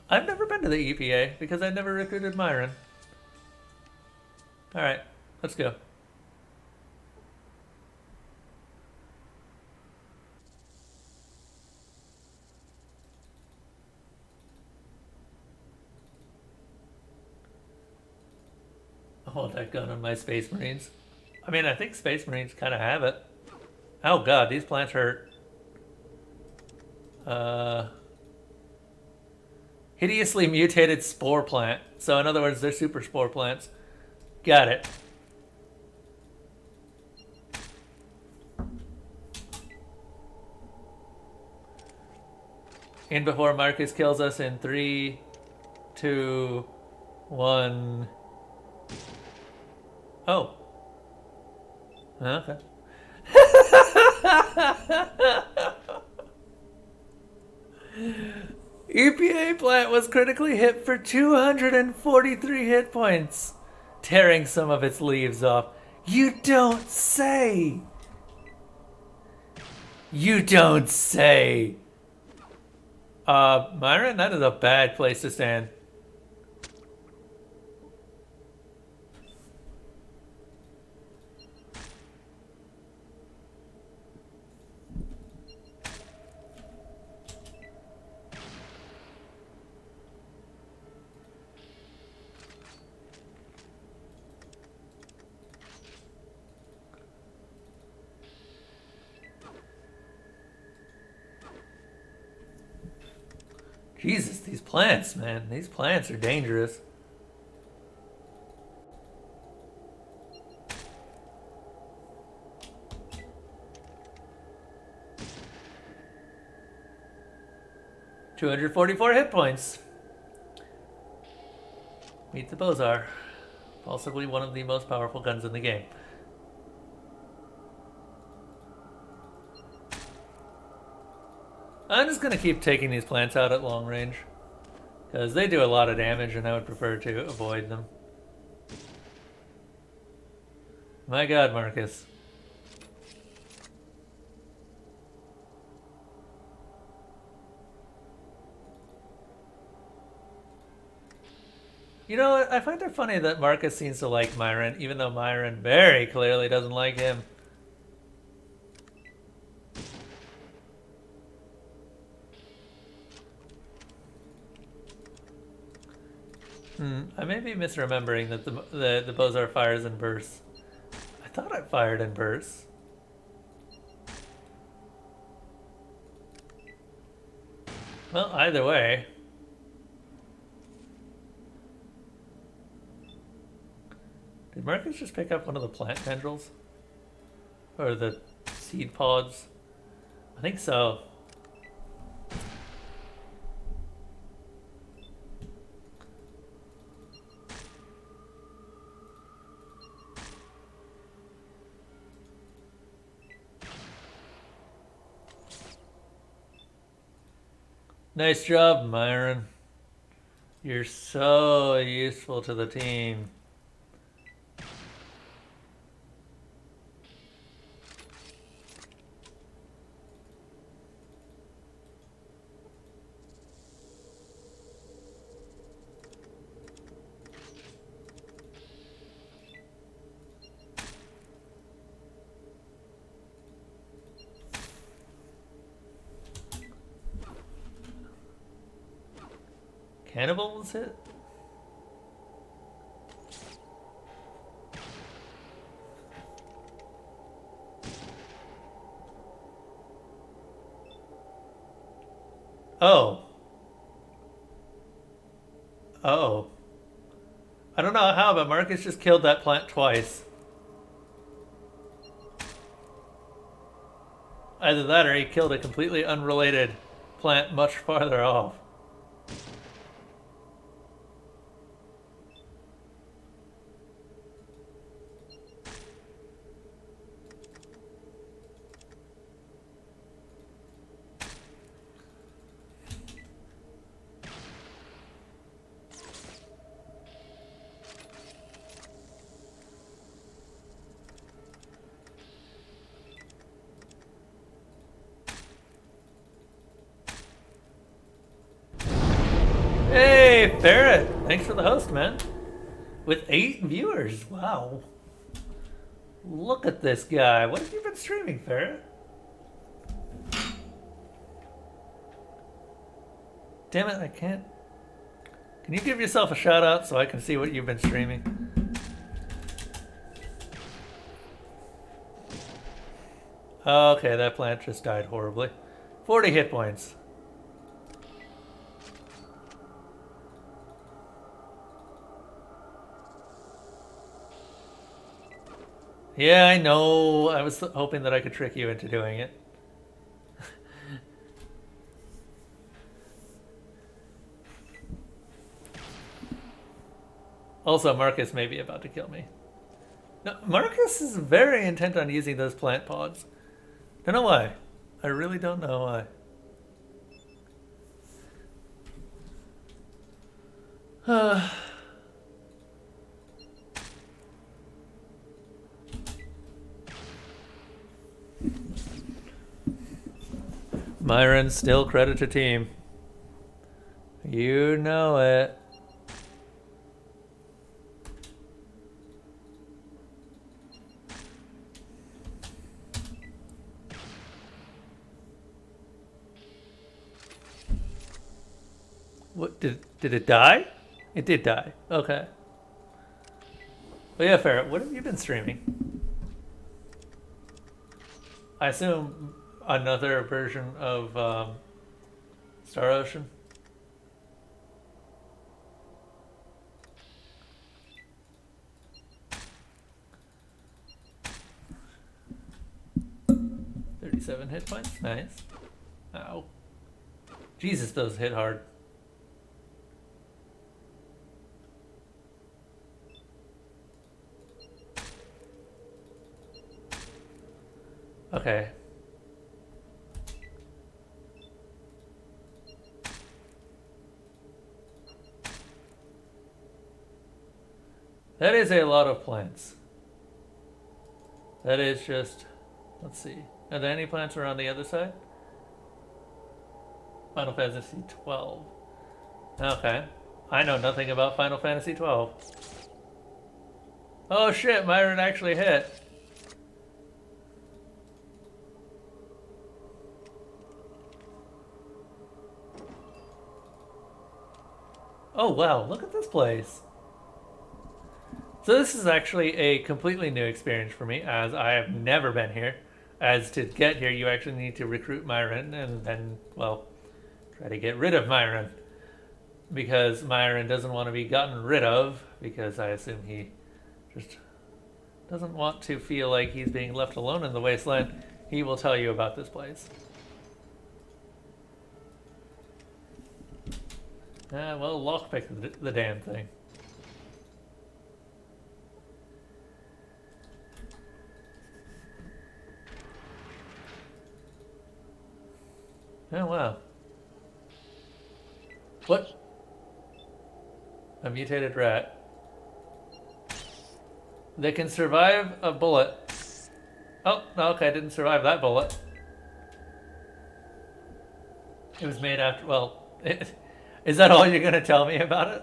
I've never been to the EPA because I've never recruited Myron. Alright, let's go. I'll hold that gun on my Space Marines. I mean, I think Space Marines kind of have it. Oh god, these plants hurt. Hideously mutated spore plant. So in other words, they're super spore plants. Got it. In before Marcus kills us in 3, 2, 1. Oh. Okay. EPA plant was critically hit for 243 hit points, tearing some of its leaves off. You don't say! You don't say! Myron, that is a bad place to stand. Jesus, these plants, man. These plants are dangerous. $244 hit points. Meet the Bozar. Possibly one of the most powerful guns in the game. I'm just going to keep taking these plants out at long range. Because they do a lot of damage and I would prefer to avoid them. My god, Marcus. You know what? I find it funny that Marcus seems to like Myron, even though Myron very clearly doesn't like him. I may be misremembering that the Bozar fires in bursts. I thought I fired in bursts. Well, either way. Did Marcus just pick up one of the plant tendrils? Or the seed pods? I think so. Nice job, Myron. You're so useful to the team. Cannibal was hit? Oh. Oh. I don't know how, but Marcus just killed that plant twice. Either that or he killed a completely unrelated plant much farther off. Hey, Ferret! Thanks for the host, man. With 8 viewers, wow. Look at this guy. What have you been streaming, Ferret? Damn it, I can't. Can you give yourself a shout out so I can see what you've been streaming? Okay, that plant just died horribly. 40 hit points. Yeah, I know. I was hoping that I could trick you into doing it. Also, Marcus may be about to kill me. No, Marcus is very intent on using those plant pods. Don't know why. I really don't know why. Myron still credit to team. You know it. What did it die? It did die. Okay. Well, yeah, Ferret, what have you been streaming? I assume another version of Star Ocean. $37 hit points. Nice. Ow. Jesus, those hit hard. Okay. That is a lot of plants. That is just... Let's see. Are there any plants around the other side? Final Fantasy 12. Okay. I know nothing about Final Fantasy 12. Oh shit, Myron actually hit. Oh wow, look at this place. So this is actually a completely new experience for me, as I have never been here. As to get here, you actually need to recruit Myron and then, well, try to get rid of Myron. Because Myron doesn't want to be gotten rid of, because I assume he just doesn't want to feel like he's being left alone in the wasteland. He will tell you about this place. Well, lockpick the damn thing. Oh, wow. What? A mutated rat. They can survive a bullet. Oh, no, okay, I didn't survive that bullet. It was made after, well, is that all you're going to tell me about it?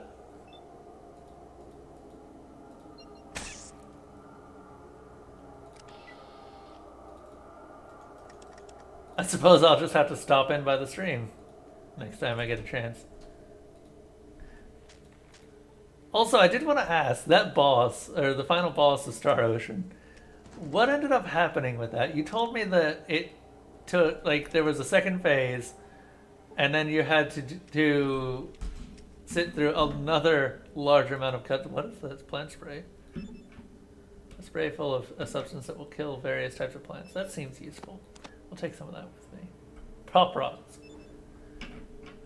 I suppose I'll just have to stop in by the stream next time I get a chance. Also, I did want to ask, that boss, or the final boss of Star Ocean, what ended up happening with that? You told me that it took, like, there was a second phase, and then you had to sit through another large amount of cut. What is this? Plant spray? A spray full of a substance that will kill various types of plants. That seems useful. We'll take some of that with me. Pop rocks.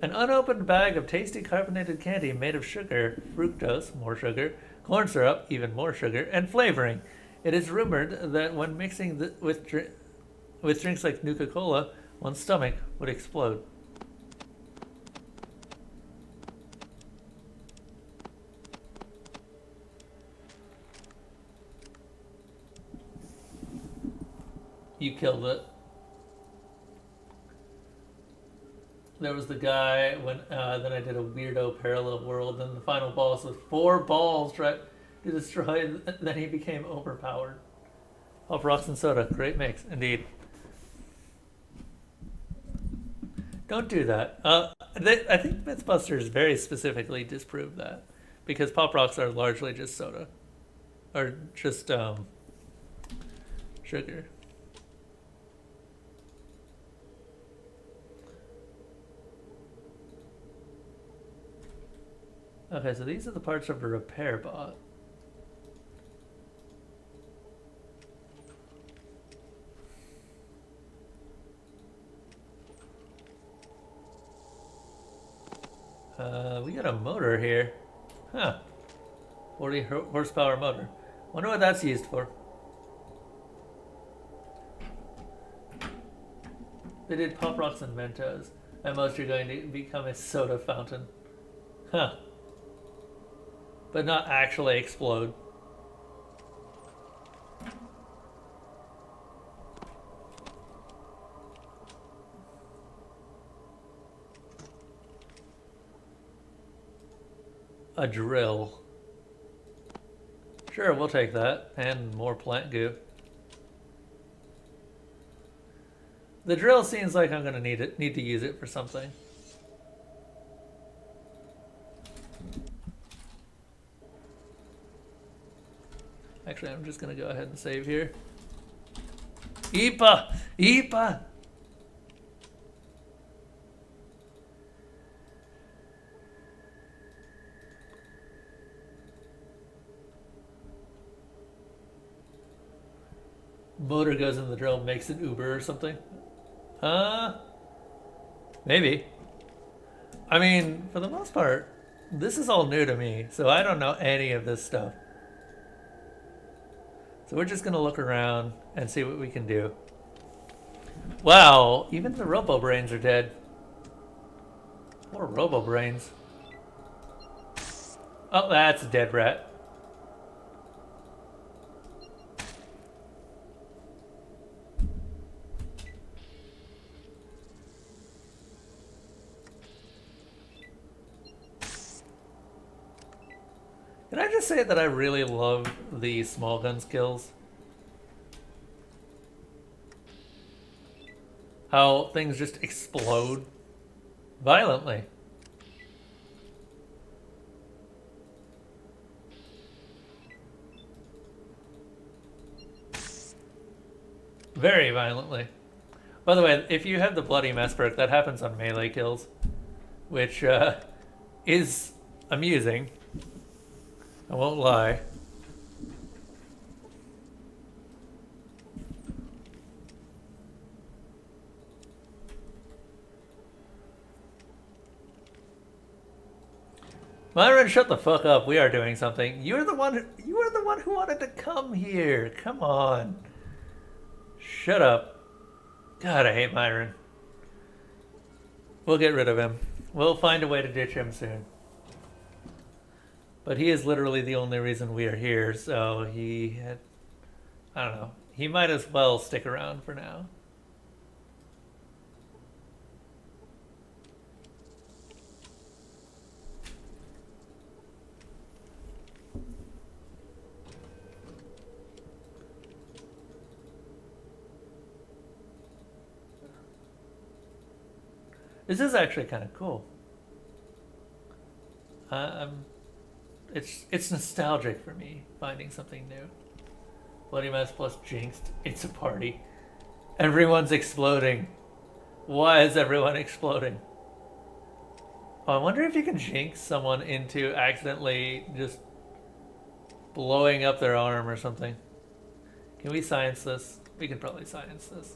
An unopened bag of tasty carbonated candy made of sugar, fructose, more sugar, corn syrup, even more sugar, and flavoring. It is rumored that when mixing with drinks like Nuka-Cola, one's stomach would explode. You killed it. There was the guy when then I did a weirdo parallel world, and the final boss was 4 balls tried to destroy. Then he became overpowered. Pop rocks and soda, great mix indeed. Don't do that. I think Mythbusters very specifically disproved that, because pop rocks are largely just soda, or just sugar. Okay, so these are the parts of a repair bot. We got a motor here. Huh. 40 horsepower motor. Wonder what that's used for. They did Pop Rocks and Mentos. At most you're going to become a soda fountain. Huh. But not actually explode. A drill. Sure, we'll take that. And more plant goo. The drill seems like I'm gonna need to use it for something. Actually, I'm just gonna go ahead and save here. Ipa! Ipa! Motor goes in the drill, makes an Uber or something. Maybe. I mean, for the most part, this is all new to me, so I don't know any of this stuff. So we're just gonna look around and see what we can do. Wow, even the Robo Brains are dead. Poor Robo Brains. Oh, that's a dead rat. Can I just say that I really love the small gun skills? How things just explode violently. Very violently. By the way, if you have the Bloody Mess perk, that happens on melee kills, which is amusing. I won't lie. Myron, shut the fuck up. We are doing something. You're the one. You are the one who wanted to come here. Come on. Shut up. God, I hate Myron. We'll get rid of him. We'll find a way to ditch him soon. But he is literally the only reason we are here, so I don't know. He might as well stick around for now. This is actually kind of cool. It's nostalgic for me finding something new. Bloody Mess plus Jinxed. It's a party. Everyone's exploding. Why is everyone exploding? Oh, I wonder if you can jinx someone into accidentally just blowing up their arm or something. Can we science this? We can probably science this.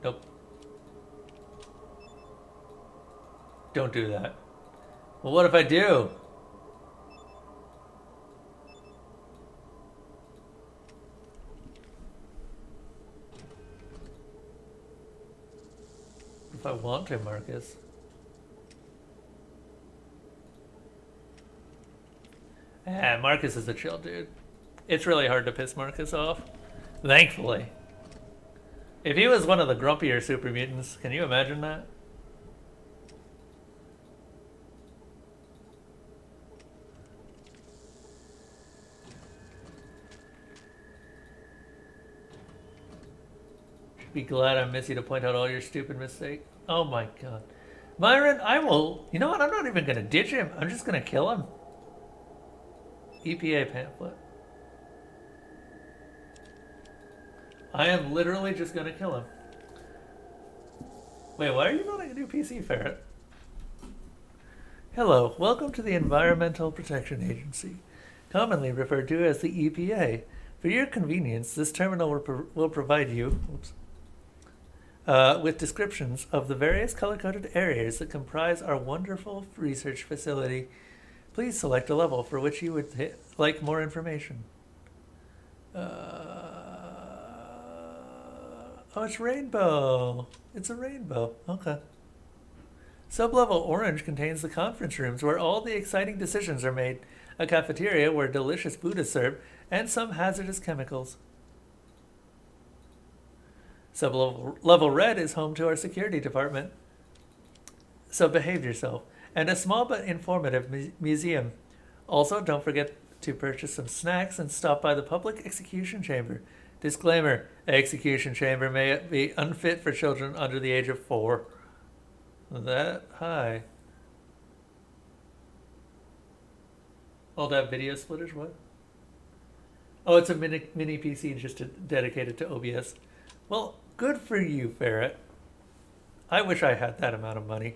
Nope. Don't do that. Well, what if I do? If I want to, Marcus. Marcus is a chill dude. It's really hard to piss Marcus off. Thankfully. If he was one of the grumpier super mutants, can you imagine that? Be glad I'm Missy to point out all your stupid mistakes. Oh my god. Myron, I will... You know what? I'm not even going to ditch him. I'm just going to kill him. EPA pamphlet. I am literally just going to kill him. Wait, why are you building a new PC, Ferret? Hello, welcome to the Environmental Protection Agency, commonly referred to as the EPA. For your convenience, this terminal will provide you... Oops. With descriptions of the various color-coded areas that comprise our wonderful research facility. Please select a level for which you would like more information. Oh, it's rainbow. It's a rainbow. Okay. Sublevel orange contains the conference rooms where all the exciting decisions are made, a cafeteria where delicious food is served, and some hazardous chemicals. Sublevel red is home to our security department. So behave yourself. And a small but informative museum. Also, don't forget to purchase some snacks and stop by the public execution chamber. Disclaimer, execution chamber may be unfit for children under the age of 4. That high. All that video splitters, what? Oh, it's a mini PC just dedicated to OBS. Well, good for you, Ferret. I wish I had that amount of money.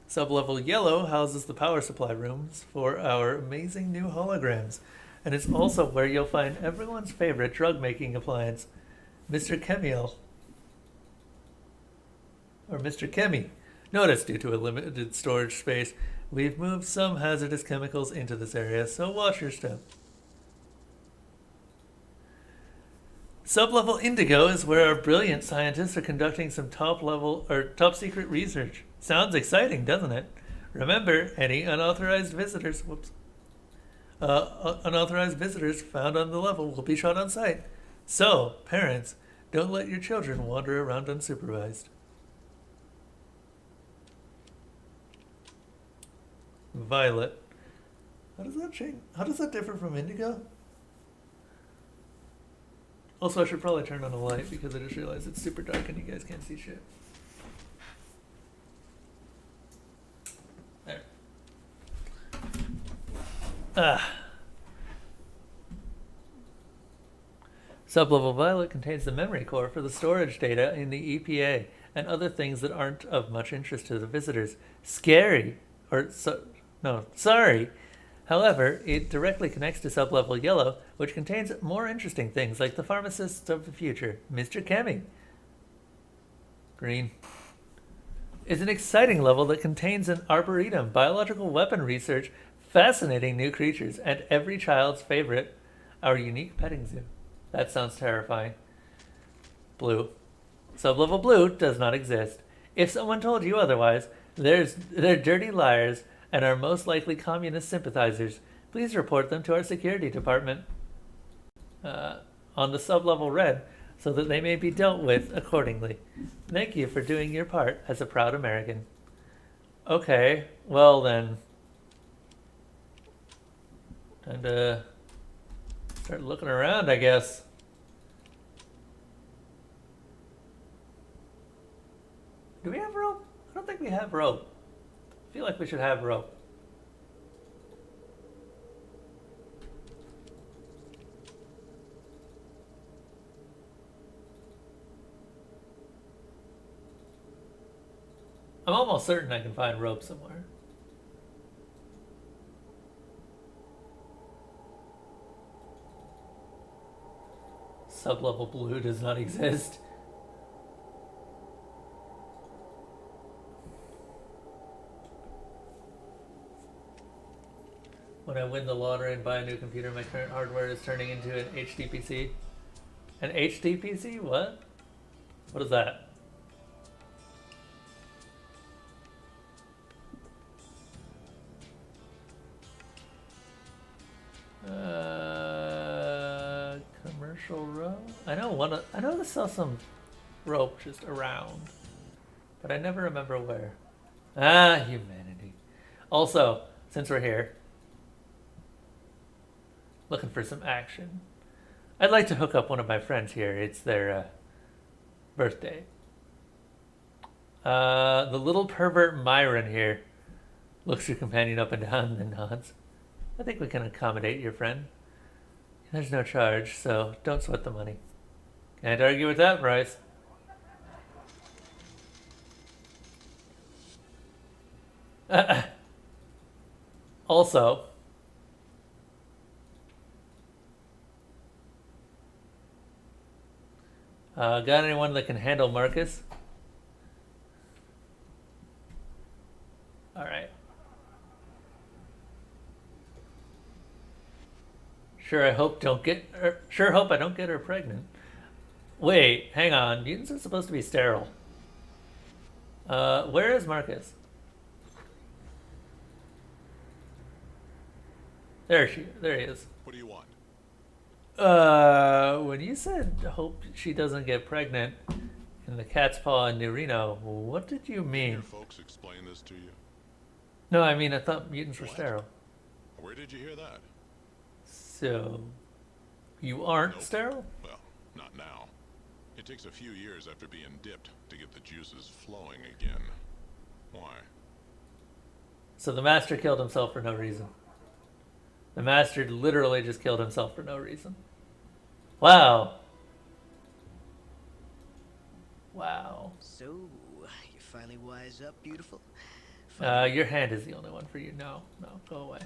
Sublevel yellow houses the power supply rooms for our amazing new holograms. And it's also where you'll find everyone's favorite drug-making appliance, Mr. Chemiel. Or Mr. Chemi. Notice, due to a limited storage space, we've moved some hazardous chemicals into this area, so watch your step. Sublevel Indigo is where our brilliant scientists are conducting some top secret research. Sounds exciting, doesn't it? Remember, any unauthorized visitors, unauthorized visitors found on the level will be shot on sight. So, parents, don't let your children wander around unsupervised. Violet. How does that change? How does that differ from indigo? Also, I should probably turn on a light because I just realized it's super dark and you guys can't see shit. There. Ah. Sublevel Violet contains the memory core for the storage data in the EPA and other things that aren't of much interest to the visitors. Scary. Sorry. However, it directly connects to Sublevel Yellow, which contains more interesting things like the pharmacist of the future, Mr. Kemi. Green. Is an exciting level that contains an arboretum, biological weapon research, fascinating new creatures, and every child's favorite, our unique petting zoo. That sounds terrifying. Blue. Sublevel Blue does not exist. If someone told you otherwise, they're dirty liars and are most likely communist sympathizers. Please report them to our security department on the sublevel Red so that they may be dealt with accordingly. Thank you for doing your part as a proud American. Okay, well then. Time to start looking around, I guess. Do we have rope? I don't think we have rope. I feel like we should have rope. I'm almost certain I can find rope somewhere. Sublevel Blue does not exist. When I win the lottery and buy a new computer, my current hardware is turning into an HDPC. An HDPC? What? What is that? Commercial rope? I know they sell some rope just around, but I never remember where. Ah, humanity. Also, since we're here, looking for some action, I'd like to hook up one of my friends here. It's their birthday. The little pervert Myron here looks your companion up and down and nods. I think we can accommodate your friend. There's no charge, so don't sweat the money. Can't argue with that price. Also, got anyone that can handle Marcus? All right. Sure hope I don't get her pregnant. Wait, hang on. Mutants are supposed to be sterile. Where is Marcus? There he is. What do you want? When you said hope she doesn't get pregnant in the Cat's Paw in New Reno, what did you mean? Your folks explain this to you? No, I mean, I thought mutants were What? sterile. Where did you hear that? So, you aren't Nope. sterile? Well, not now. It takes a few years after being dipped to get the juices flowing again. Why? So the master killed himself for no reason. The master literally just killed himself for no reason. Wow. Wow. So, you finally wise up, beautiful? Your hand is the only one for you. No, go away.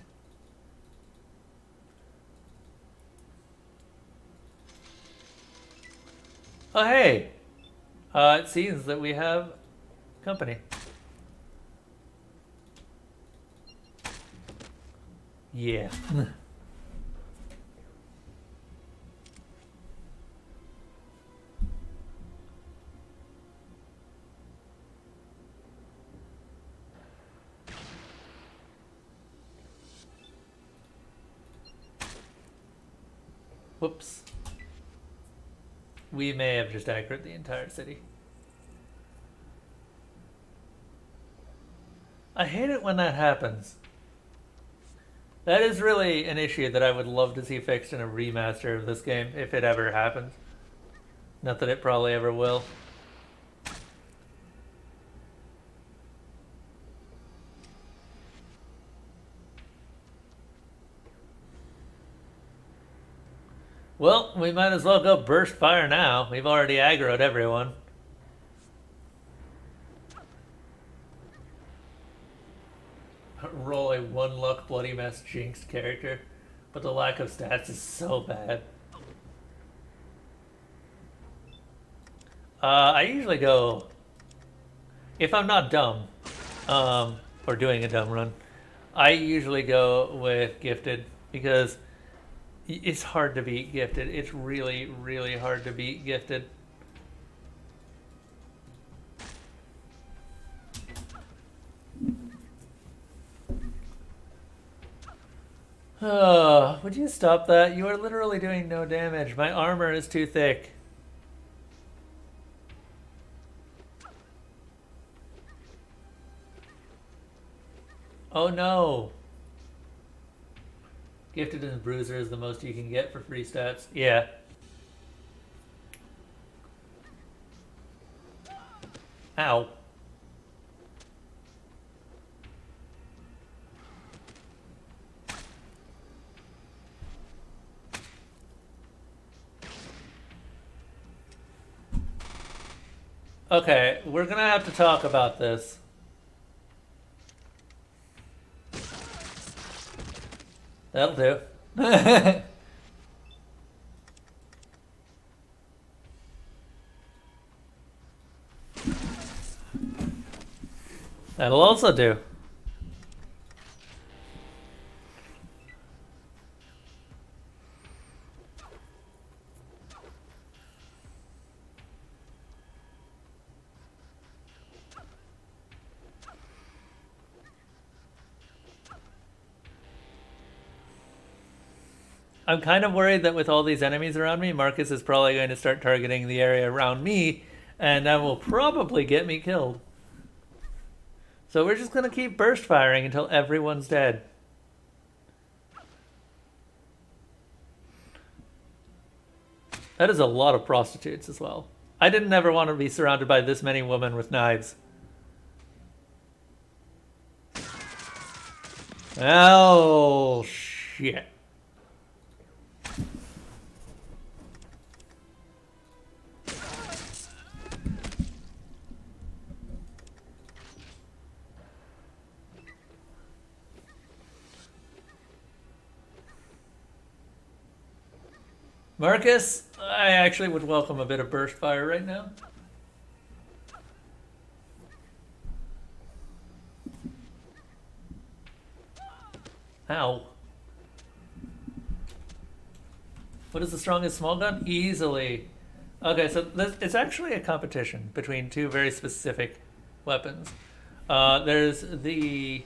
Oh, hey. It seems that we have company. Yeah. Whoops. We may have just anchored the entire city. I hate it when that happens. That is really an issue that I would love to see fixed in a remaster of this game, if it ever happens. Not that it probably ever will. Well, we might as well go burst fire now. We've already aggroed everyone. Roll a one luck bloody mess jinxed character, but the lack of stats is so bad. I usually go, if I'm not dumb, or doing a dumb run, I usually go with gifted because it's hard to beat gifted. It's really, really hard to beat gifted. Would you stop that? You are literally doing no damage. My armor is too thick. Oh no. Gifted and Bruiser is the most you can get for free stats. Yeah. Ow. Okay, we're gonna have to talk about this. That'll do. That'll also do. I'm kind of worried that with all these enemies around me, Marcus is probably going to start targeting the area around me, and that will probably get me killed. So we're just going to keep burst firing until everyone's dead. That is a lot of prostitutes as well. I didn't ever want to be surrounded by this many women with knives. Oh, shit. Marcus, I actually would welcome a bit of burst fire right now. Ow. What is the strongest small gun? Easily. Okay, so it's actually a competition between two very specific weapons. There's the...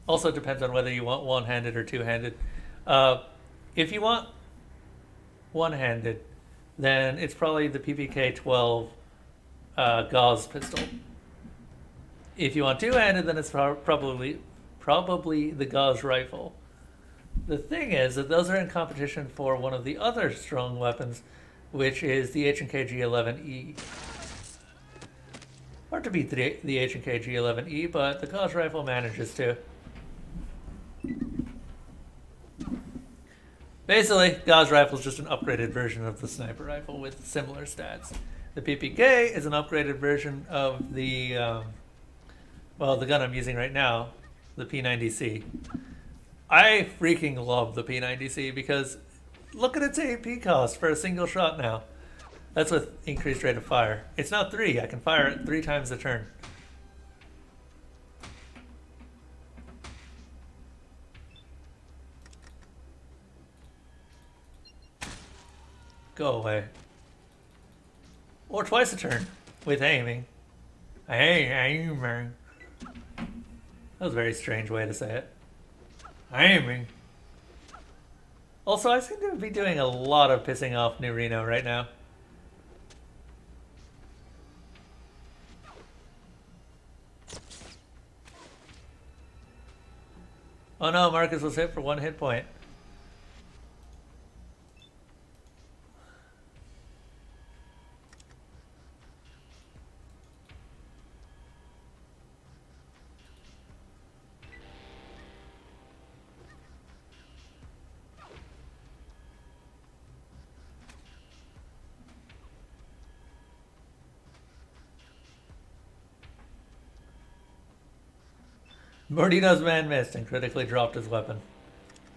Also depends on whether you want one-handed or two-handed. If you want one-handed, then it's probably the PPK-12 Gauss pistol. If you want two-handed, then it's probably the Gauss rifle. The thing is that those are in competition for one of the other strong weapons, which is the H&K G11E. Hard to beat the H&K G11E, but the Gauss rifle manages to. Basically, Gauss rifle is just an upgraded version of the sniper rifle with similar stats. The PPK is an upgraded version of the, well, the gun I'm using right now, the P90C. I freaking love the P90C because look at its AP cost for a single shot now. That's with increased rate of fire. It's not 3. I can fire it 3 times a turn. Go away. Or twice a turn with aiming. Aiming. That was a very strange way to say it. Aiming. Also, I seem to be doing a lot of pissing off New Reno right now. Oh no, Marcus was hit for 1 hit point. Mordino's man missed and critically dropped his weapon.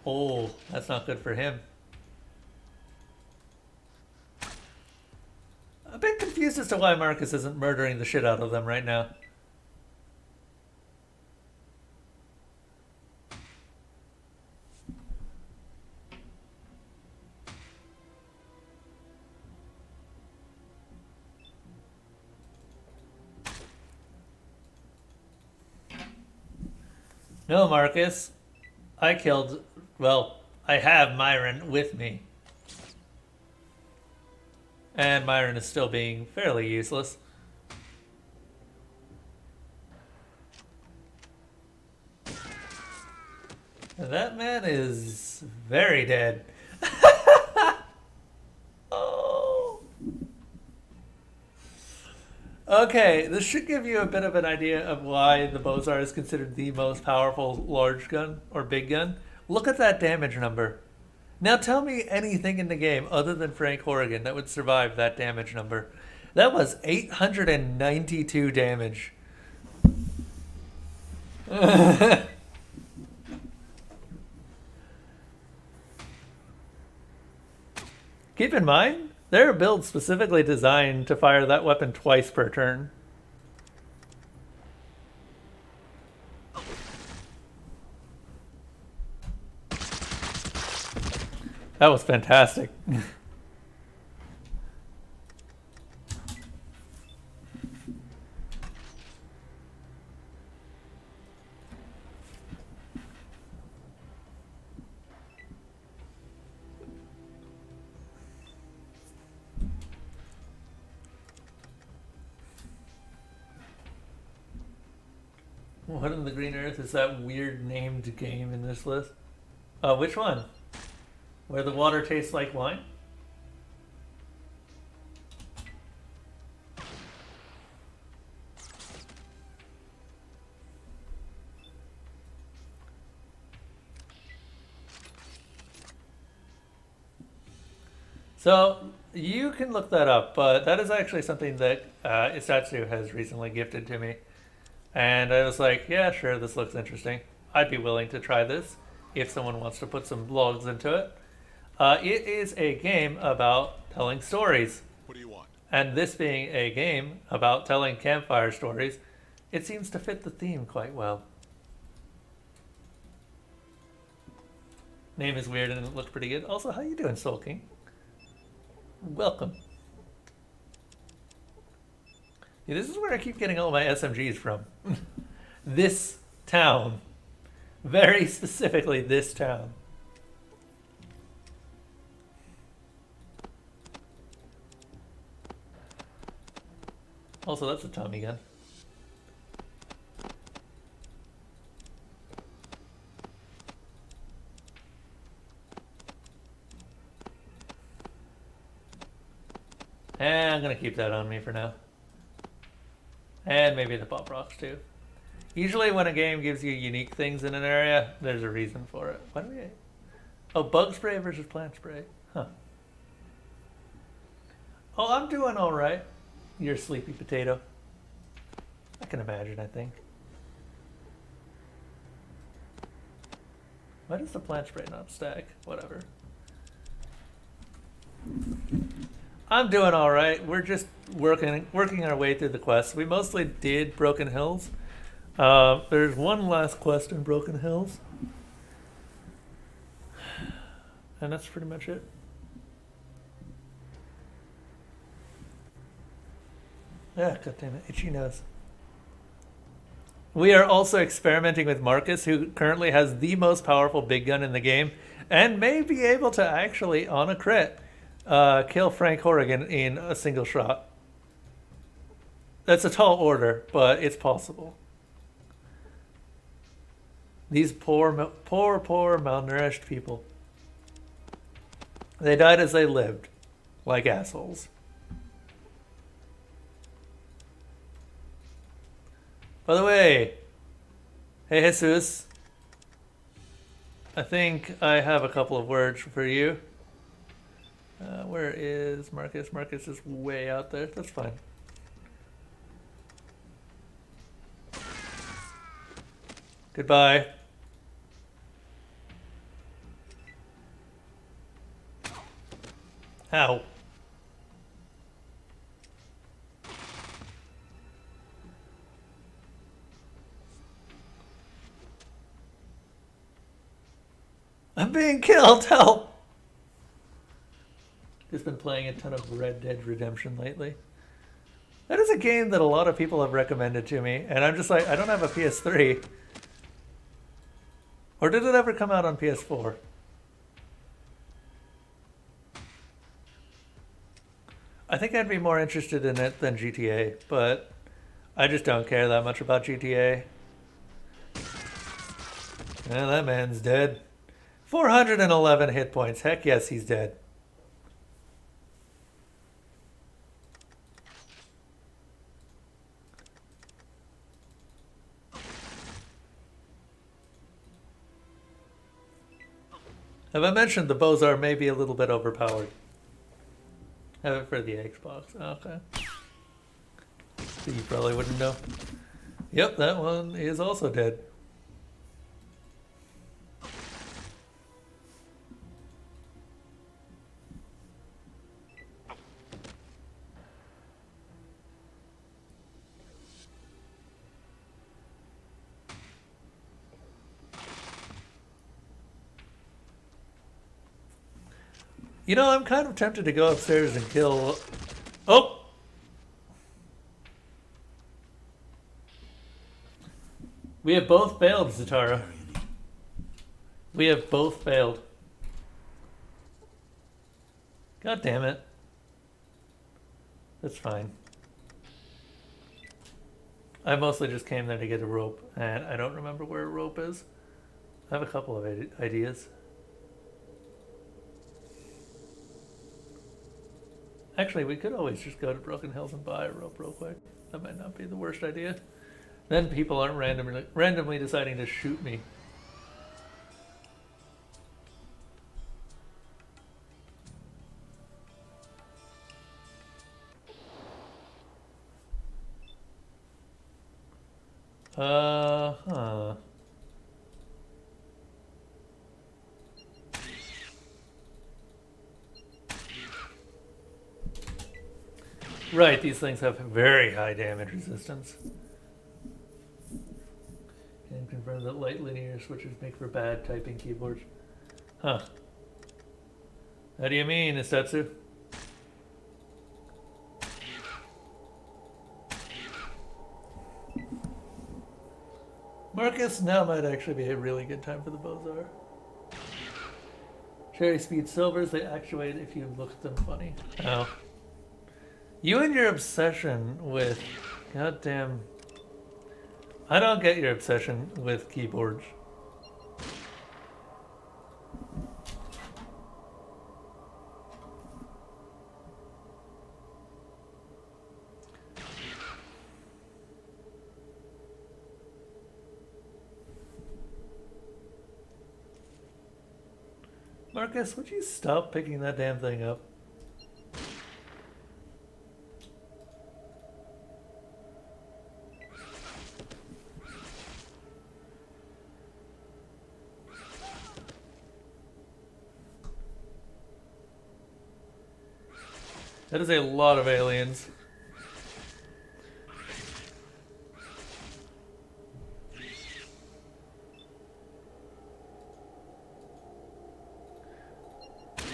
Oh, that's not good for him. A bit confused as to why Marcus isn't murdering the shit out of them right now. No, Marcus. I killed... Well, I have Myron with me. And Myron is still being fairly useless. That man is very dead. Oh. Okay, this should give you a bit of an idea of why the Bozar is considered the most powerful large gun or big gun. Look at that damage number. Now tell me anything in the game other than Frank Horrigan that would survive that damage number. That was 892 damage. Keep in mind, there are builds specifically designed to fire that weapon twice per turn. That was fantastic. What in the Green Earth is that weird named game in this list? Which one? Where the water tastes like wine? So you can look that up, but that is actually something that Isatsu has recently gifted to me. And I was like, yeah, sure, this looks interesting. I'd be willing to try this if someone wants to put some logs into it. It is a game about telling stories. What do you want? And this being a game about telling campfire stories, it seems to fit the theme quite well. Name is weird and it looks pretty good. Also, how you doing, Soul King? Welcome. Yeah, this is where I keep getting all my SMGs from. This town. Very specifically this town. Also, that's a Tommy gun. And I'm gonna keep that on me for now. And maybe the pop rocks too. Usually when a game gives you unique things in an area, there's a reason for it. What do we... Oh, bug spray versus plant spray. Huh. Oh, I'm doing all right. You're a sleepy potato. I can imagine, I think. Why does the plant spray not stack? Whatever. I'm doing all right. We're just working our way through the quest. We mostly did Broken Hills. There's one last quest in Broken Hills. And that's pretty much it. Yeah, goddammit, itchy nose. We are also experimenting with Marcus, who currently has the most powerful big gun in the game, and may be able to actually, on a crit, kill Frank Horrigan in a single shot. That's a tall order, but it's possible. These poor, malnourished people. They died as they lived, like assholes. By the way, hey Jesus, I think I have a couple of words for you. Where is Marcus? Marcus is way out there. That's fine. Goodbye. Ow. I'm being killed. Help. Just been playing a ton of Red Dead Redemption lately. That is a game that a lot of people have recommended to me, and I'm just like, I don't have a PS3. Or did it ever come out on PS4? I think I'd be more interested in it than GTA, but I just don't care that much about GTA. Well, that man's dead. 411 hit points. Heck yes, he's dead. Have I mentioned the Bozar may be a little bit overpowered? Have it for the Xbox. Okay. So you probably wouldn't know. Yep, that one is also dead. You know, I'm kind of tempted to go upstairs and kill... Oh! We have both failed, Zatara. We have both failed. God damn it. That's fine. I mostly just came there to get a rope, and I don't remember where a rope is. I have a couple of ideas. Actually, we could always just go to Broken Hills and buy a rope real quick. That might not be the worst idea. Then people aren't randomly deciding to shoot me. Huh. Right, these things have very high damage resistance. Can confirm that light linear switches make for bad typing keyboards. Huh. How do you mean, Isetsu? Marcus, now might actually be a really good time for the Bozar. Cherry Speed Silvers, they actuate if you look at them funny. Oh. You and your obsession with... Goddamn... I don't get your obsession with keyboards. Marcus, would you stop picking that damn thing up? That is a lot of aliens.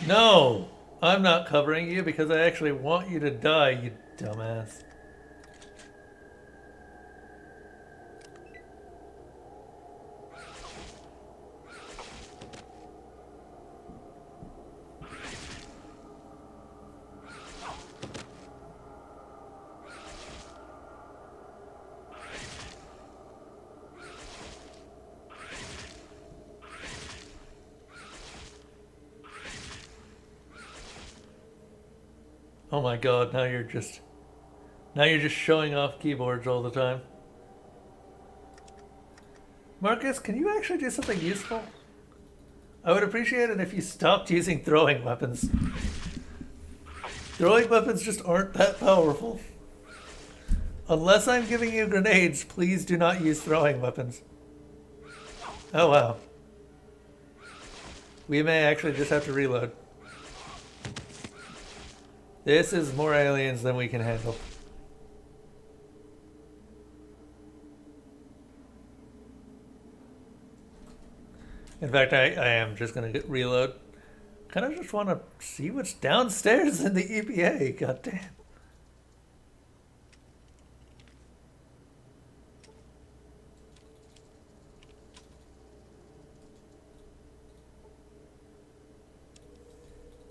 No! I'm not covering you because I actually want you to die, you dumbass. Oh my god, now you're just showing off keyboards all the time. Marcus, can you actually do something useful? I would appreciate it if you stopped using throwing weapons. Throwing weapons just aren't that powerful. Unless I'm giving you grenades, please do not use throwing weapons. Oh wow. We may actually just have to reload. This is more aliens than we can handle. In fact, I am just going to reload. Kind of just want to see what's downstairs in the EPA. God damn.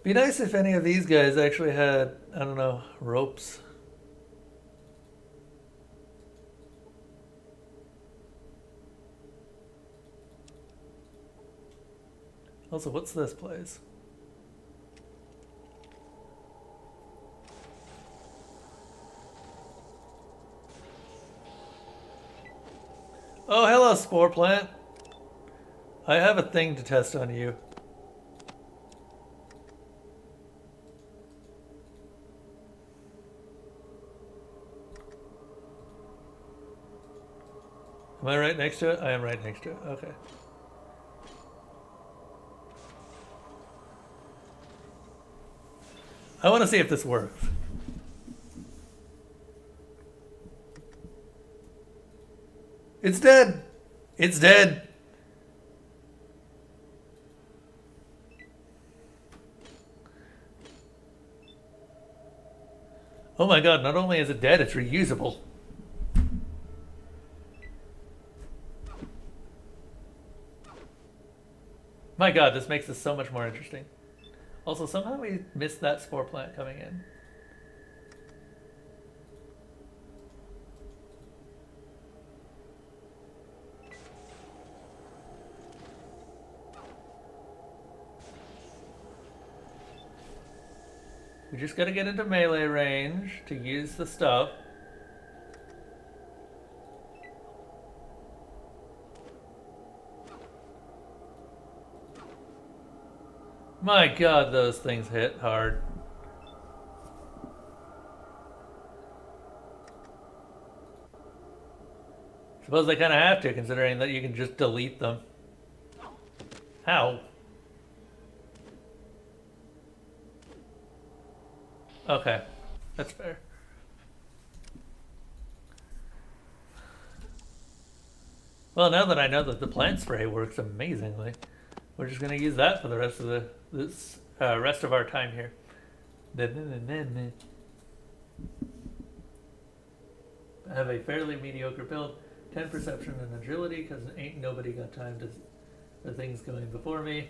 Be nice if any of these guys actually had, I don't know, ropes. Also, what's this place? Oh, hello, Spore Plant. I have a thing to test on you. Am I right next to it? I am right next to it. Okay. I want to see if this works. It's dead. It's dead. Oh my god, not only is it dead, it's reusable. My god, this makes this so much more interesting. Also, somehow we missed that spore plant coming in. We just gotta get into melee range to use the stuff. My god, those things hit hard. Suppose they kind of have to, considering that you can just delete them. How? Okay, that's fair. Well, now that I know that the plant spray works amazingly, we're just gonna use that for the rest of rest of our time here. I have a fairly mediocre build, 10 perception and agility, because ain't nobody got time to the things going before me,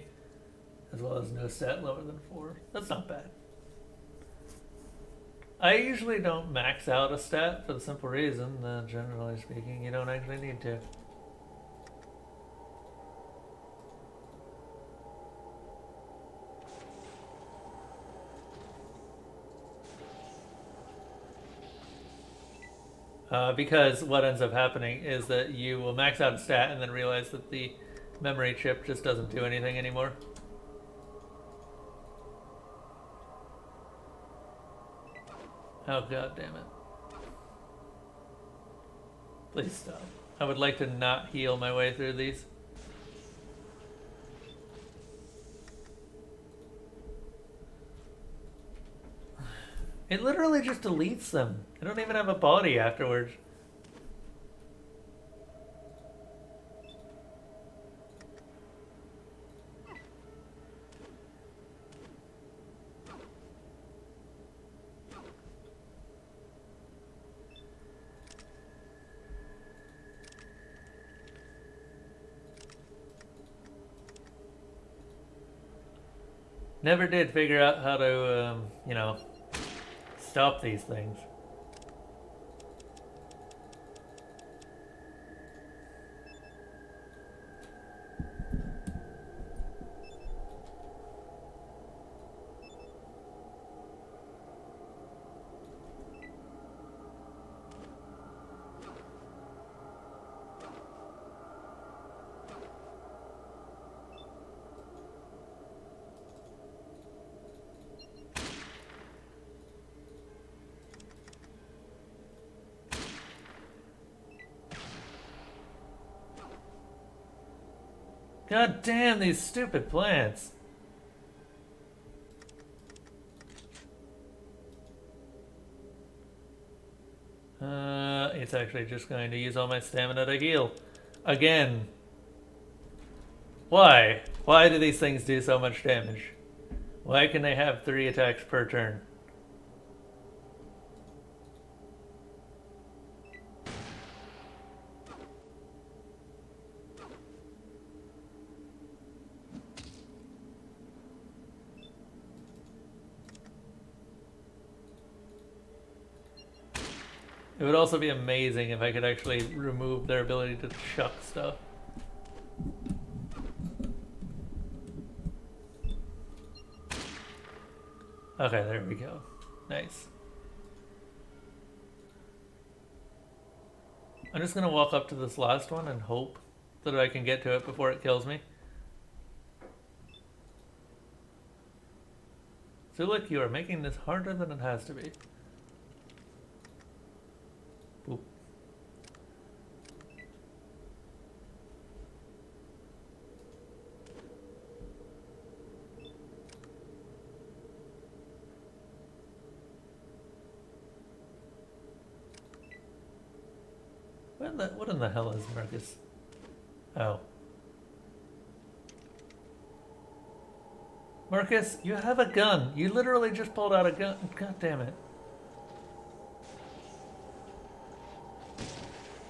as well as no stat lower than 4. That's not bad. I usually don't max out a stat for the simple reason that, generally speaking, you don't actually need to. Because what ends up happening is that you will max out a stat and then realize that the memory chip just doesn't do anything anymore. Oh god damn it. Please stop. I would like to not heal my way through these. It literally just deletes them. I don't even have a body afterwards. Never did figure out how to, you know, stop these things. God damn these stupid plants. It's actually just going to use all my stamina to heal. Again. Why? Why do these things do so much damage? Why can they have 3 attacks per turn? It would also be amazing if I could actually remove their ability to chuck stuff. Okay, there we go. Nice. I'm just gonna walk up to this last one and hope that I can get to it before it kills me. Zulik, you are making this harder than it has to be. Boop. What in the hell is Marcus? Oh. Marcus, you have a gun. You literally just pulled out a gun. God damn it.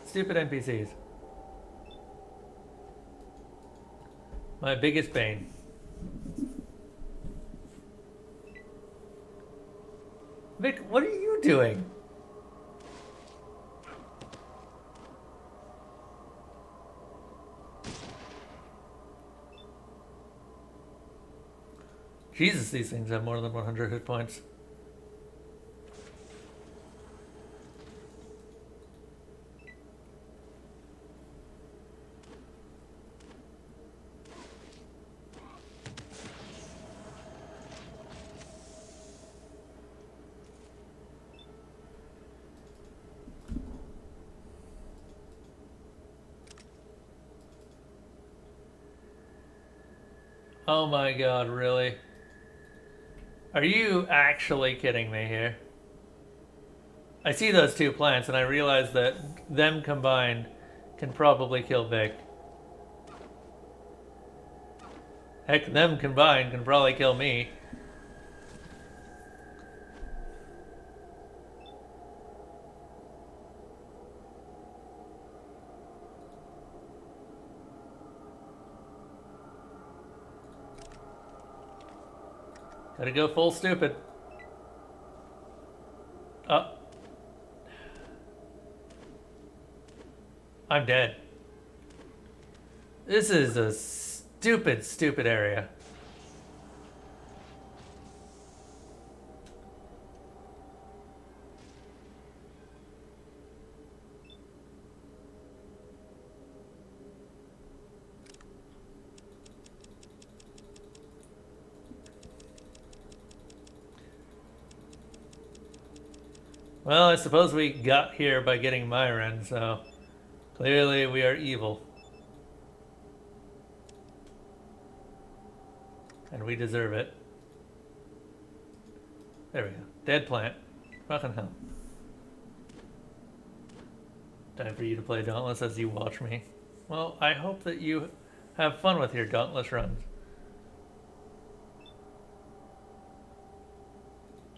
Stupid NPCs. My biggest bane. Vic, what are you doing? Jesus, these things have more than 100 hit points. Oh my god, really? Are you actually kidding me here? I see those 2 plants and I realize that them combined can probably kill Vic. Heck, them combined can probably kill me. Gotta go full stupid. Oh. I'm dead. This is a stupid, stupid area. Well, I suppose we got here by getting Myron, so clearly we are evil. And we deserve it. There we go. Dead plant. Fucking hell. Time for you to play Dauntless as you watch me. Well, I hope that you have fun with your Dauntless runs.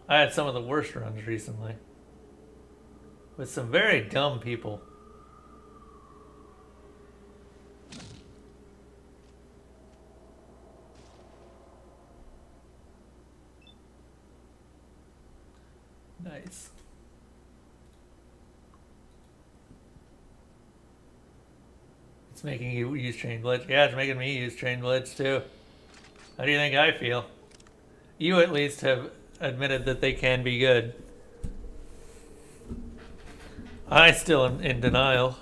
I had some of the worst runs recently. With some very dumb people. Nice. It's making you use Chain Blitz. Yeah, it's making me use Chain Blitz too. How do you think I feel? You at least have admitted that they can be good. I still am in denial.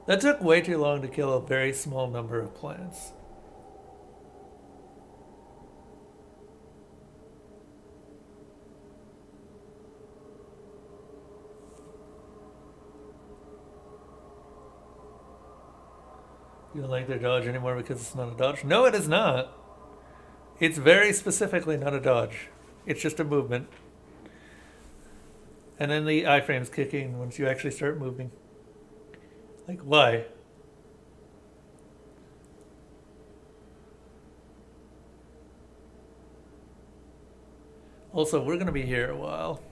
That took way too long to kill a very small number of plants. You don't like their dodge anymore because it's not a dodge? No, it is not. It's very specifically not a dodge. It's just a movement. And then the iframe's kicking once you actually start moving. Like, why? Also, we're going to be here a while.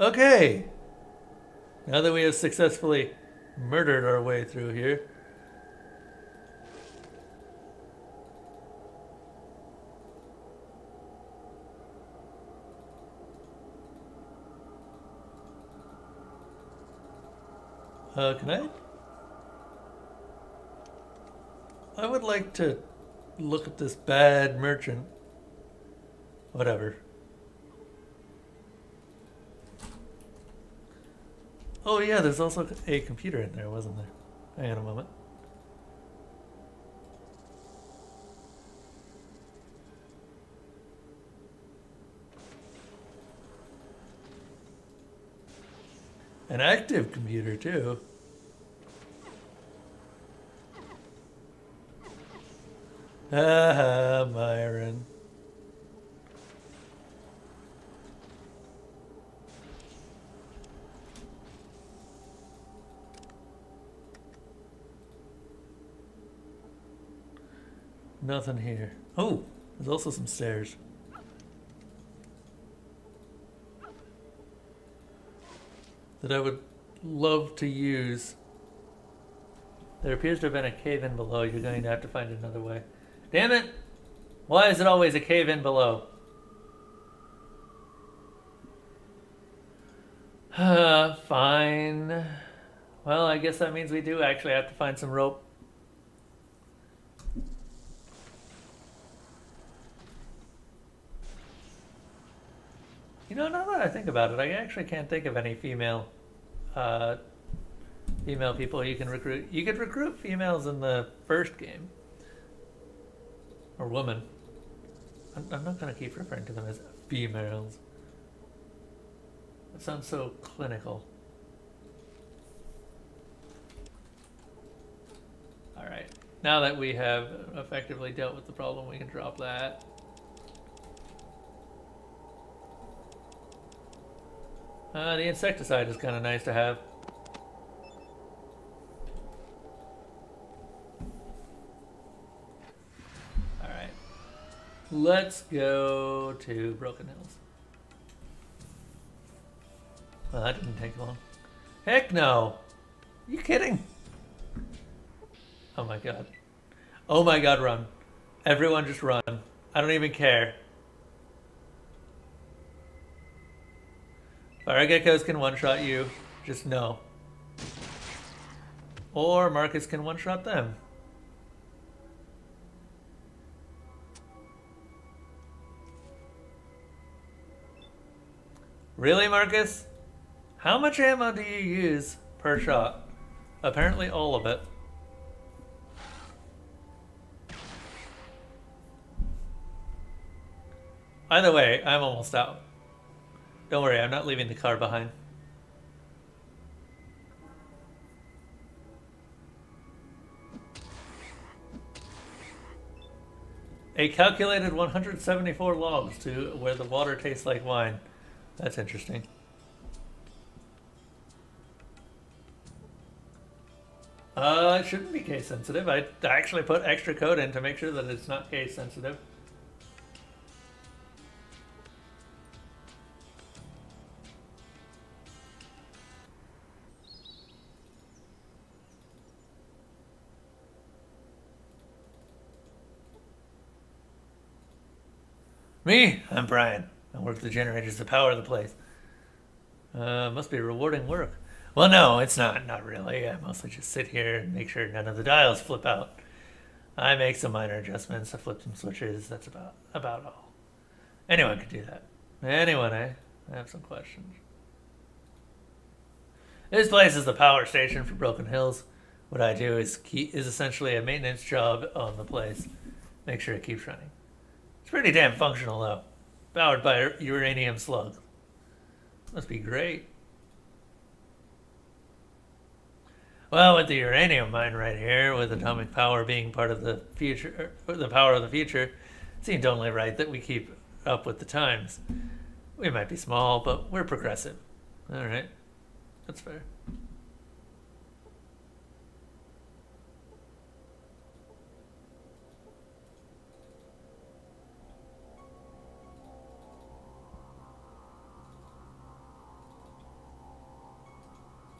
Okay. Now that we have successfully murdered our way through here. Can I? I would like to look at this bad merchant. Whatever. Oh yeah, there's also a computer in there, wasn't there? Hang on a moment. An active computer too. Haha, Myron. Nothing here. Oh, there's also some stairs. That I would love to use. There appears to have been a cave in below. You're going to have to find another way. Damn it! Why is it always a cave in below? Fine. Well, I guess that means we do actually have to find some rope. You know, now that I think about it, I actually can't think of any female people you can recruit. You could recruit females in the first game. Or women. I'm not going to keep referring to them as females. That sounds so clinical. Alright. Now that we have effectively dealt with the problem, we can drop that. The insecticide is kind of nice to have. Alright. Let's go to Broken Hills. Well, that didn't take long. Heck no! Are you kidding? Oh my god. Oh my god, run. Everyone just run. I don't even care. Fire geckos can one-shot you. Just no. Or Marcus can one-shot them. Really, Marcus? How much ammo do you use per shot? Apparently all of it. Either way, I'm almost out. Don't worry, I'm not leaving the car behind. A calculated 174 logs to where the water tastes like wine. That's interesting. It shouldn't be case sensitive. I actually put extra code in to make sure that it's not case sensitive. Me? I'm Brian. I work the generators to power the place. Must be rewarding work. Well, no, it's not. Not really. I mostly just sit here and make sure none of the dials flip out. I make some minor adjustments to flip some switches. That's about all. Anyone could do that. Anyone, eh? I have some questions. This place is the power station for Broken Hills. What I do is essentially a maintenance job on the place. Make sure it keeps running. It's pretty damn functional, though. Powered by uranium slugs. Must be great. Well, with the uranium mine right here, with atomic power being part of the future, or the power of the future, it seemed only right that we keep up with the times. We might be small, but we're progressive. All right, that's fair.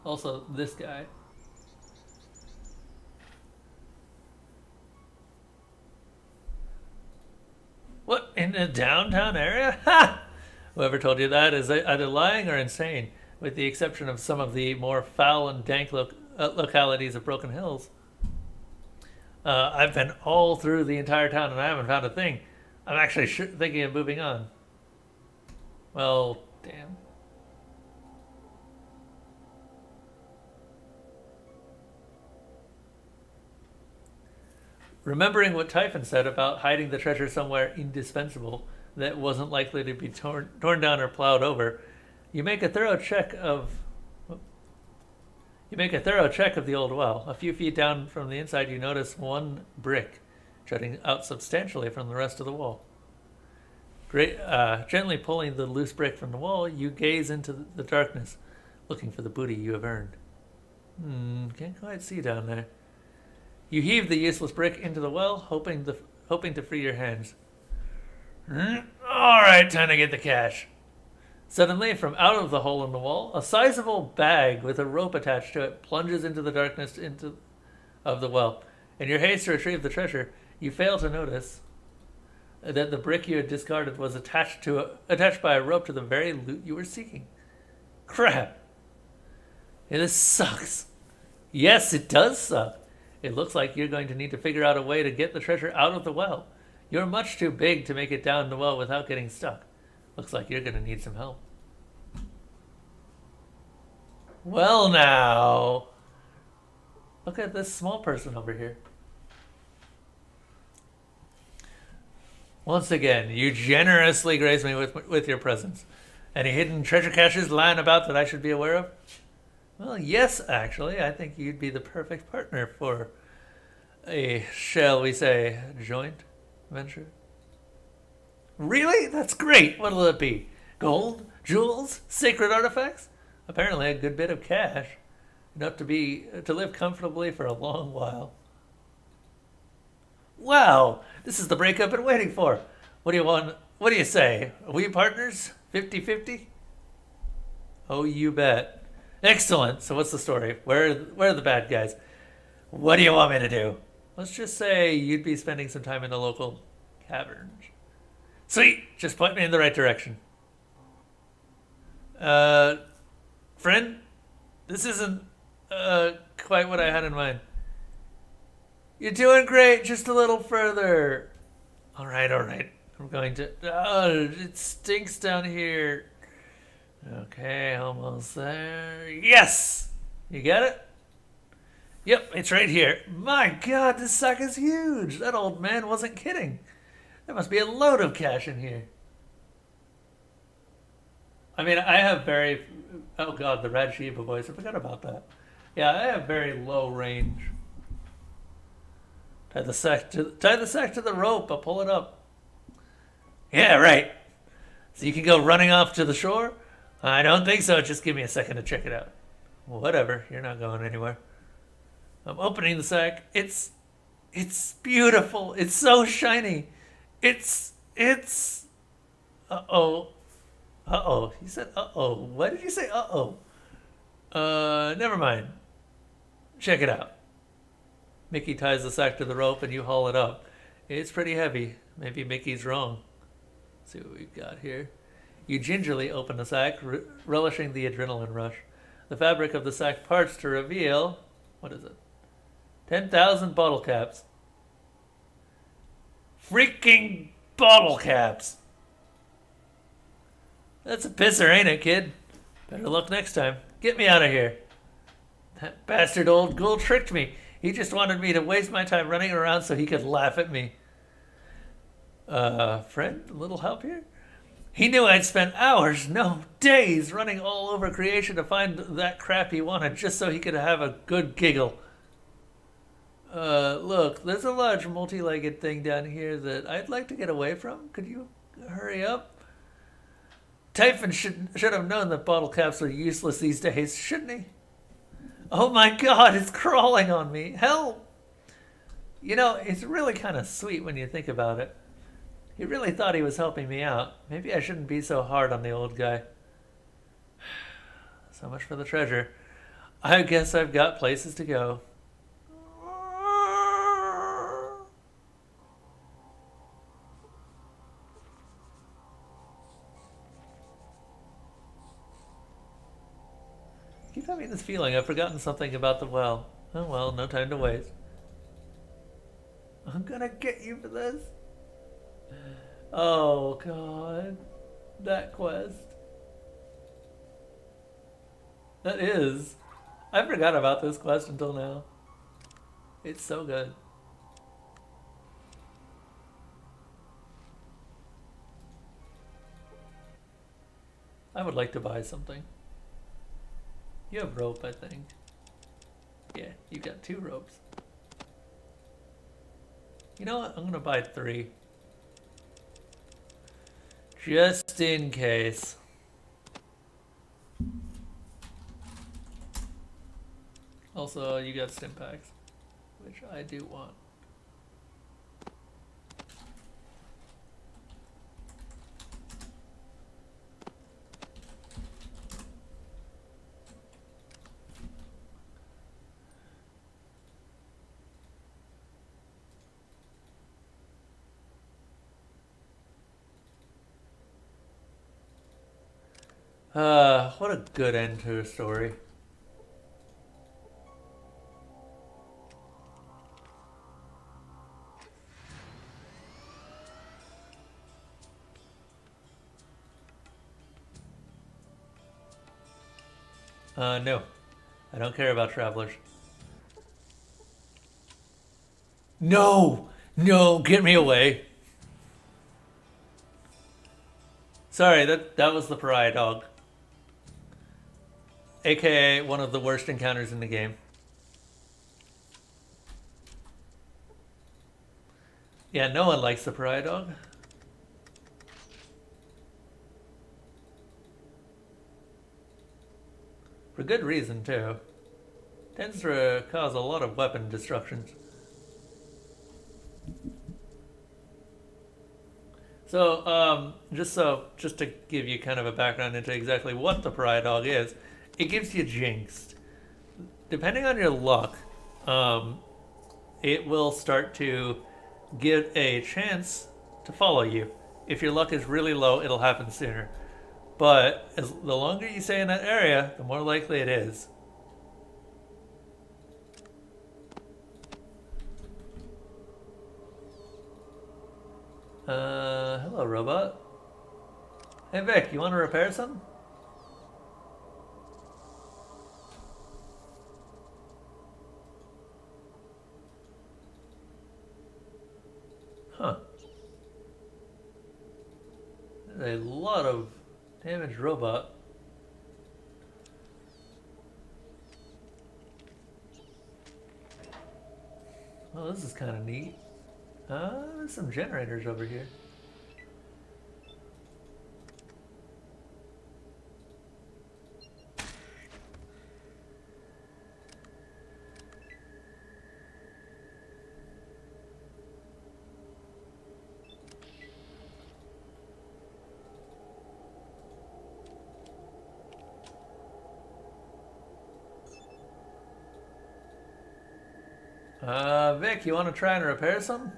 Also, this guy. What, in the downtown area? Ha! Whoever told you that is either lying or insane, with the exception of some of the more foul and dank localities of Broken Hills. I've been all through the entire town and I haven't found a thing. I'm actually thinking of moving on. Well, damn. Remembering what Typhon said about hiding the treasure somewhere indispensable that wasn't likely to be torn down or plowed over, you make a thorough check of the old well. A few feet down from the inside, you notice one brick jutting out substantially from the rest of the wall. Gently pulling the loose brick from the wall, you gaze into the darkness, looking for the booty you have earned. Can't quite see down there. You heave the useless brick into the well, hoping to free your hands. All right, time to get the cash. Suddenly, from out of the hole in the wall, a sizable bag with a rope attached to it plunges into the darkness of the well. In your haste to retrieve the treasure, you fail to notice that the brick you had discarded was attached by a rope to the very loot you were seeking. Crap. Yeah, this sucks. Yes, it does suck. It looks like you're going to need to figure out a way to get the treasure out of the well. You're much too big to make it down the well without getting stuck. Looks like you're going to need some help. Well, now. Look at this small person over here. Once again, you generously grace me with your presence. Any hidden treasure caches lying about that I should be aware of? Well, yes, actually. I think you'd be the perfect partner for a, shall we say, joint venture. Really? That's great. What'll it be? Gold? Jewels? Sacred artifacts? Apparently a good bit of cash. Enough to live comfortably for a long while. Wow! This is the break I've been waiting for. What do you want? What do you say? Are we partners? 50-50? Oh, you bet. Excellent. So what's the story? Where are the bad guys? What do you want me to do? Let's just say you'd be spending some time in the local caverns. Sweet. Just point me in the right direction. Friend, this isn't quite what I had in mind. You're doing great. Just a little further. All right. I'm going to... it stinks down here. Okay, almost there. Yes! You got it? Yep, it's right here. My God, this sack is huge. That old man wasn't kidding. There must be a load of cash in here. I mean, I have very... Oh God, the Rad Shiva voice. I forgot about that. Yeah, I have very low range. Tie the sack to the rope. I'll pull it up. Yeah, right. So you can go running off to the shore? I don't think so. Just give me a second to check it out. Whatever. You're not going anywhere. I'm opening the sack. It's beautiful. It's so shiny. It's uh-oh. Uh-oh. You said uh-oh. Why did you say uh-oh? Never mind. Check it out. Mickey ties the sack to the rope and you haul it up. It's pretty heavy. Maybe Mickey's wrong. Let's see what we've got here. You gingerly open the sack, relishing the adrenaline rush. The fabric of the sack parts to reveal, what is it? 10,000 bottle caps. Freaking bottle caps! That's a pisser, ain't it, kid? Better luck next time. Get me out of here. That bastard old ghoul tricked me. He just wanted me to waste my time running around so he could laugh at me. Friend, a little help here? He knew I'd spent hours, no, days, running all over creation to find that crap he wanted just so he could have a good giggle. Look, there's a large multi-legged thing down here that I'd like to get away from. Could you hurry up? Typhon should have known that bottle caps are useless these days, shouldn't he? Oh my god, it's crawling on me. Help! You know, it's really kind of sweet when you think about it. He really thought he was helping me out. Maybe I shouldn't be so hard on the old guy. So much for the treasure. I guess I've got places to go. I keep having this feeling I've forgotten something about the well. Oh well, no time to waste. I'm gonna get you for this. Oh god. That quest. That is. I forgot about this quest until now. It's so good. I would like to buy something. You have rope, I think. Yeah, you got 2 ropes. You know what? I'm gonna buy 3. Just in case. Also, you got stim packs, which I do want. What a good end to a story. No. I don't care about travelers. No! No, get me away. Sorry, that was the pariah dog. AKA one of the worst encounters in the game. Yeah, no one likes the pariah dog. For good reason, too. Tends to cause a lot of weapon destructions. So, just to give you kind of a background into exactly what the pariah dog is, it gives you jinxed. Depending on your luck, it will start to give a chance to follow you. If your luck is really low, it'll happen sooner. But the longer you stay in that area, the more likely it is. Hello, robot. Hey, Vic, you want to repair something? Huh. There's a lot of damaged robot. Well, this is kind of neat. There's some generators over here. Vic, you want to try and repair some?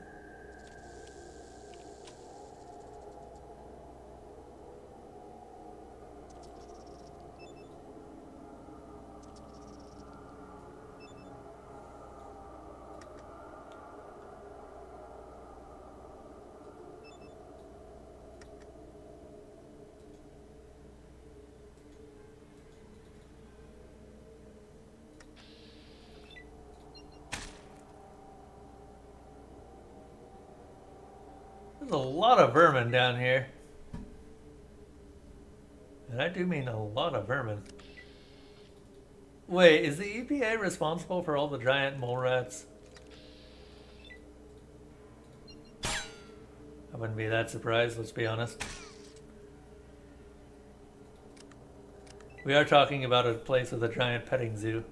There's a lot of vermin down here. And I do mean a lot of vermin. Wait, is the EPA responsible for all the giant mole rats? I wouldn't be that surprised, let's be honest. We are talking about a place with a giant petting zoo.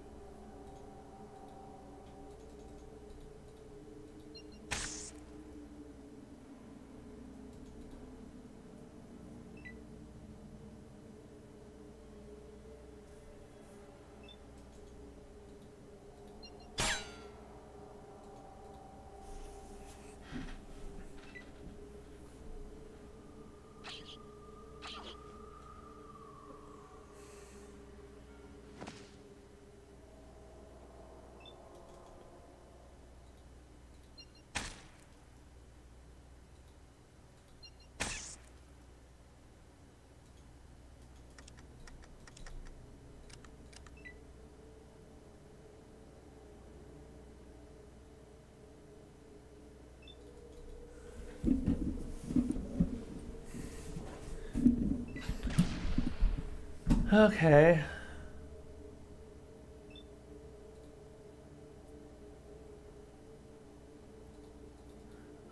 Okay.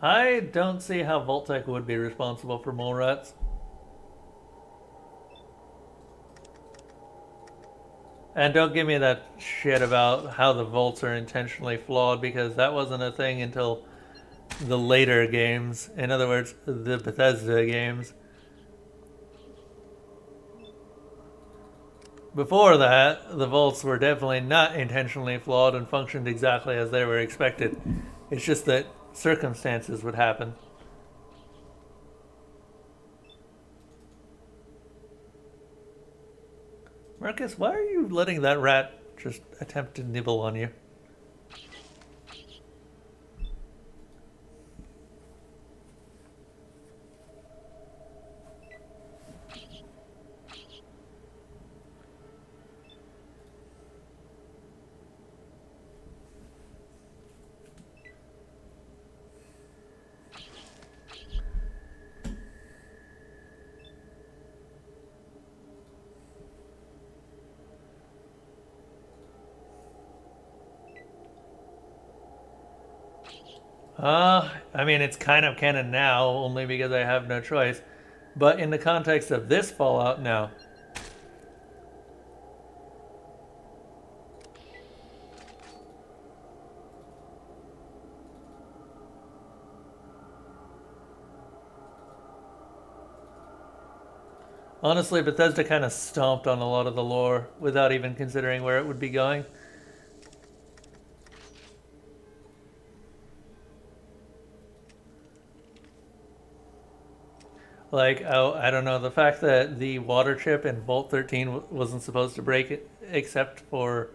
I don't see how Voltec would be responsible for mole rats. And don't give me that shit about how the vaults are intentionally flawed, because that wasn't a thing until the later games. In other words, the Bethesda games. Before that, the vaults were definitely not intentionally flawed and functioned exactly as they were expected. It's just that circumstances would happen. Marcus, why are you letting that rat just attempt to nibble on you? I mean, it's kind of canon now, only because I have no choice. But in the context of this Fallout, no. Honestly, Bethesda kind of stomped on a lot of the lore without even considering where it would be going. Like, oh, I don't know, the fact that the water chip in Vault 13 wasn't supposed to break it, except for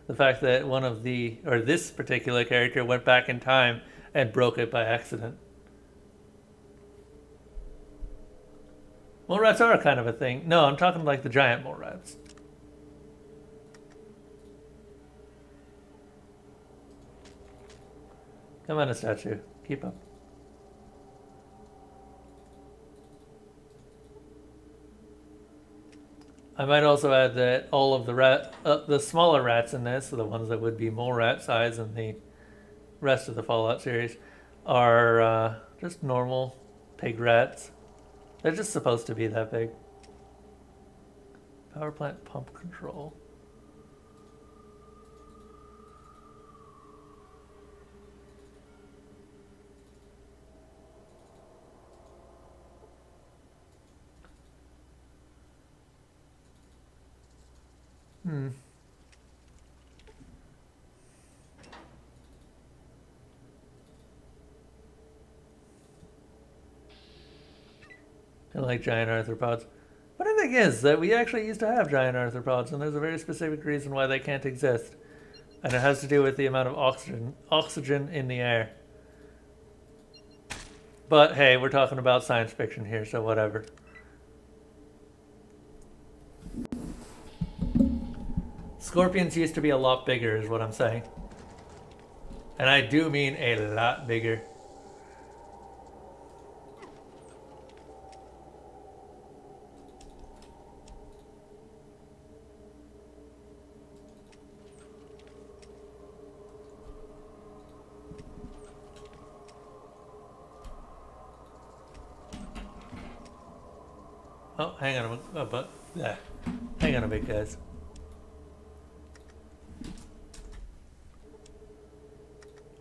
the fact that one of the, or this particular character went back in time and broke it by accident. Mole rats are kind of a thing. No, I'm talking like the giant mole rats. Come on, a statue. Keep up. I might also add that all of the smaller rats in this, the ones that would be mole rat size in the rest of the Fallout series, are just normal pig rats. They're just supposed to be that big. Power plant pump control. I like giant arthropods. But the thing is that we actually used to have giant arthropods, and there's a very specific reason why they can't exist. And it has to do with the amount of oxygen in the air. But hey, we're talking about science fiction here, so whatever. Scorpions used to be a lot bigger, is what I'm saying. And I do mean a lot bigger. Oh, hang on hang on a bit, guys.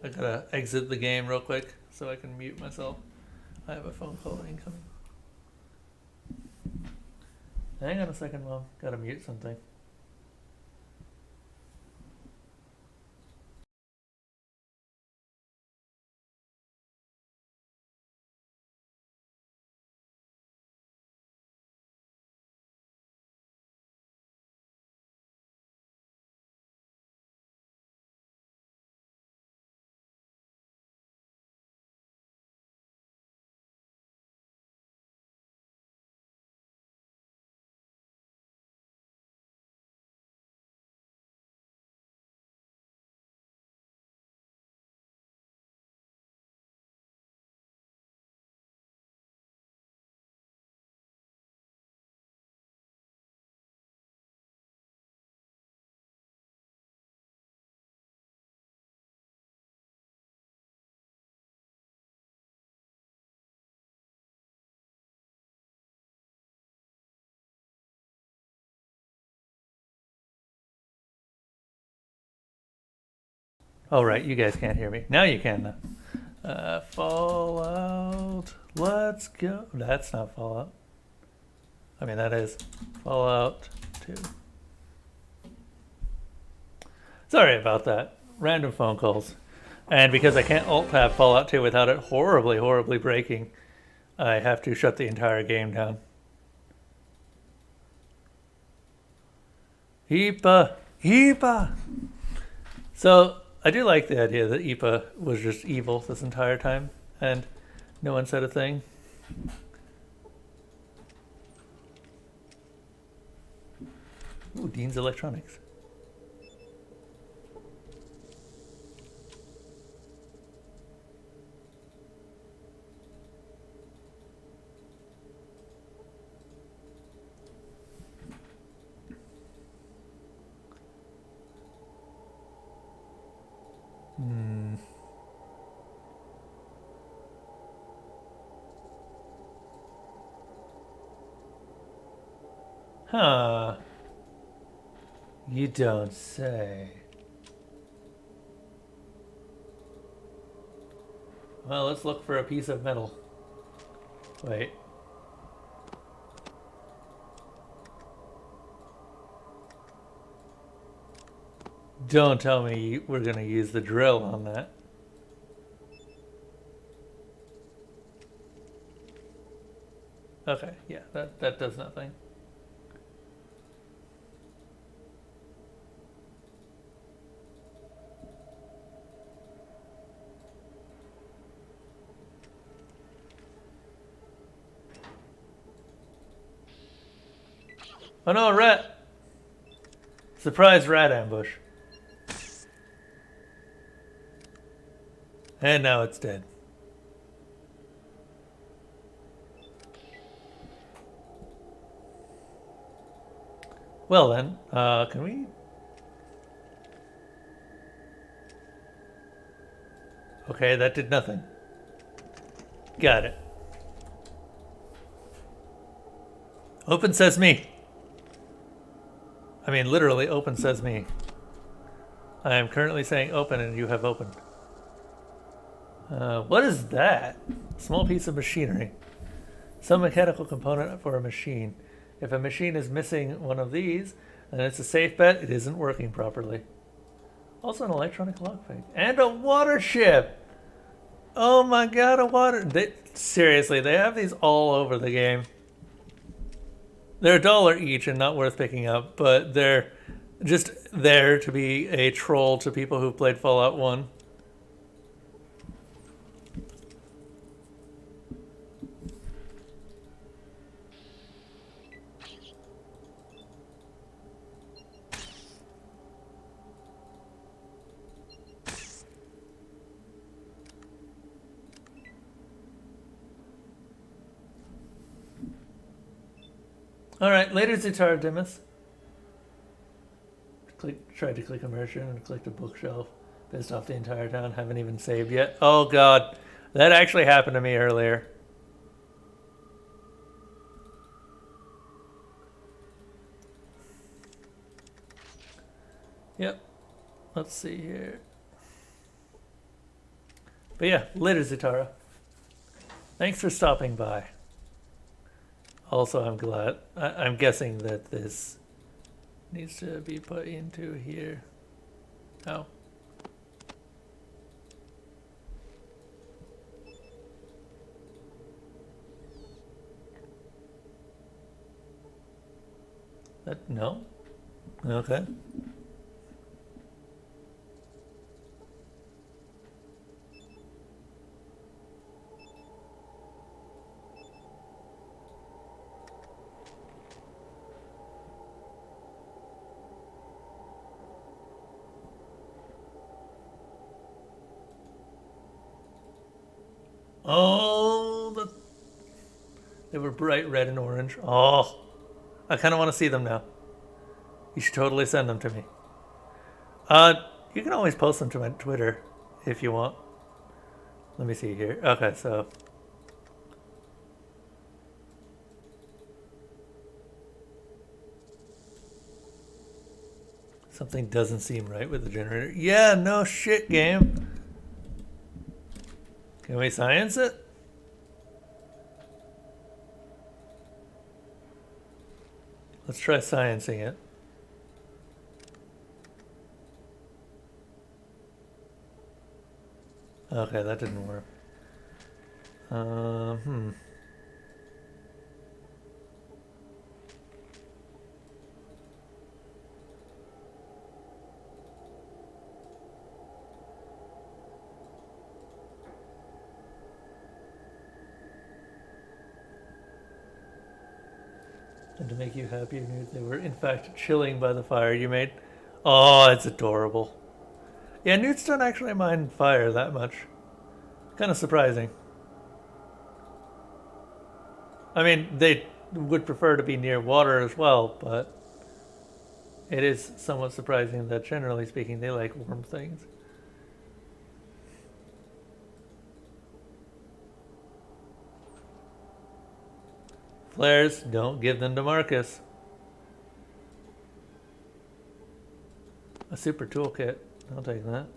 I gotta exit the game real quick so I can mute myself. I have a phone call incoming. Hang on a second, Mom. Gotta mute something. Oh, right, you guys can't hear me. Now you can, though. Fallout. Let's go. That's not Fallout. I mean, that is Fallout 2. Sorry about that. Random phone calls. And because I can't alt-tab Fallout 2 without it horribly, horribly breaking, I have to shut the entire game down. Ipa! Ipa! So, I do like the idea that Ipa was just evil this entire time, and no one said a thing. Ooh, Dean's Electronics. Huh. You don't say. Well, let's look for a piece of metal. Wait. Don't tell me we're gonna use the drill on that. Okay, yeah, that does nothing. Oh no, a rat! Surprise rat ambush. And now it's dead. Well then, can we? Okay, that did nothing. Got it. Open sesame. I mean, literally, open sesame. I am currently saying open and you have opened. What is that? Small piece of machinery. Some mechanical component for a machine. If a machine is missing one of these, then it's a safe bet it isn't working properly. Also an electronic lockpick. And a water ship! Oh my god, a water... seriously, they have these all over the game. They're $1 each and not worth picking up, but they're just there to be a troll to people who've played Fallout 1. Alright, later Zutara Dimas. Tried to click immersion and clicked a bookshelf. Pissed off the entire town, haven't even saved yet. Oh god, that actually happened to me earlier. Yep. Let's see here. But yeah, later, Zutara. Thanks for stopping by. Also, I'm glad. I'm guessing that this needs to be put into here. Oh. No? Okay. Oh, they were bright red and orange. Oh, I kind of want to see them now. You should totally send them to me. You can always post them to my Twitter if you want. Let me see here. Okay, so something doesn't seem right with the generator. Yeah, no shit, game. Can we science it? Let's try sciencing it. Okay, that didn't work. And to make you happy, they were in fact chilling by the fire you made. Oh, it's adorable. Yeah, newts don't actually mind fire that much. Kind of surprising. I mean, they would prefer to be near water as well, but it is somewhat surprising that generally speaking they like warm things. Flares, don't give them to Marcus. A super toolkit, I'll take that.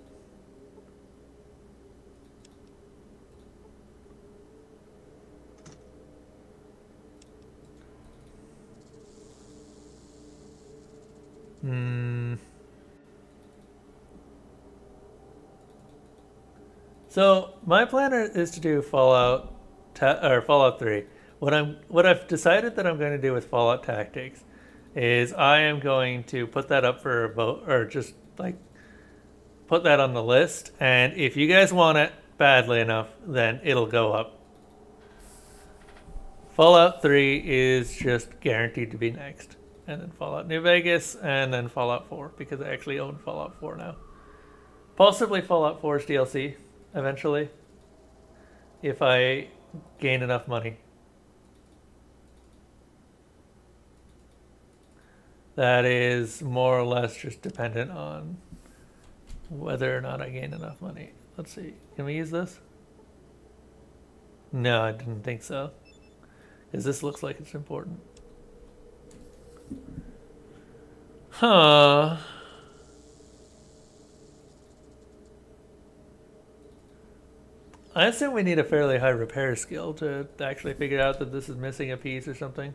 So my plan is to do Fallout or Fallout 3. What I've decided that I'm going to do with Fallout Tactics is I am going to put that up for a vote, or just like put that on the list, and if you guys want it badly enough, then it'll go up. Fallout 3 is just guaranteed to be next, and then Fallout New Vegas, and then Fallout 4, because I actually own Fallout 4 now. Possibly Fallout 4's DLC eventually, if I gain enough money. That is more or less just dependent on whether or not I gain enough money. Let's see. Can we use this? No, I didn't think so. Because this looks like it's important. Huh. I assume we need a fairly high repair skill to actually figure out that this is missing a piece or something.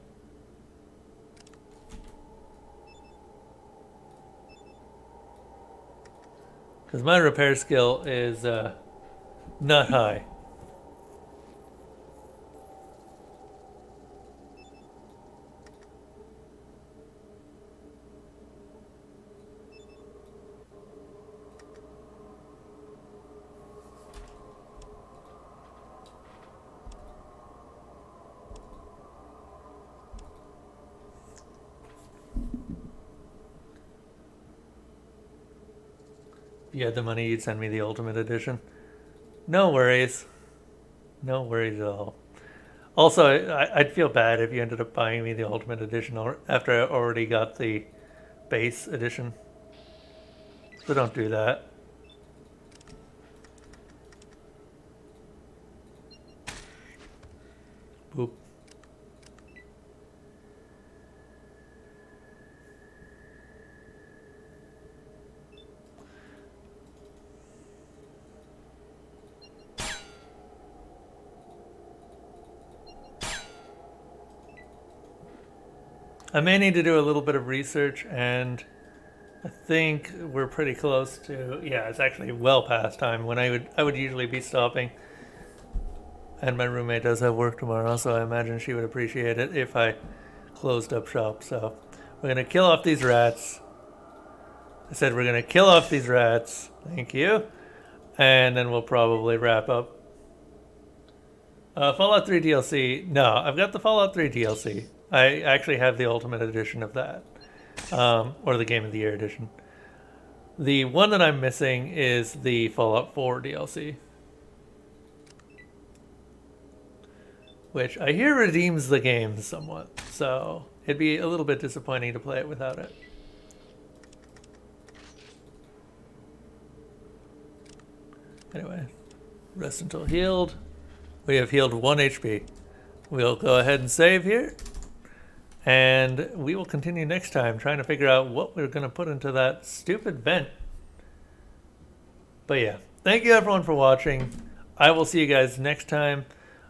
Because my repair skill is not high. If you had the money, you'd send me the Ultimate Edition. No worries. No worries at all. Also, I'd feel bad if you ended up buying me the Ultimate Edition after I already got the base edition. So don't do that. Boop. I may need to do a little bit of research, and I think we're pretty close to. Yeah, it's actually well past time when I would usually be stopping. And my roommate does have work tomorrow, so I imagine she would appreciate it if I closed up shop. So we're gonna kill off these rats. I said we're gonna kill off these rats. Thank you. And then we'll probably wrap up. Fallout 3 DLC. No, I've got the Fallout 3 DLC. I actually have the Ultimate Edition of that. Or the Game of the Year Edition. The one that I'm missing is the Fallout 4 DLC. Which I hear redeems the game somewhat. So it'd be a little bit disappointing to play it without it. Anyway, rest until healed. We have healed 1 HP. We'll go ahead and save here. And we will continue next time trying to figure out what we're going to put into that stupid vent. But yeah, thank you everyone for watching. I will see you guys next time.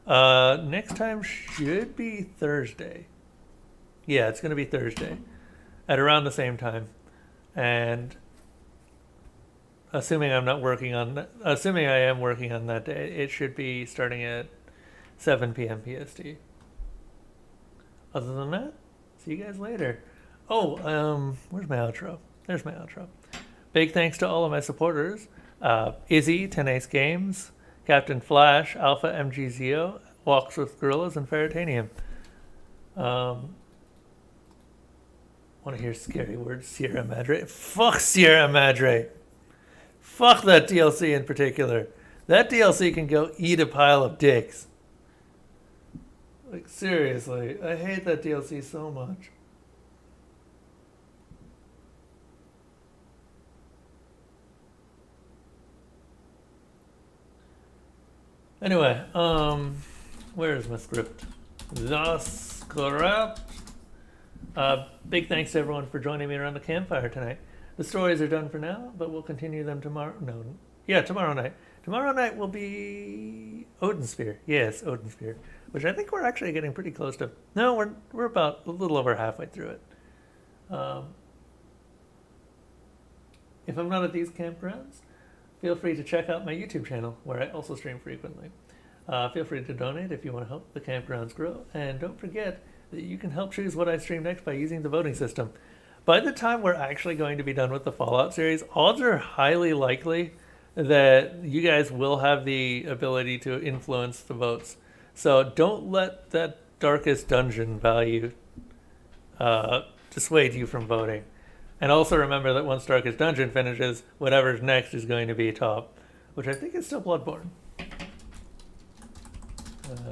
Next time should be Thursday. Yeah, it's going to be Thursday at around the same time. And assuming I am working on that day, it should be starting at 7 p.m. PST. Other than that, see you guys later. Oh, where's my outro? There's my outro. Big thanks to all of my supporters. Izzy, Tenace Games, Captain Flash, Alpha MGZO, Walks with Gorillas, and Ferritanium. Want to hear scary words? Sierra Madre. Fuck Sierra Madre. Fuck that DLC in particular. That DLC can go eat a pile of dicks. Like, seriously, I hate that DLC so much. Anyway, where is my script? The script. Big thanks to everyone for joining me around the campfire tonight. The stories are done for now, but we'll continue them tomorrow. No, yeah, tomorrow night. Tomorrow night will be Odin Sphere. Yes, Odin Sphere, which I think we're actually getting pretty close to. No, we're about a little over halfway through it. If I'm not at these campgrounds, feel free to check out my YouTube channel, where I also stream frequently. Feel free to donate if you want to help the campgrounds grow. And don't forget that you can help choose what I stream next by using the voting system. By the time we're actually going to be done with the Fallout series, odds are highly likely that you guys will have the ability to influence the votes. So don't let that darkest dungeon value dissuade you from voting. And also remember that once Darkest Dungeon finishes, whatever's next is going to be top, which I think is still Bloodborne.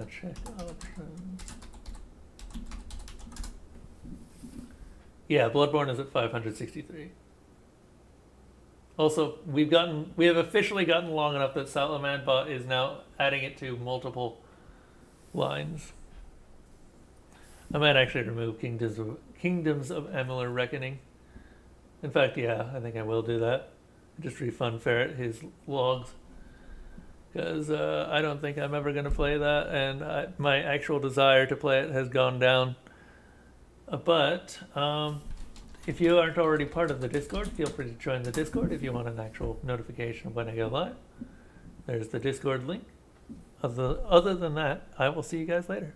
Check options. Yeah, Bloodborne is at 563. Also, we have officially gotten long enough that Salamandbot is now adding it to multiple lines. I might actually remove Kingdoms of Amalur Reckoning. In fact, yeah, I think I will do that. Just refund Ferret his logs. Because I don't think I'm ever going to play that, and my actual desire to play it has gone down. But if you aren't already part of the Discord, feel free to join the Discord if you want an actual notification of when I go live. There's the Discord link. Other than that, I will see you guys later.